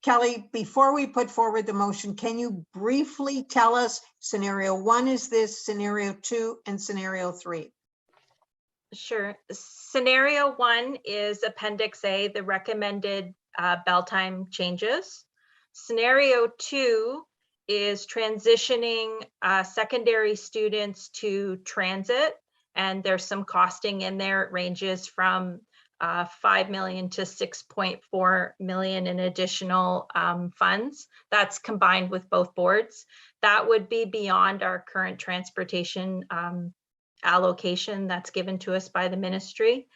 Kelly, before we put forward the motion, can you briefly tell us scenario 1 is this, scenario 2, and scenario 3? Sure. Scenario 1 is Appendix A, the recommended bell time changes. Scenario 2 is transitioning secondary students to transit, and there's some costing in there. It ranges from 5 million to 6.4 million in additional funds. That's combined with both boards. That would be beyond our current transportation allocation that's given to us by the ministry.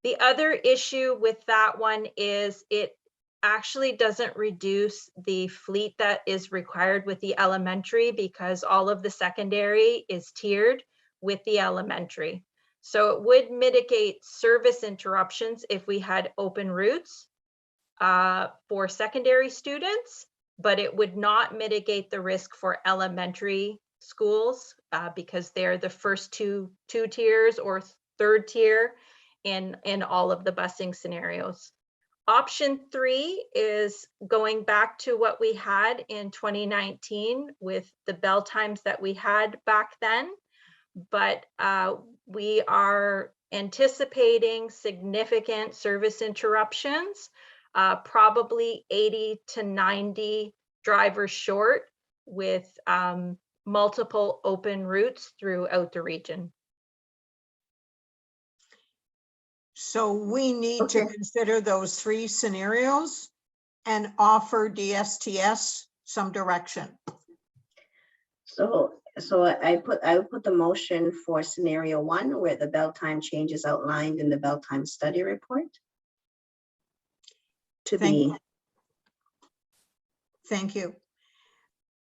The other issue with that one is it actually doesn't reduce the fleet that is required with the elementary, because all of the secondary is tiered with the elementary. So it would mitigate service interruptions if we had open routes for secondary students, but it would not mitigate the risk for elementary schools because they're the first two tiers or third tier in all of the busing scenarios. Option 3 is going back to what we had in 2019 with the bell times that we had back then, but we are anticipating significant service interruptions, probably 80 to 90 drivers short, with multiple open routes throughout the region. So we need to consider those 3 scenarios and offer DSTS some direction. So I would put the motion for scenario 1, where the bell time change is outlined in the bell time study report. Thank you.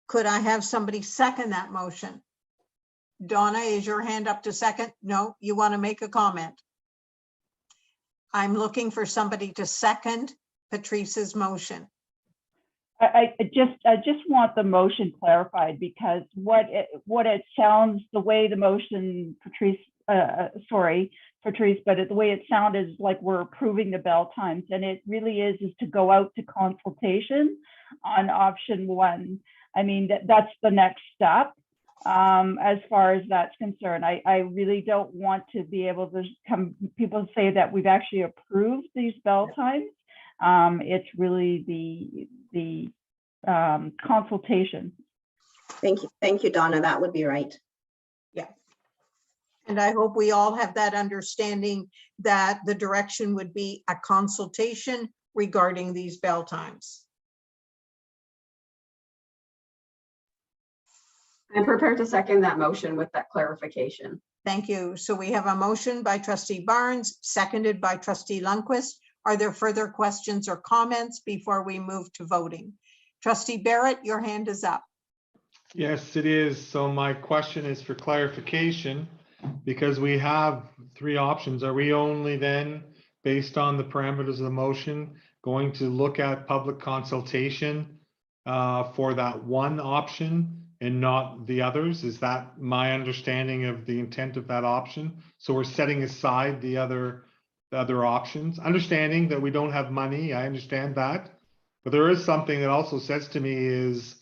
Could I have somebody second that motion? Donna, is your hand up to second? No, you want to make a comment? I'm looking for somebody to second Patrice's motion. I just want the motion clarified, because what it sounds, the way the motion, Patrice, but the way it sounded is like we're approving the bell times, and it really is to go out to consultation on option 1. I mean, that's the next step. As far as that's concerned, I really don't want to be able to people say that we've actually approved these bell times. It's really the consultation. Thank you, Donna. That would be right. Yeah. And I hope we all have that understanding that the direction would be a consultation regarding these bell times. I'm prepared to second that motion with that clarification. Thank you. So we have a motion by Trustee Barnes, seconded by Trustee Lundquist. Are there further questions or comments before we move to voting? Trustee Barrett, your hand is up. Yes, it is. So my question is for clarification, because we have 3 options. Are we only then, based on the parameters of the motion, going to look at public consultation for that one option and not the others? Is that my understanding of the intent of that option? So we're setting aside the other options, understanding that we don't have money. I understand that. But there is something that also says to me is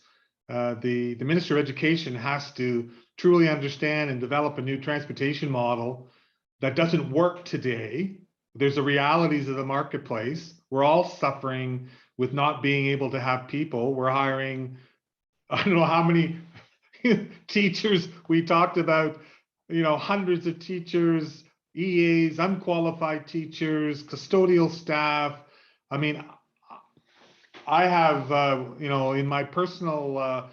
the Minister of Education has to truly understand and develop a new transportation model that doesn't work today. There's the realities of the marketplace. We're all suffering with not being able to have people. We're hiring, I don't know how many teachers we talked about, hundreds of teachers, EAs, unqualified teachers, custodial staff. I mean, I have, in my personal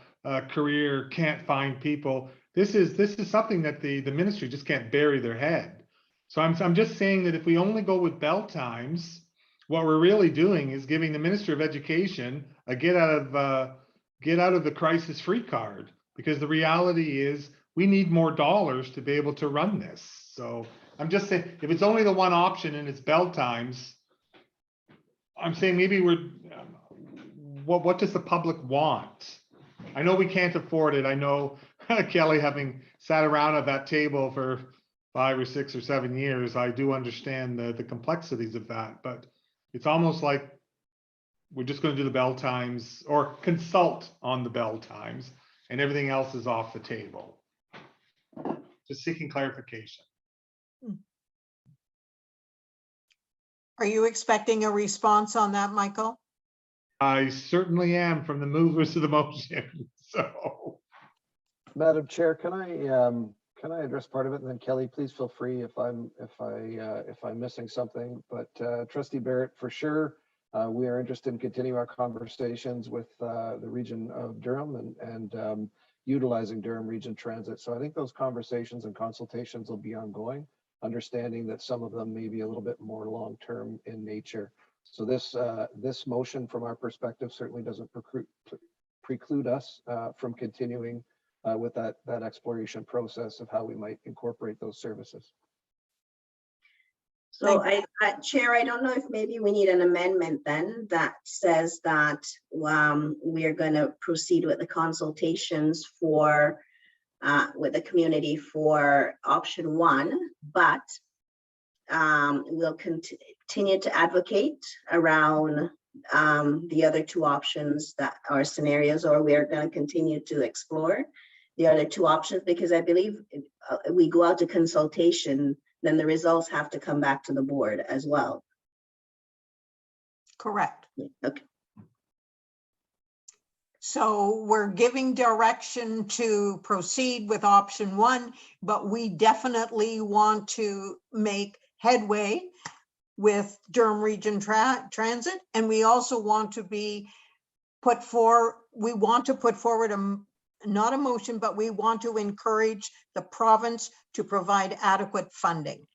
career, can't find people. This is something that the ministry just can't bury their head. So I'm just saying that if we only go with bell times, what we're really doing is giving the Minister of Education a get out of the crisis free card, because the reality is we need more dollars to be able to run this. So I'm just saying, if it's only the one option and it's bell times, I'm saying maybe what does the public want? I know we can't afford it. I know Kelly, having sat around at that table for 5 or 6 or 7 years, I do understand the complexities of that, but it's almost like we're just going to do the bell times or consult on the bell times and everything else is off the table. Just seeking clarification. Are you expecting a response on that, Michael? I certainly am, from the movers of the motion. So, Madam Chair, can I address part of it, and then Kelly, please feel free if I'm missing something. But Trustee Barrett, for sure, we are interested in continuing our conversations with the region of Durham and utilizing Durham Region Transit. So I think those conversations and consultations will be ongoing, understanding that some of them may be a little bit more long-term in nature. So this motion, from our perspective, certainly doesn't preclude us from continuing with that exploration process of how we might incorporate those services. So Chair, I don't know if maybe we need an amendment then that says that we are going to proceed with the consultations for with the community for option 1, but we'll continue to advocate around the other 2 options that are scenarios, or we are going to continue to explore the other 2 options, because I believe we go out to consultation then the results have to come back to the board as well. Correct. Okay. So we're giving direction to proceed with option 1, but we definitely want to make headway with Durham Region Transit, and we also want to put forward not a motion, but we want to encourage the province to provide adequate funding.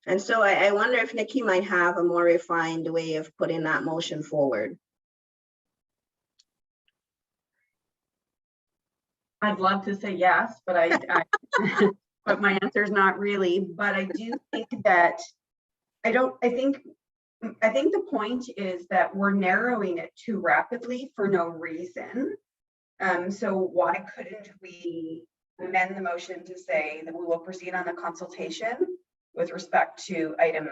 And so I wonder if Nikki might have a more refined way of putting that motion forward. I'd love to say yes, but but my answer is not really. But I do think that I think the point is that we're narrowing it too rapidly for no reason. So why couldn't we amend the motion to say that we will proceed on the consultation with respect to item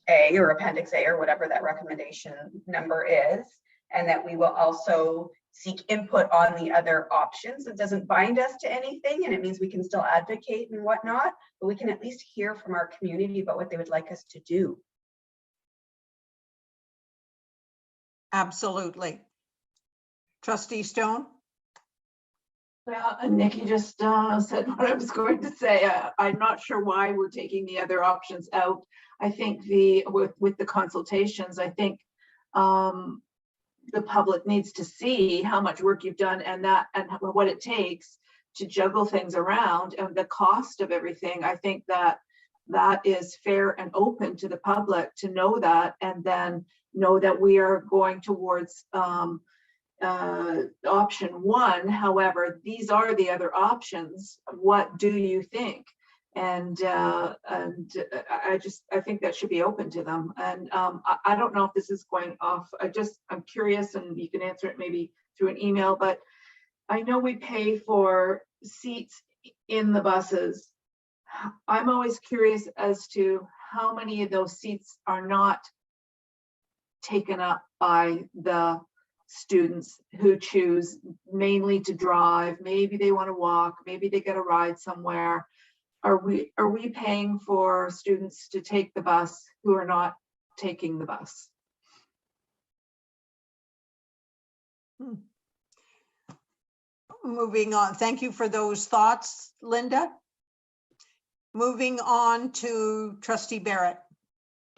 A or appendix A or whatever that recommendation number is, and that we will also seek input on the other options. It doesn't bind us to anything, and it means we can still advocate and whatnot, but we can at least hear from our community about what they would like us to do. Absolutely. Trustee Stone? Well, Nikki just said what I was going to say. I'm not sure why we're taking the other options out. I think with the consultations, I think the public needs to see how much work you've done and what it takes to juggle things around and the cost of everything. I think that is fair and open to the public to know that, and then know that we are going towards option 1. However, these are the other options. What do you think? And I think that should be open to them. And I don't know if this is going off. I'm curious, and you can answer it maybe through an email, but I know we pay for seats in the buses. I'm always curious as to how many of those seats are not taken up by the students who choose mainly to drive. Maybe they want to walk, maybe they get a ride somewhere. Are we paying for students to take the bus who are not taking the bus? Moving on. Thank you for those thoughts, Linda. Moving on to Trustee Barrett.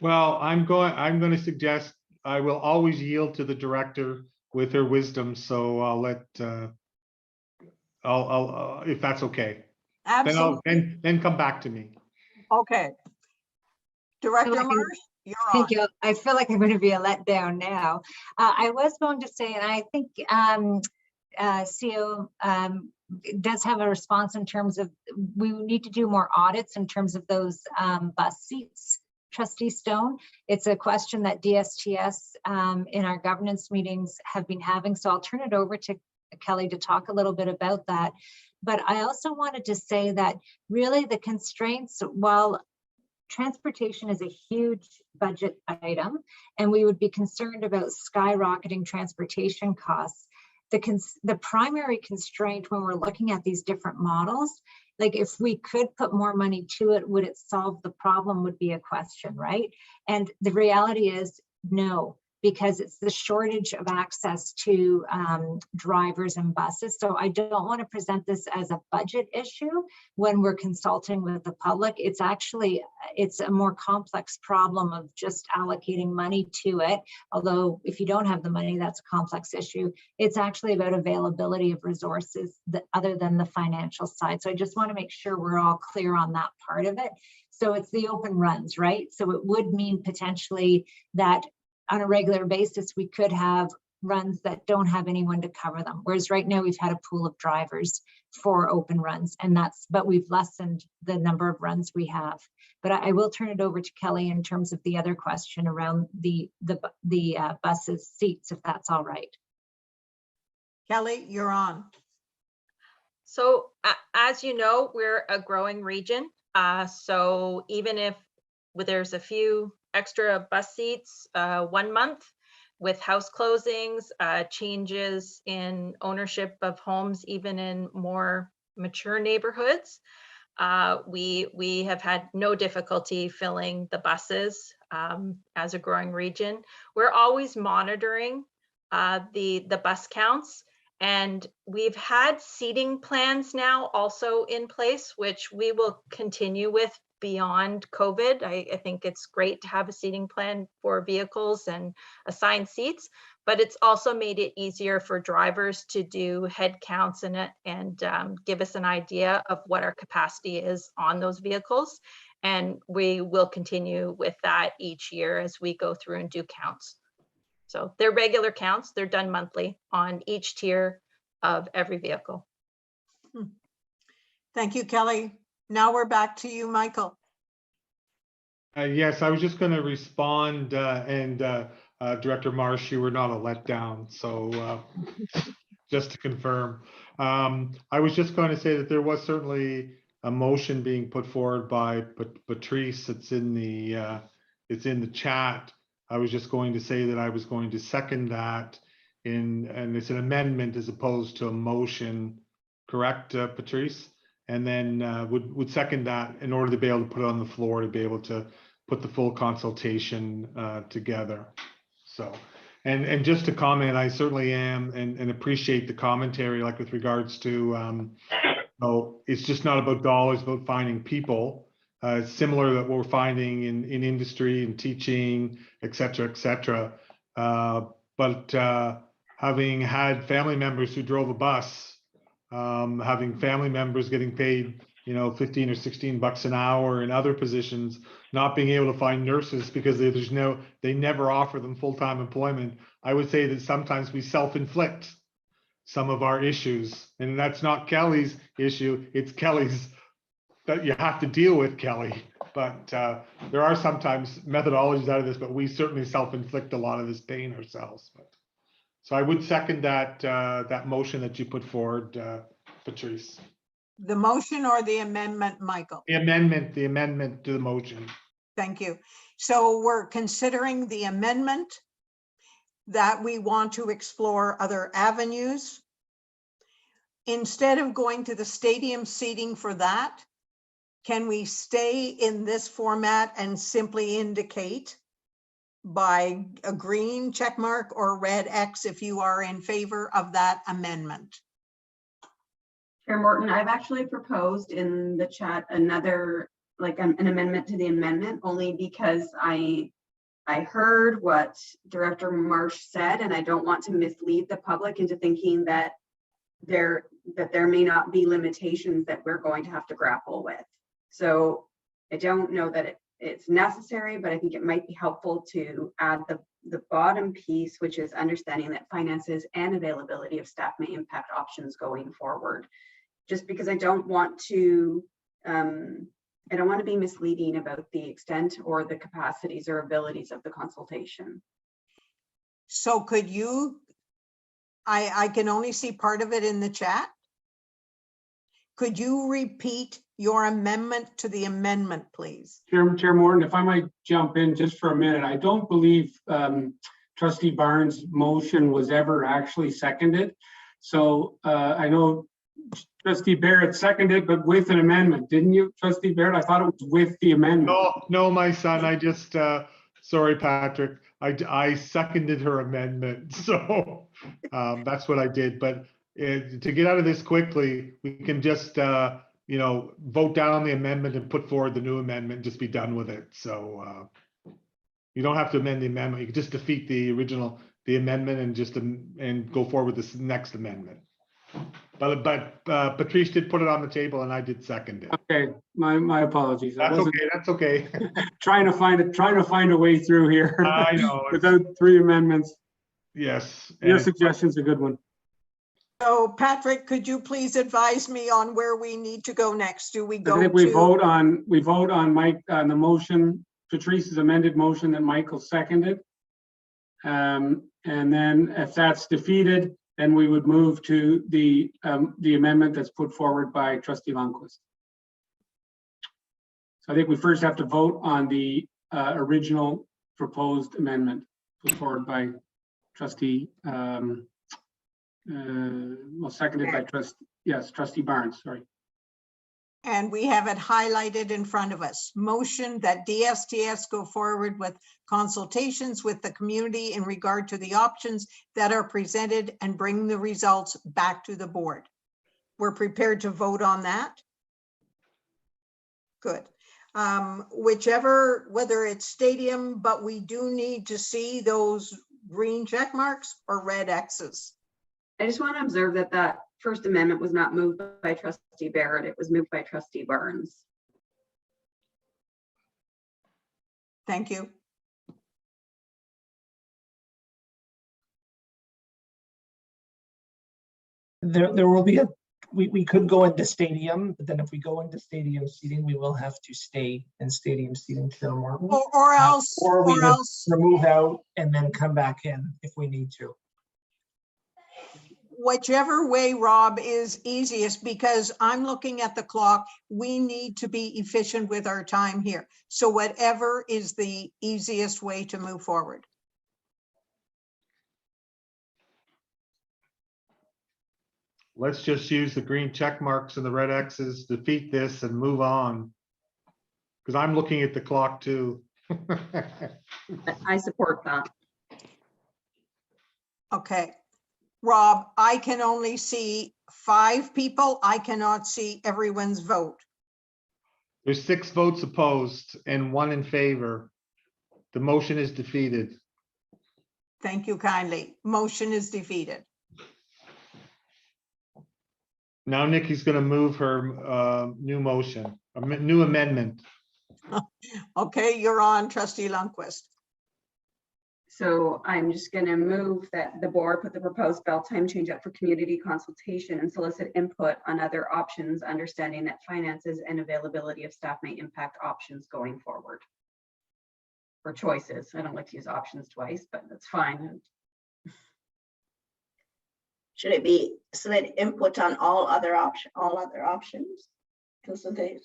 Well, I'm going to suggest I will always yield to the director with her wisdom. So I'll let I'll if that's okay. Absolutely. Then come back to me. Okay. Director Marsh, you're on. Thank you. I feel like I'm going to be a letdown now. I was going to say, and I think CO does have a response in terms of we need to do more audits in terms of those bus seats. Trustee Stone, it's a question that DSTS in our governance meetings have been having. So I'll turn it over to Kelly to talk a little bit about that. But I also wanted to say that really the constraints, while transportation is a huge budget item, and we would be concerned about skyrocketing transportation costs, the primary constraint when we're looking at these different models, like if we could put more money to it, would it solve the problem, would be a question, right? And the reality is no, because it's the shortage of access to drivers and buses. So I don't want to present this as a budget issue when we're consulting with the public. It's actually, it's a more complex problem of just allocating money to it. Although if you don't have the money, that's a complex issue. It's actually about availability of resources other than the financial side. So I just want to make sure we're all clear on that part of it. So it's the open runs, right? So it would mean potentially that on a regular basis, we could have runs that don't have anyone to cover them. Whereas right now we've had a pool of drivers for open runs, and but we've lessened the number of runs we have. But I will turn it over to Kelly in terms of the other question around the buses seats, if that's all right. Kelly, you're on. So as you know, we're a growing region. So even if there's a few extra bus seats 1 month with house closings, changes in ownership of homes, even in more mature neighborhoods, We have had no difficulty filling the buses as a growing region. We're always monitoring the bus counts, and we've had seating plans now also in place, which we will continue with beyond COVID. I think it's great to have a seating plan for vehicles and assigned seats, but it's also made it easier for drivers to do head counts and give us an idea of what our capacity is on those vehicles. And we will continue with that each year as we go through and do counts. So they're regular counts, they're done monthly on each tier of every vehicle. Thank you, Kelly. Now we're back to you, Michael. Yes, I was just going to respond, and Director Marsh, you were not a letdown. So just to confirm, I was just going to say that there was certainly a motion being put forward by Patrice. It's in the chat. I was just going to say that I was going to second that, and it's an amendment as opposed to a motion, correct, Patrice? And then would second that in order to be able to put it on the floor, to be able to put the full consultation together. So, and just to comment, I certainly am and appreciate the commentary, like with regards to, it's just not about dollars, about finding people. It's similar that what we're finding in industry and teaching, et cetera, but having had family members who drove a bus, having family members getting paid, 15 or 16 bucks an hour in other positions, not being able to find nurses because they never offer them full-time employment. I would say that sometimes we self-inflict some of our issues, and that's not Kelly's issue. It's Kelly's that you have to deal with, Kelly. But there are sometimes methodologies out of this, but we certainly self-inflict a lot of this pain ourselves. So I would second that motion that you put forward, Patrice. The motion or the amendment, Michael? The amendment to the motion. Thank you. So we're considering the amendment that we want to explore other avenues. Instead of going to the stadium seating for that, can we stay in this format and simply indicate by a green check mark or red X if you are in favor of that amendment? Chair Morton, I've actually proposed in the chat another, like an amendment to the amendment, only because I heard what Director Marsh said, and I don't want to mislead the public into thinking that there may not be limitations that we're going to have to grapple with. So I don't know that it's necessary, but I think it might be helpful to add the bottom piece, which is understanding that finances and availability of staff may impact options going forward. Just because I don't want to be misleading about the extent or the capacities or abilities of the consultation. So could you, I can only see part of it in the chat. Could you repeat your amendment to the amendment, please? Chair Morton, if I might jump in just for a minute. I don't believe Trustee Barnes' motion was ever actually seconded. So I know Trustee Barrett seconded, but with an amendment, didn't you, Trustee Barrett? I thought it was with the amendment. No, my son, I just, sorry, Patrick, I seconded her amendment. So that's what I did. But to get out of this quickly, we can just, vote down the amendment and put forward the new amendment, and just be done with it. So you don't have to amend the amendment. You can just defeat the amendment and just and go forward with this next amendment. But Patrice did put it on the table, and I did second it. Okay, my apologies. That's okay. That's okay. trying to find a way through here. I know. Without three amendments. Yes. Your suggestion's a good one. So Patrick, could you please advise me on where we need to go next? Do we go I think we vote on Mike on the motion, Patrice's amended motion that Michael seconded. And then if that's defeated, then we would move to the amendment that's put forward by Trustee Lundquist. So I think we first have to vote on the original proposed amendment put forward by Trustee, seconded by Trustee Barnes, sorry. And we have it highlighted in front of us. Motion that DSTS go forward with consultations with the community in regard to the options that are presented and bring the results back to the board. We're prepared to vote on that. Good. Whichever, whether it's stadium, but we do need to see those green check marks or red X's. I just want to observe that that First Amendment was not moved by Trustee Barrett. It was moved by Trustee Barnes. Thank you. There will be we could go into stadium, but then if we go into stadium seating, we will have to stay in stadium seating till morning. Or else, or we or would else remove out and then come back in if we need to. Whichever way, Rob, is easiest, because I'm looking at the clock. We need to be efficient with our time here. So whatever is the easiest way to move forward. Let's just use the green check marks and the red X's, defeat this and move on. Because I'm looking at the clock too. I support that. Okay. Rob, I can only see 5 people. I cannot see everyone's vote. There's 6 votes opposed and 1 in favor. The motion is defeated. Thank you kindly. Motion is defeated. Now Nikki's going to move her new motion, a new amendment. Okay, you're on, Trustee Lundquist. So I'm just going to move that the board put the proposed bell time change up for community consultation and solicit input on other options, understanding that finances and availability of staff may impact options going forward. Or choices. I don't like to use options twice, but that's fine. Should it be solicit input on all other options? Consultation.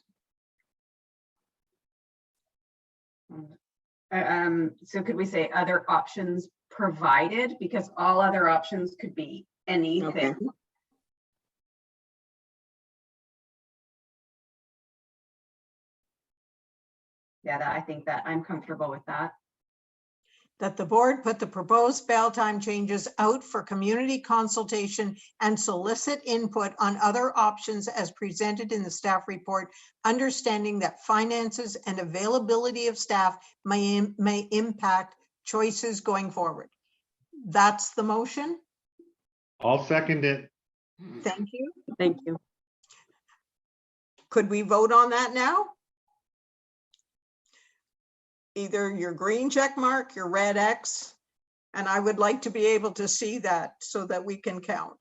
So could we say other options provided, because all other options could be anything. Okay. Yeah, I think that I'm comfortable with that. That the board put the proposed bail time changes out for community consultation and solicit input on other options as presented in the staff report, understanding that finances and availability of staff may impact choices going forward. That's the motion. I'll second it. Thank you. Thank you. Could we vote on that now? Either your green check mark, your red X, and I would like to be able to see that so that we can count.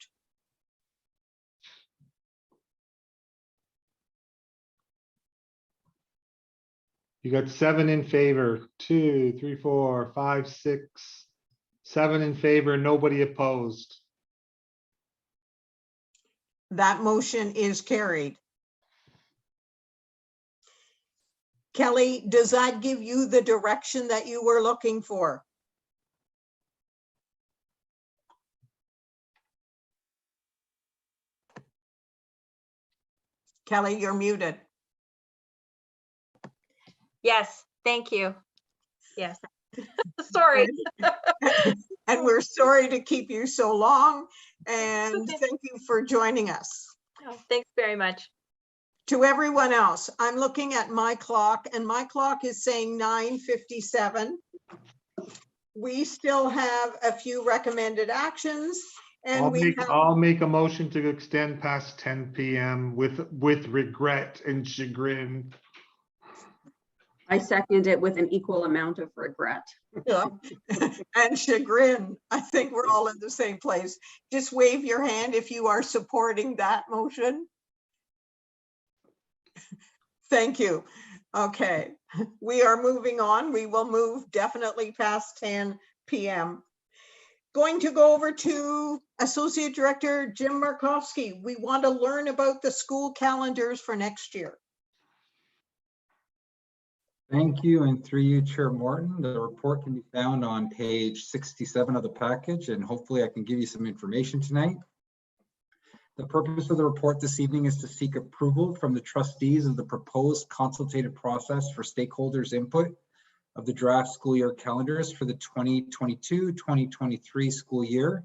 You got 7 in favor, 2, 3, 4, 5, 6, 7 in favor, nobody opposed. That motion is carried. Kelly, does that give you the direction that you were looking for? Kelly, you're muted. Yes, thank you. Yes. Sorry. And we're sorry to keep you so long, and thank you for joining us. Oh, thanks very much. To everyone else, I'm looking at my clock and my clock is saying 9:57. We still have a few recommended actions and I'll make a motion to extend past 10 p.m. with regret and chagrin. I second it with an equal amount of regret. Yeah. And chagrin. I think we're all in the same place. Just wave your hand if you are supporting that motion. Thank you. Okay, we are moving on. We will move definitely past 10 p.m. Going to go over to Associate Director Jim Markowski. We want to learn about the school calendars for next year. Thank you, and through you, Chair Morton. The report can be found on page 67 of the package, and hopefully I can give you some information tonight. The purpose of the report this evening is to seek approval from the trustees of the proposed consultative process for stakeholders' input of the draft school year calendars for the 2022-2023 school year.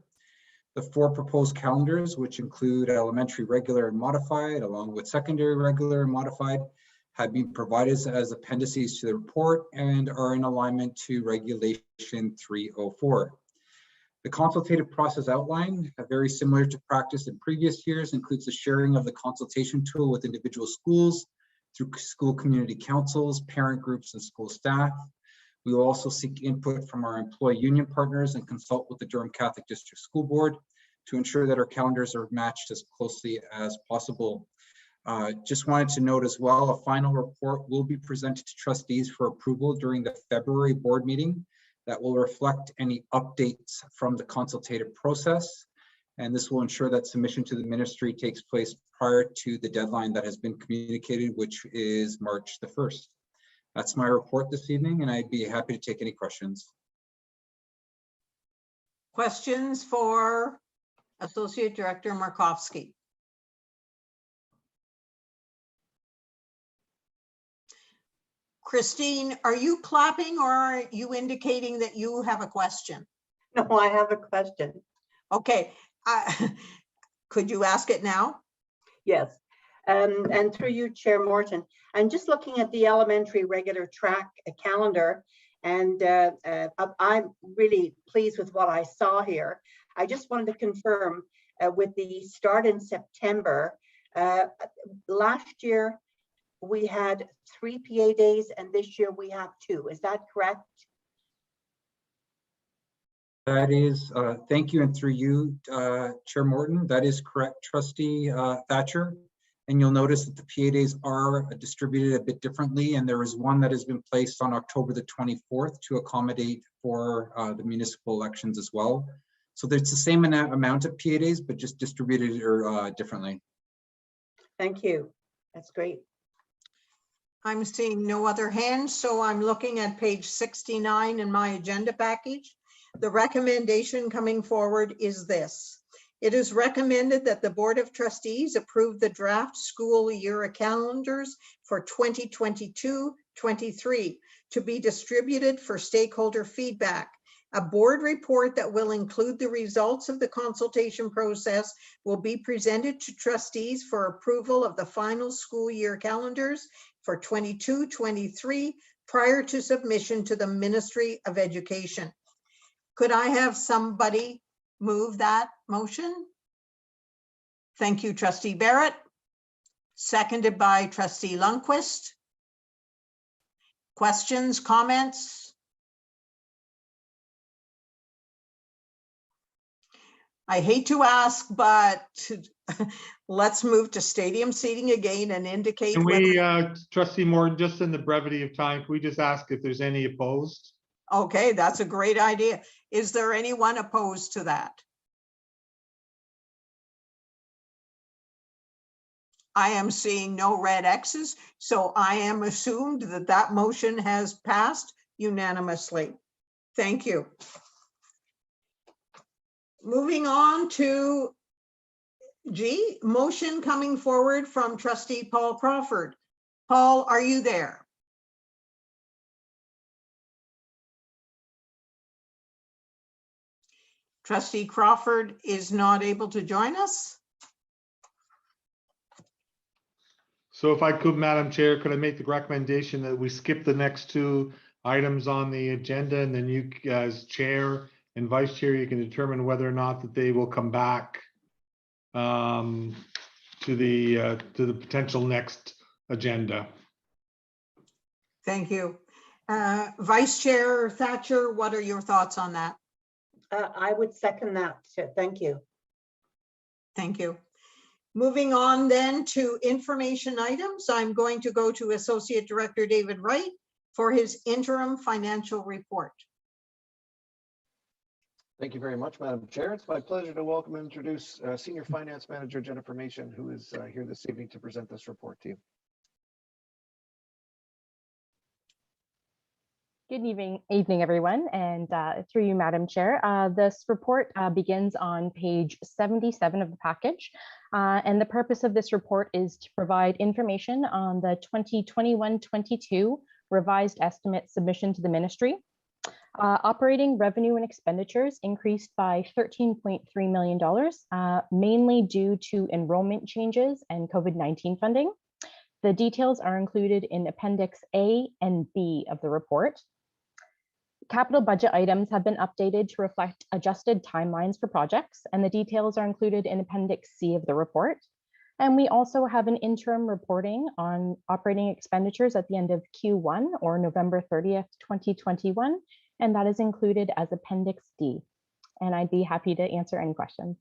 The 4 proposed calendars, which include elementary regular and modified, along with secondary regular and modified, have been provided as appendices to the report and are in alignment to Regulation 304. The consultative process outline, very similar to practice in previous years, includes the sharing of the consultation tool with individual schools through school community councils, parent groups, and school staff. We will also seek input from our employee union partners and consult with the Durham Catholic District School Board to ensure that our calendars are matched as closely as possible. Just wanted to note as well, a final report will be presented to trustees for approval during the February board meeting that will reflect any updates from the consultative process. And this will ensure that submission to the ministry takes place prior to the deadline that has been communicated, which is March the 1st. That's my report this evening, and I'd be happy to take any questions. Questions for Associate Director Markovsky? Christine, are you clapping or are you indicating that you have a question? No, I have a question. Okay, could you ask it now? Yes, and through you, Chair Morton, I'm just looking at the elementary regular track calendar, and I'm really pleased with what I saw here. I just wanted to confirm with the start in September, last year we had 3 PA days and this year we have 2. Is that correct? That is, thank you, and through you, Chair Morton, that is correct, Trustee Thatcher. And you'll notice that the PA days are distributed a bit differently, and there is one that has been placed on October the 24th to accommodate for the municipal elections as well. So there's the same amount of PA days, but just distributed differently. Thank you. That's great. I'm seeing no other hands, so I'm looking at page 69 in my agenda package. The recommendation coming forward is this. It is recommended that the Board of Trustees approve the draft school year calendars for 2022-23 to be distributed for stakeholder feedback. A board report that will include the results of the consultation process will be presented to trustees for approval of the final school year calendars for 22-23 prior to submission to the Ministry of Education. Could I have somebody move that motion? Thank you, Trustee Barrett. Seconded by Trustee Lundquist. Questions, comments? I hate to ask, but let's move to stadium seating again and indicate. Can we, Trustee Morton, just in the brevity of time, can we just ask if there's any opposed? Okay, that's a great idea. Is there anyone opposed to that? I am seeing no red X's, so I am assumed that that motion has passed unanimously. Thank you. Moving on to G, motion coming forward from Trustee Paul Crawford. Paul, are you there? Trustee Crawford is not able to join us. So if I could, Madam Chair, could I make the recommendation that we skip the next 2 items on the agenda, and then you as chair and vice chair, you can determine whether or not that they will come back to the potential next agenda. Thank you. Vice Chair Thatcher, what are your thoughts on that? I would second that. Thank you. Thank you. Moving on then to information items, I'm going to go to Associate Director David Wright for his interim financial report. Thank you very much, Madam Chair. It's my pleasure to welcome and introduce Senior Finance Manager Jennifer Mason, who is here this evening to present this report to you. Good evening, everyone, and through you, Madam Chair. This report begins on page 77 of the package, and the purpose of this report is to provide information on the 2021-22 revised estimate submission to the Ministry. Operating revenue and expenditures increased by $13.3 million, mainly due to enrollment changes and COVID-19 funding. The details are included in Appendix A and B of the report. Capital budget items have been updated to reflect adjusted timelines for projects, and the details are included in Appendix C of the report. And we also have an interim reporting on operating expenditures at the end of Q1 or November 30th, 2021, and that is included as Appendix D. And I'd be happy to answer any questions.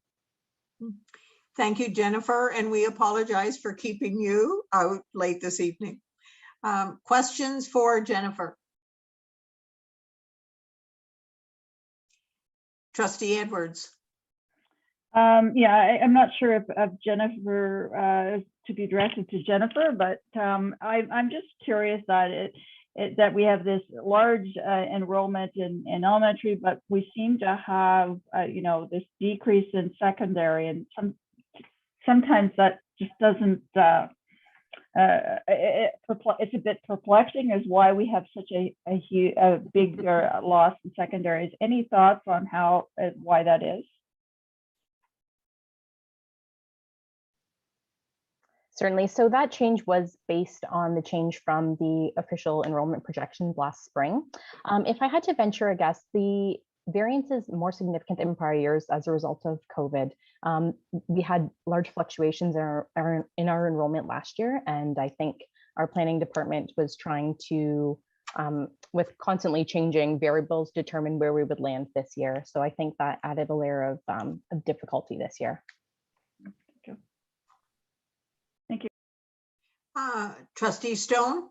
Thank you, Jennifer, and we apologize for keeping you out late this evening. Questions for Jennifer? Trustee Edwards. Yeah, I'm not sure if Jennifer is to be directed to Jennifer, but I'm just curious that that we have this large enrollment in elementary, but we seem to have this decrease in secondary, and sometimes that just doesn't. It's a bit perplexing as why we have such a big loss in secondaries. Any thoughts on why that is? Certainly. So that change was based on the change from the official enrollment projections last spring. If I had to venture a guess, the variance is more significant than prior years as a result of COVID. We had large fluctuations in our enrollment last year, and I think our planning department was trying to, with constantly changing variables, determine where we would land this year. So I think that added a layer of difficulty this year. Thank you. Trustee Stone.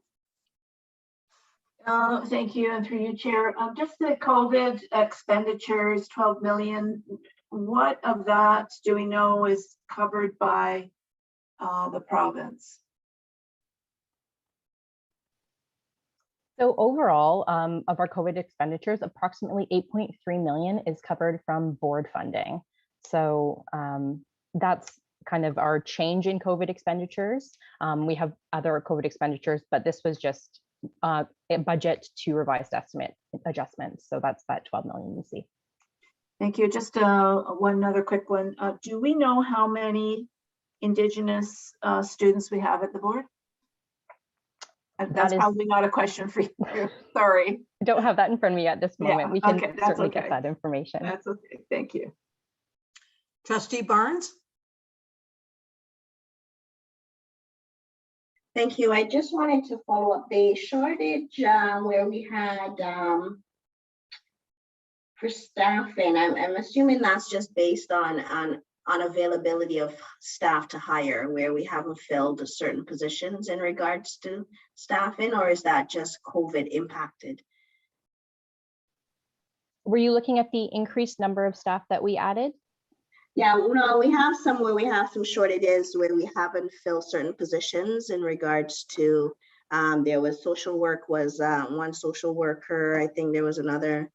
Thank you, and through you, Chair. Just the COVID expenditures, 12 million. What of that do we know is covered by the province? So overall, of our COVID expenditures, approximately 8.3 million is covered from board funding. So that's kind of our change in COVID expenditures. We have other COVID expenditures, but this was just a budget to revised estimate adjustments. So that's that 12 million you see. Thank you. Just one other quick one. Do we know how many Indigenous students we have at the board? That's probably not a question for you. Sorry. I don't have that in front of me at this moment. We can certainly okay. get that information. That's okay. Thank you. Trustee Barnes. Thank you. I just wanted to follow up the shortage where we had for staffing. I'm assuming that's just based on availability of staff to hire, where we haven't filled certain positions in regards to staffing, or is that just COVID impacted? Were you looking at the increased number of staff that we added? Yeah, no, we have some where we have some shortages where we haven't filled certain positions in regards to, there was social work was one social worker. I think there was another,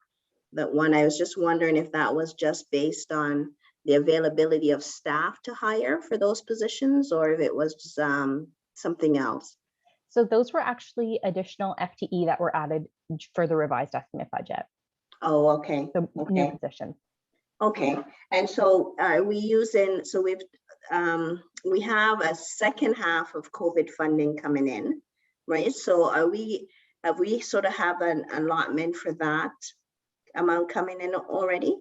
that one. I was just wondering if that was just based on the availability of staff to hire for those positions, or if it was just, something else. So those were actually additional FTE that were added for the revised estimate budget. Oh, okay. So okay. New positions. Okay, and so are we using, so we have a second half of COVID funding coming in, right? So have we sort of have an allotment for that amount coming in already?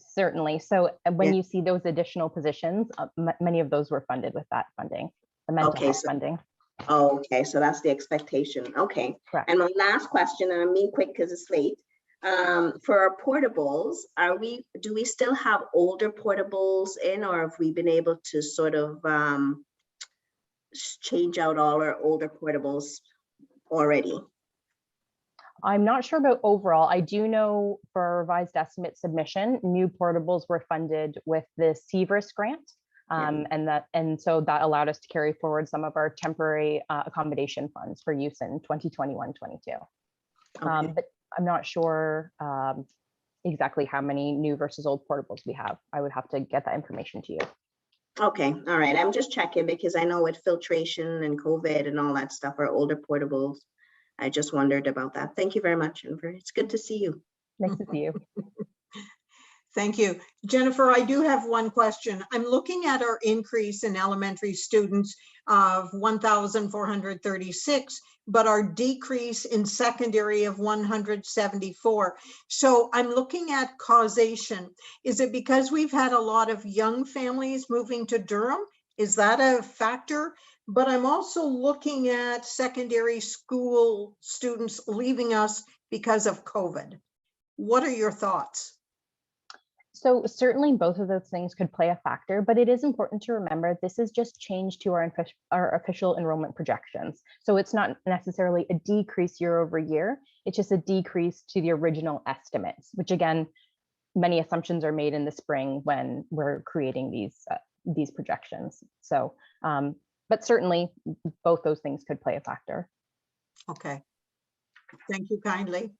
Certainly. So when you see those additional positions, many of those were funded with that funding, the mental health funding. Oh, okay, so that's the expectation. Okay. Correct. And my last question, and I'm being quick because it's late. For our portables, do we still have older portables in, or have we been able to sort of change out all our older portables already? I'm not sure about overall. I do know for our revised estimate submission, new portables were funded with the CVRIS grant. And so that allowed us to carry forward some of our temporary accommodation funds for use in 2021-22. Okay. I'm not sure exactly how many new versus old portables we have. I would have to get that information to you. Okay, all right. I'm just checking because I know with filtration and COVID and all that stuff are older portables. I just wondered about that. Thank you very much, Jennifer. It's good to see you. Nice to see you. Thank you. Jennifer, I do have one question. I'm looking at our increase in elementary students of 1,436, but our decrease in secondary of 174. So I'm looking at causation. Is it because we've had a lot of young families moving to Durham? Is that a factor? But I'm also looking at secondary school students leaving us because of COVID. What are your thoughts? So certainly both of those things could play a factor, but it is important to remember this is just change to our official enrollment projections. So it's not necessarily a decrease year over year. It's just a decrease to the original estimates, which again, many assumptions are made in the spring when we're creating these projections. So, but certainly both those things could play a factor. Okay. Thank you kindly.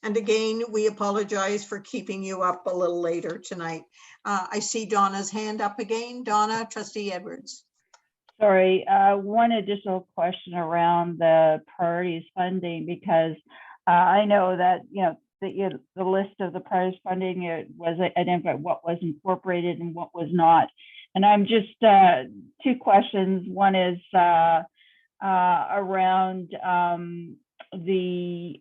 And again, we apologize for keeping you up a little later tonight. I see Donna's hand up again. Donna, Trustee Edwards. Sorry, one additional question around the priorities funding, because I know that, the list of the priorities funding, it was identified what was incorporated and what was not. And I'm just, two questions. One is around the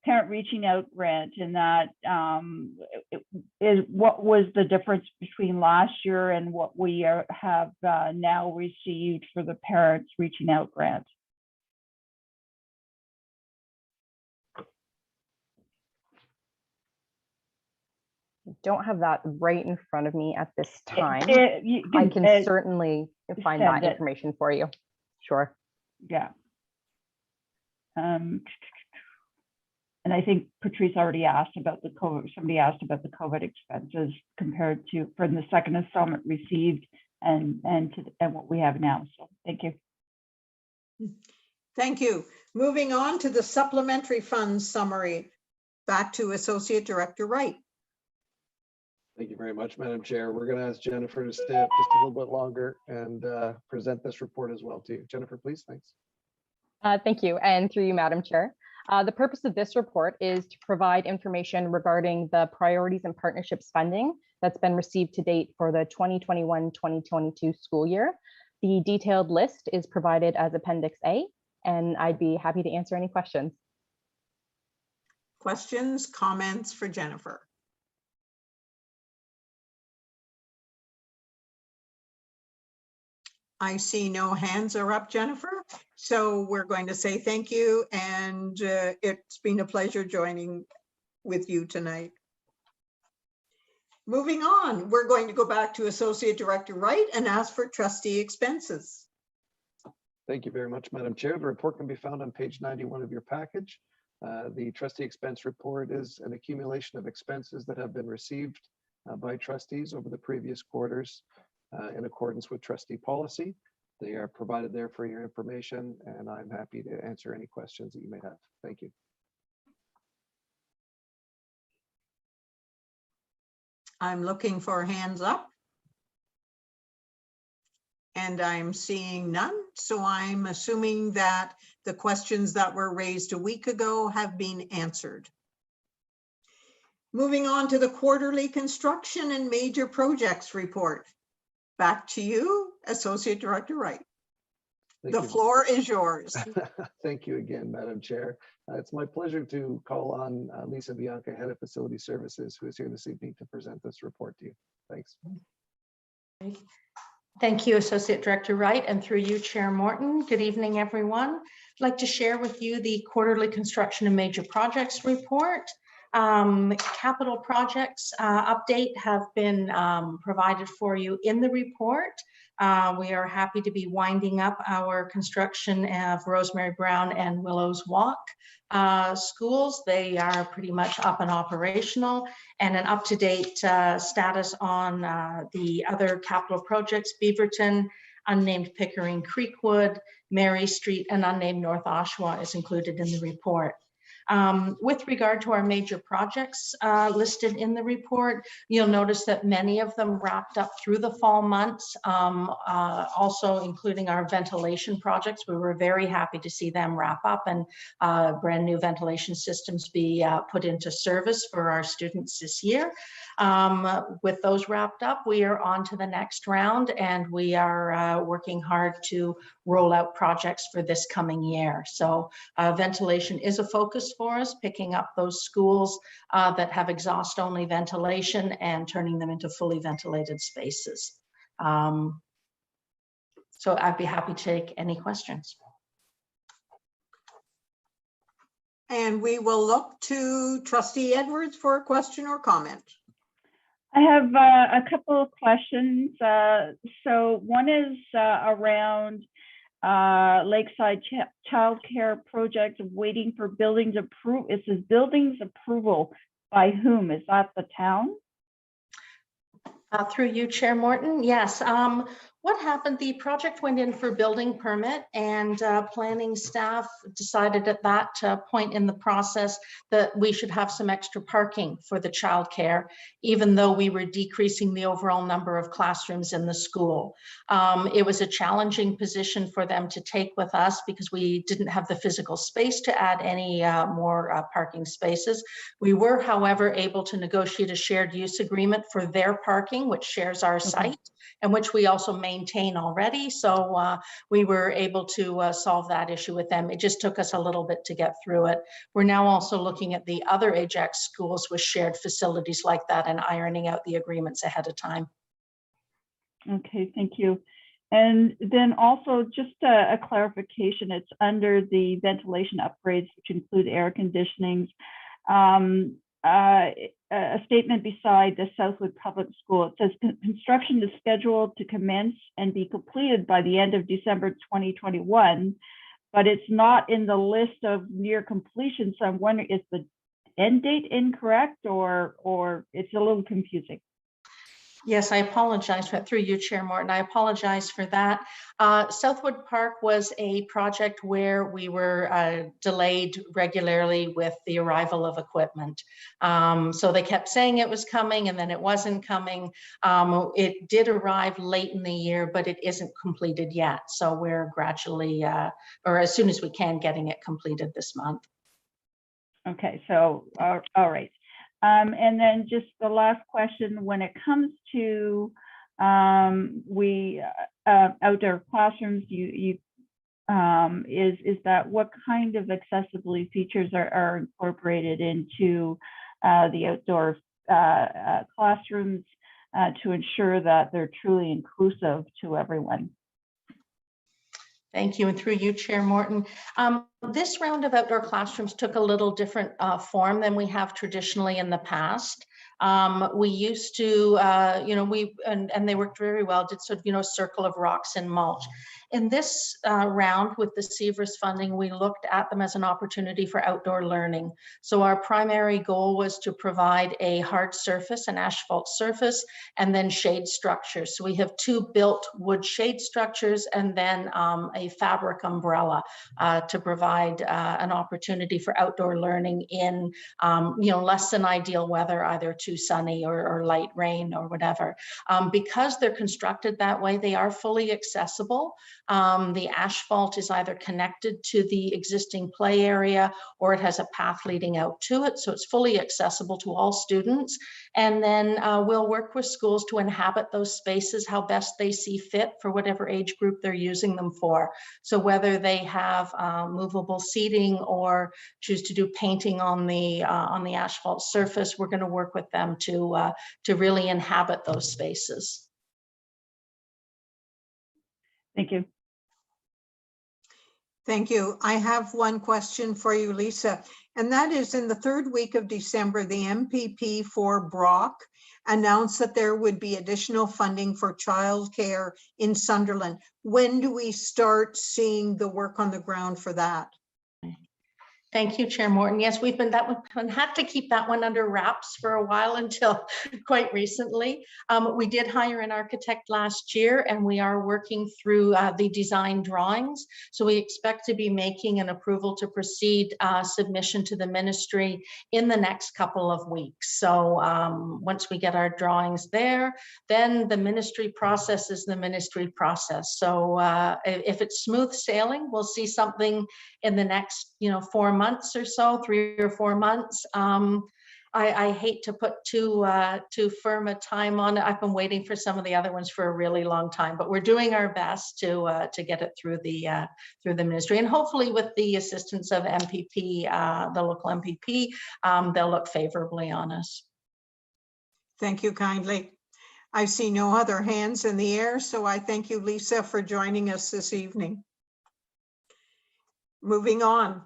parent reaching out grant, and that what was the difference between last year and what we have now received for the parents reaching out grant? Don't have that right in front of me at this time. I can certainly find that information for you. Sure. Yeah. And I think Patrice already asked about the COVID. Somebody asked about the COVID expenses compared to from the second installment received and what we have now. So thank you. Thank you. Moving on to the supplementary funds summary. Back to Associate Director Wright. Thank you very much, Madam Chair. We're going to ask Jennifer to stay up just a little bit longer and present this report as well to you. Jennifer, please. Thanks. Thank you. And through you, Madam Chair. The purpose of this report is to provide information regarding the priorities and partnerships funding that's been received to date for the 2021-2022 school year. The detailed list is provided as Appendix A, and I'd be happy to answer any questions. Questions, comments for Jennifer? I see no hands are up, Jennifer. So we're going to say thank you. And it's been a pleasure joining with you tonight. Moving on, we're going to go back to Associate Director Wright and ask for trustee expenses. Thank you very much, Madam Chair. The report can be found on page 91 of your package. The trustee expense report is an accumulation of expenses that have been received by trustees over the previous quarters. In accordance with trustee policy. They are provided there for your information, and I'm happy to answer any questions that you may have. Thank you. I'm looking for hands up. And I'm seeing none. So I'm assuming that the questions that were raised a week ago have been answered. Moving on to the quarterly construction and major projects report. Back to you, Associate Director Wright. The floor is yours. Thank you again, Madam Chair. It's my pleasure to call on Lisa Bianca, Head of Facility Services, who is here this evening to present this report to you. Thanks. Thank you, Associate Director Wright, and through you, Chair Morton. Good evening, everyone. I'd like to share with you the quarterly construction and major projects report. Capital projects update have been provided for you in the report. We are happy to be winding up our construction of Rosemary Brown and Willows Walk schools. They are pretty much up and operational, and an up-to-date status on the other capital projects, Beaverton, unnamed Pickering Creekwood, Mary Street, and unnamed North Oshawa is included in the report. With regard to our major projects listed in the report, you'll notice that many of them wrapped up through the fall months, also including our ventilation projects. We were very happy to see them wrap up and brand new ventilation systems be put into service for our students this year. With those wrapped up, we are on to the next round, and we are working hard to roll out projects for this coming year. So ventilation is a focus for us, picking up those schools that have exhaust-only ventilation and turning them into fully ventilated spaces. So I'd be happy to take any questions. And we will look to Trustee Edwards for a question or comment. I have a couple of questions. So one is around Lakeside Childcare Project waiting for buildings approval. It says buildings approval by whom? Is that the town? Through you, Chair Morton. Yes. What happened? The project went in for building permit, and planning staff decided at that point in the process that we should have some extra parking for the childcare, even though we were decreasing the overall number of classrooms in the school. It was a challenging position for them to take with us because we didn't have the physical space to add any more parking spaces. We were, however, able to negotiate a shared use agreement for their parking, which shares our site, and which we also maintain already. So we were able to solve that issue with them. It just took us a little bit to get through it. We're now also looking at the other Ajax schools with shared facilities like that and ironing out the agreements ahead of time. Okay, thank you. And then also just a clarification, it's under the ventilation upgrades, which include air conditionings. A statement beside the Southwood Public School. It says construction is scheduled to commence and be completed by the end of December 2021, but it's not in the list of near completion. So I'm wondering, is the end date incorrect or it's a little confusing? Yes, I apologize for, through you, Chair Morton. I apologize for that. Southwood Park was a project where we were delayed regularly with the arrival of equipment. So they kept saying it was coming and then it wasn't coming. It did arrive late in the year, but it isn't completed yet. So we're gradually, or as soon as we can, getting it completed this month. Okay, so, all right. And then just the last question, when it comes to outdoor classrooms, is that what kind of accessibility features are incorporated into the outdoor classrooms to ensure that they're truly inclusive to everyone? Thank you, and through you, Chair Morton. This round of outdoor classrooms took a little different form than we have traditionally in the past. We used to, and they worked very well, did sort of, circle of rocks and mulch. In this round with the Seavers funding, we looked at them as an opportunity for outdoor learning. So our primary goal was to provide a hard surface, an asphalt surface, and then shade structures. So we have 2 built wood shade structures and then a fabric umbrella to provide an opportunity for outdoor learning in, less than ideal weather, either too sunny or light rain or whatever. Because they're constructed that way, they are fully accessible. The asphalt is either connected to the existing play area or it has a path leading out to it. So it's fully accessible to all students. And then we'll work with schools to inhabit those spaces how best they see fit for whatever age group they're using them for. So whether they have movable seating or choose to do painting on the asphalt surface, we're going to work with them to really inhabit those spaces. Thank you. Thank you. I have one question for you, Lisa, and that is in the 3rd week of December, the MPP for Brock announced that there would be additional funding for childcare in Sunderland. When do we start seeing the work on the ground for that? Thank you, Chair Morton. Yes, we've been had to keep that one under wraps for a while until quite recently. We did hire an architect last year, and we are working through the design drawings. So we expect to be making an approval to proceed submission to the ministry in the next couple of weeks. So once we get our drawings there, then the ministry process is the ministry process. So if it's smooth sailing, we'll see something in the next 4 months or so, 3 or 4 months. I hate to put too firm a time on it. I've been waiting for some of the other ones for a really long time, but we're doing our best to get it through the ministry, and hopefully with the assistance of MPP, the local MPP, they'll look favorably on us. Thank you kindly. I see no other hands in the air, so I thank you, Lisa, for joining us this evening. Moving on.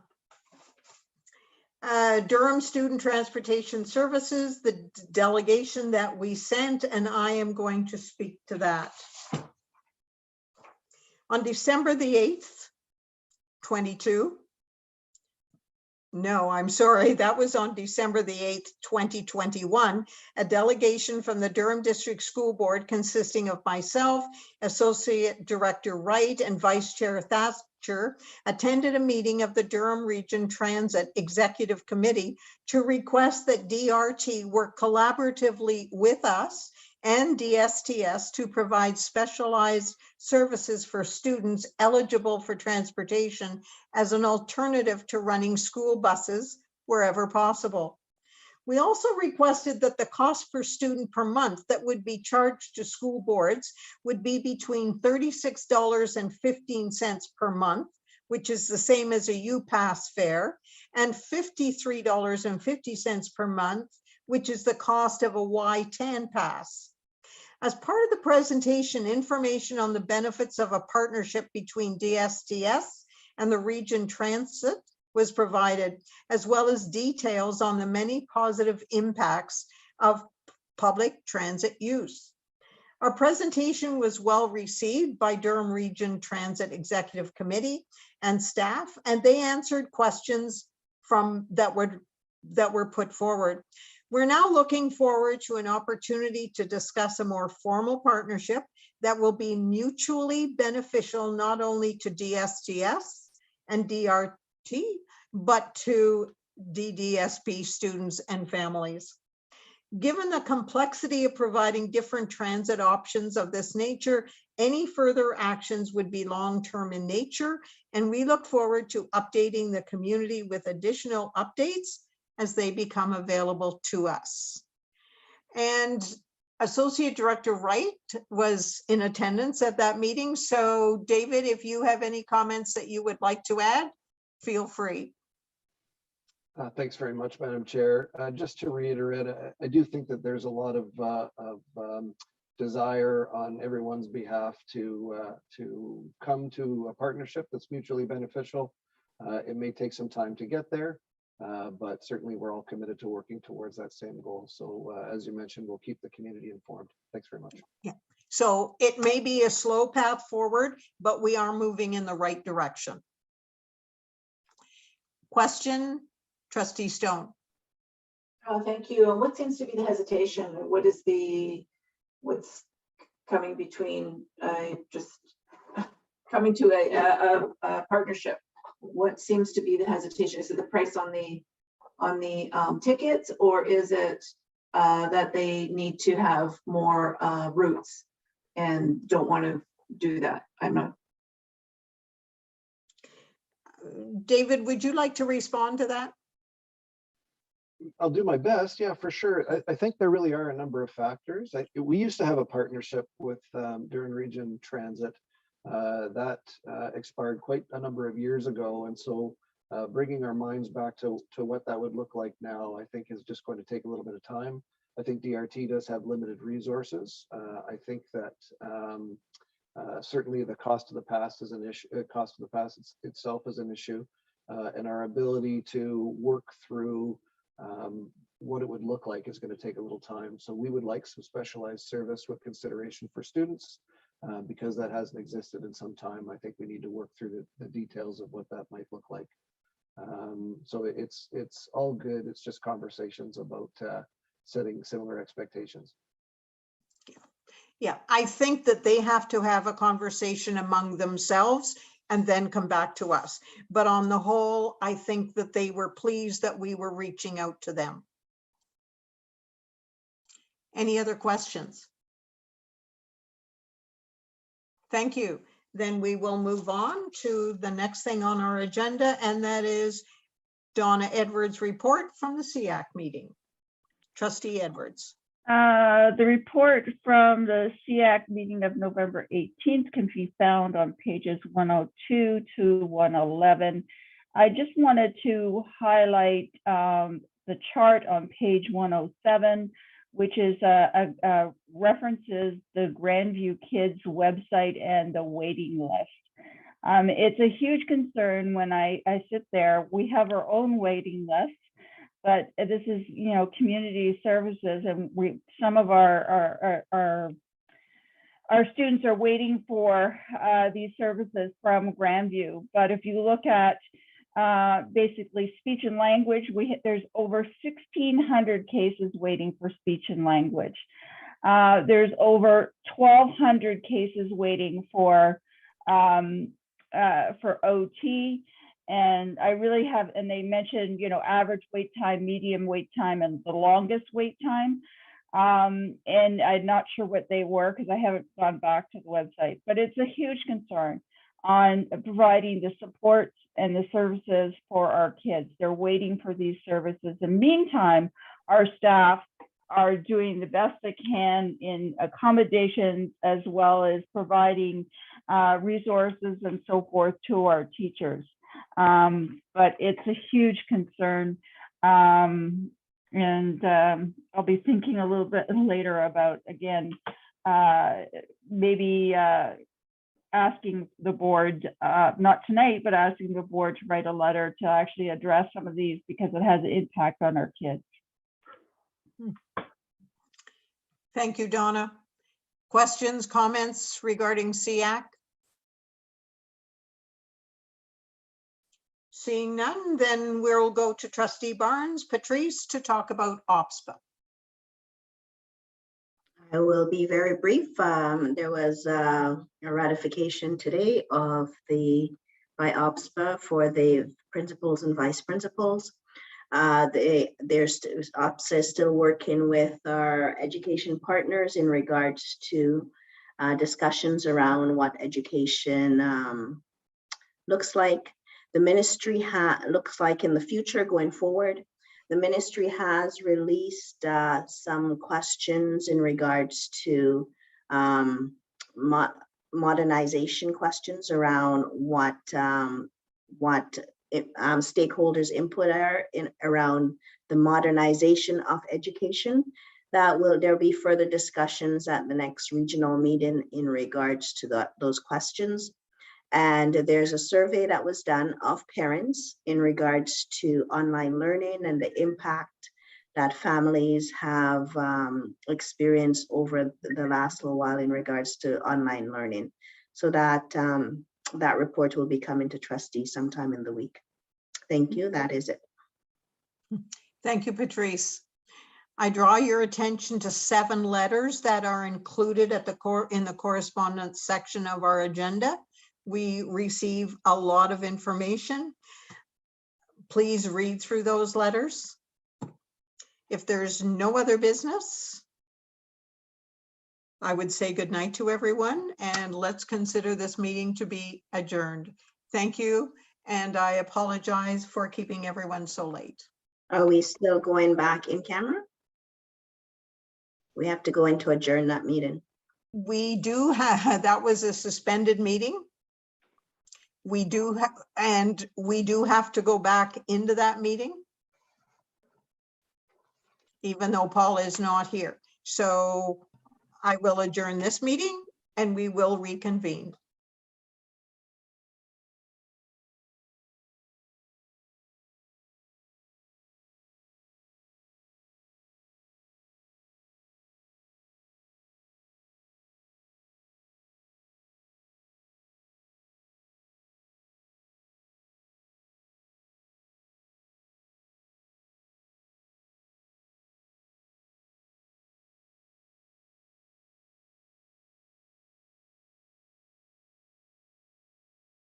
Durham Student Transportation Services, the delegation that we sent, and I am going to speak to that. On December the 8th, 22. No, I'm sorry, that was on December the 8th, 2021, a delegation from the Durham District School Board consisting of myself, Associate Director Wright, and Vice Chair Thatcher attended a meeting of the Durham Region Transit Executive Committee to request that DRT work collaboratively with us and DSTS to provide specialized services for students eligible for transportation as an alternative to running school buses wherever possible. We also requested that the cost per student per month that would be charged to school boards would be between $36.15 per month, which is the same as a UPass fare, and $53.50 per month, which is the cost of a Y10 pass. As part of the presentation, information on the benefits of a partnership between DSTS and the Region Transit was provided, as well as details on the many positive impacts of public transit use. Our presentation was well received by Durham Region Transit Executive Committee and staff, and they answered questions that were put forward. We're now looking forward to an opportunity to discuss a more formal partnership that will be mutually beneficial not only to DSTS and DRT, but to DDSB students and families. Given the complexity of providing different transit options of this nature, any further actions would be long-term in nature, and we look forward to updating the community with additional updates as they become available to us. And Associate Director Wright was in attendance at that meeting. So David, if you have any comments that you would like to add, feel free. Thanks very much, Madam Chair. Just to reiterate, I do think that there's a lot of desire on everyone's behalf to come to a partnership that's mutually beneficial. It may take some time to get there, but certainly we're all committed to working towards that same goal. So as you mentioned, we'll keep the community informed. Thanks very much. Yeah. So it may be a slow path forward, but we are moving in the right direction. Question, Trustee Stone. Thank you. And what seems to be the hesitation? What's coming between just coming to a partnership? What seems to be the hesitation? Is it the price on the tickets, or is it that they need to have more routes and don't want to do that? I'm not. David, would you like to respond to that? I'll do my best. Yeah, for sure. I think there really are a number of factors. We used to have a partnership with Durham Region Transit that expired quite a number of years ago. And so bringing our minds back to what that would look like now, I think is just going to take a little bit of time. I think DRT does have limited resources. I think that certainly the cost of the pass is an issue. Cost of the pass itself is an issue, and our ability to work through what it would look like is going to take a little time. So we would like some specialized service with consideration for students, because that hasn't existed in some time. I think we need to work through the details of what that might look like. So it's all good. It's just conversations about setting similar expectations. Yeah, I think that they have to have a conversation among themselves and then come back to us. But on the whole, I think that they were pleased that we were reaching out to them. Any other questions? Thank you. Then we will move on to the next thing on our agenda, and that is Donna Edwards' report from the SEAC meeting. Trustee Edwards. The report from the SEAC meeting of November 18th can be found on pages 102 to 111. I just wanted to highlight the chart on page 107, which is references the Grandview Kids website and the waiting list. It's a huge concern when I sit there. We have our own waiting list, but this is, community services, and some of our students are waiting for these services from Grandview. But if you look at basically speech and language, there's over 1,600 cases waiting for speech and language. There's over 1,200 cases waiting for OT. And I really have, and they mentioned, average wait time, medium wait time, and the longest wait time. And I'm not sure what they were because I haven't gone back to the website, but it's a huge concern on providing the support and the services for our kids. They're waiting for these services. In the meantime, our staff are doing the best they can in accommodations, as well as providing resources and so forth to our teachers. But it's a huge concern. And I'll be thinking a little bit later about, again, maybe asking the board, not tonight, but asking the board to write a letter to actually address some of these, because it has an impact on our kids. Thank you, Donna. Questions, comments regarding SEAC? Seeing none, then we'll go to Trustee Barnes, Patrice, to talk about OPSPA. I will be very brief. There was a ratification today of by OPSPA for the principals and vice principals. OPSA is still working with our education partners in regards to discussions around what education looks like. The ministry looks like in the future going forward. The ministry has released some questions in regards to modernization questions around what stakeholders' input are around the modernization of education. There'll be further discussions at the next regional meeting in regards to those questions. And there's a survey that was done of parents in regards to online learning and the impact that families have experienced over the last little while in regards to online learning. So that report will be coming to Trustee sometime in the week. Thank you. That is it. Thank you, Patrice. I draw your attention to 7 letters that are included at in the correspondence section of our agenda. We receive a lot of information. Please read through those letters. If there's no other business, I would say good night to everyone, and let's consider this meeting to be adjourned. Thank you, and I apologize for keeping everyone so late. Are we still going back in camera? We have to go into adjourn that meeting. We do have, that was a suspended meeting. We do have to go back into that meeting, even though Paul is not here. So I will adjourn this meeting and we will reconvene.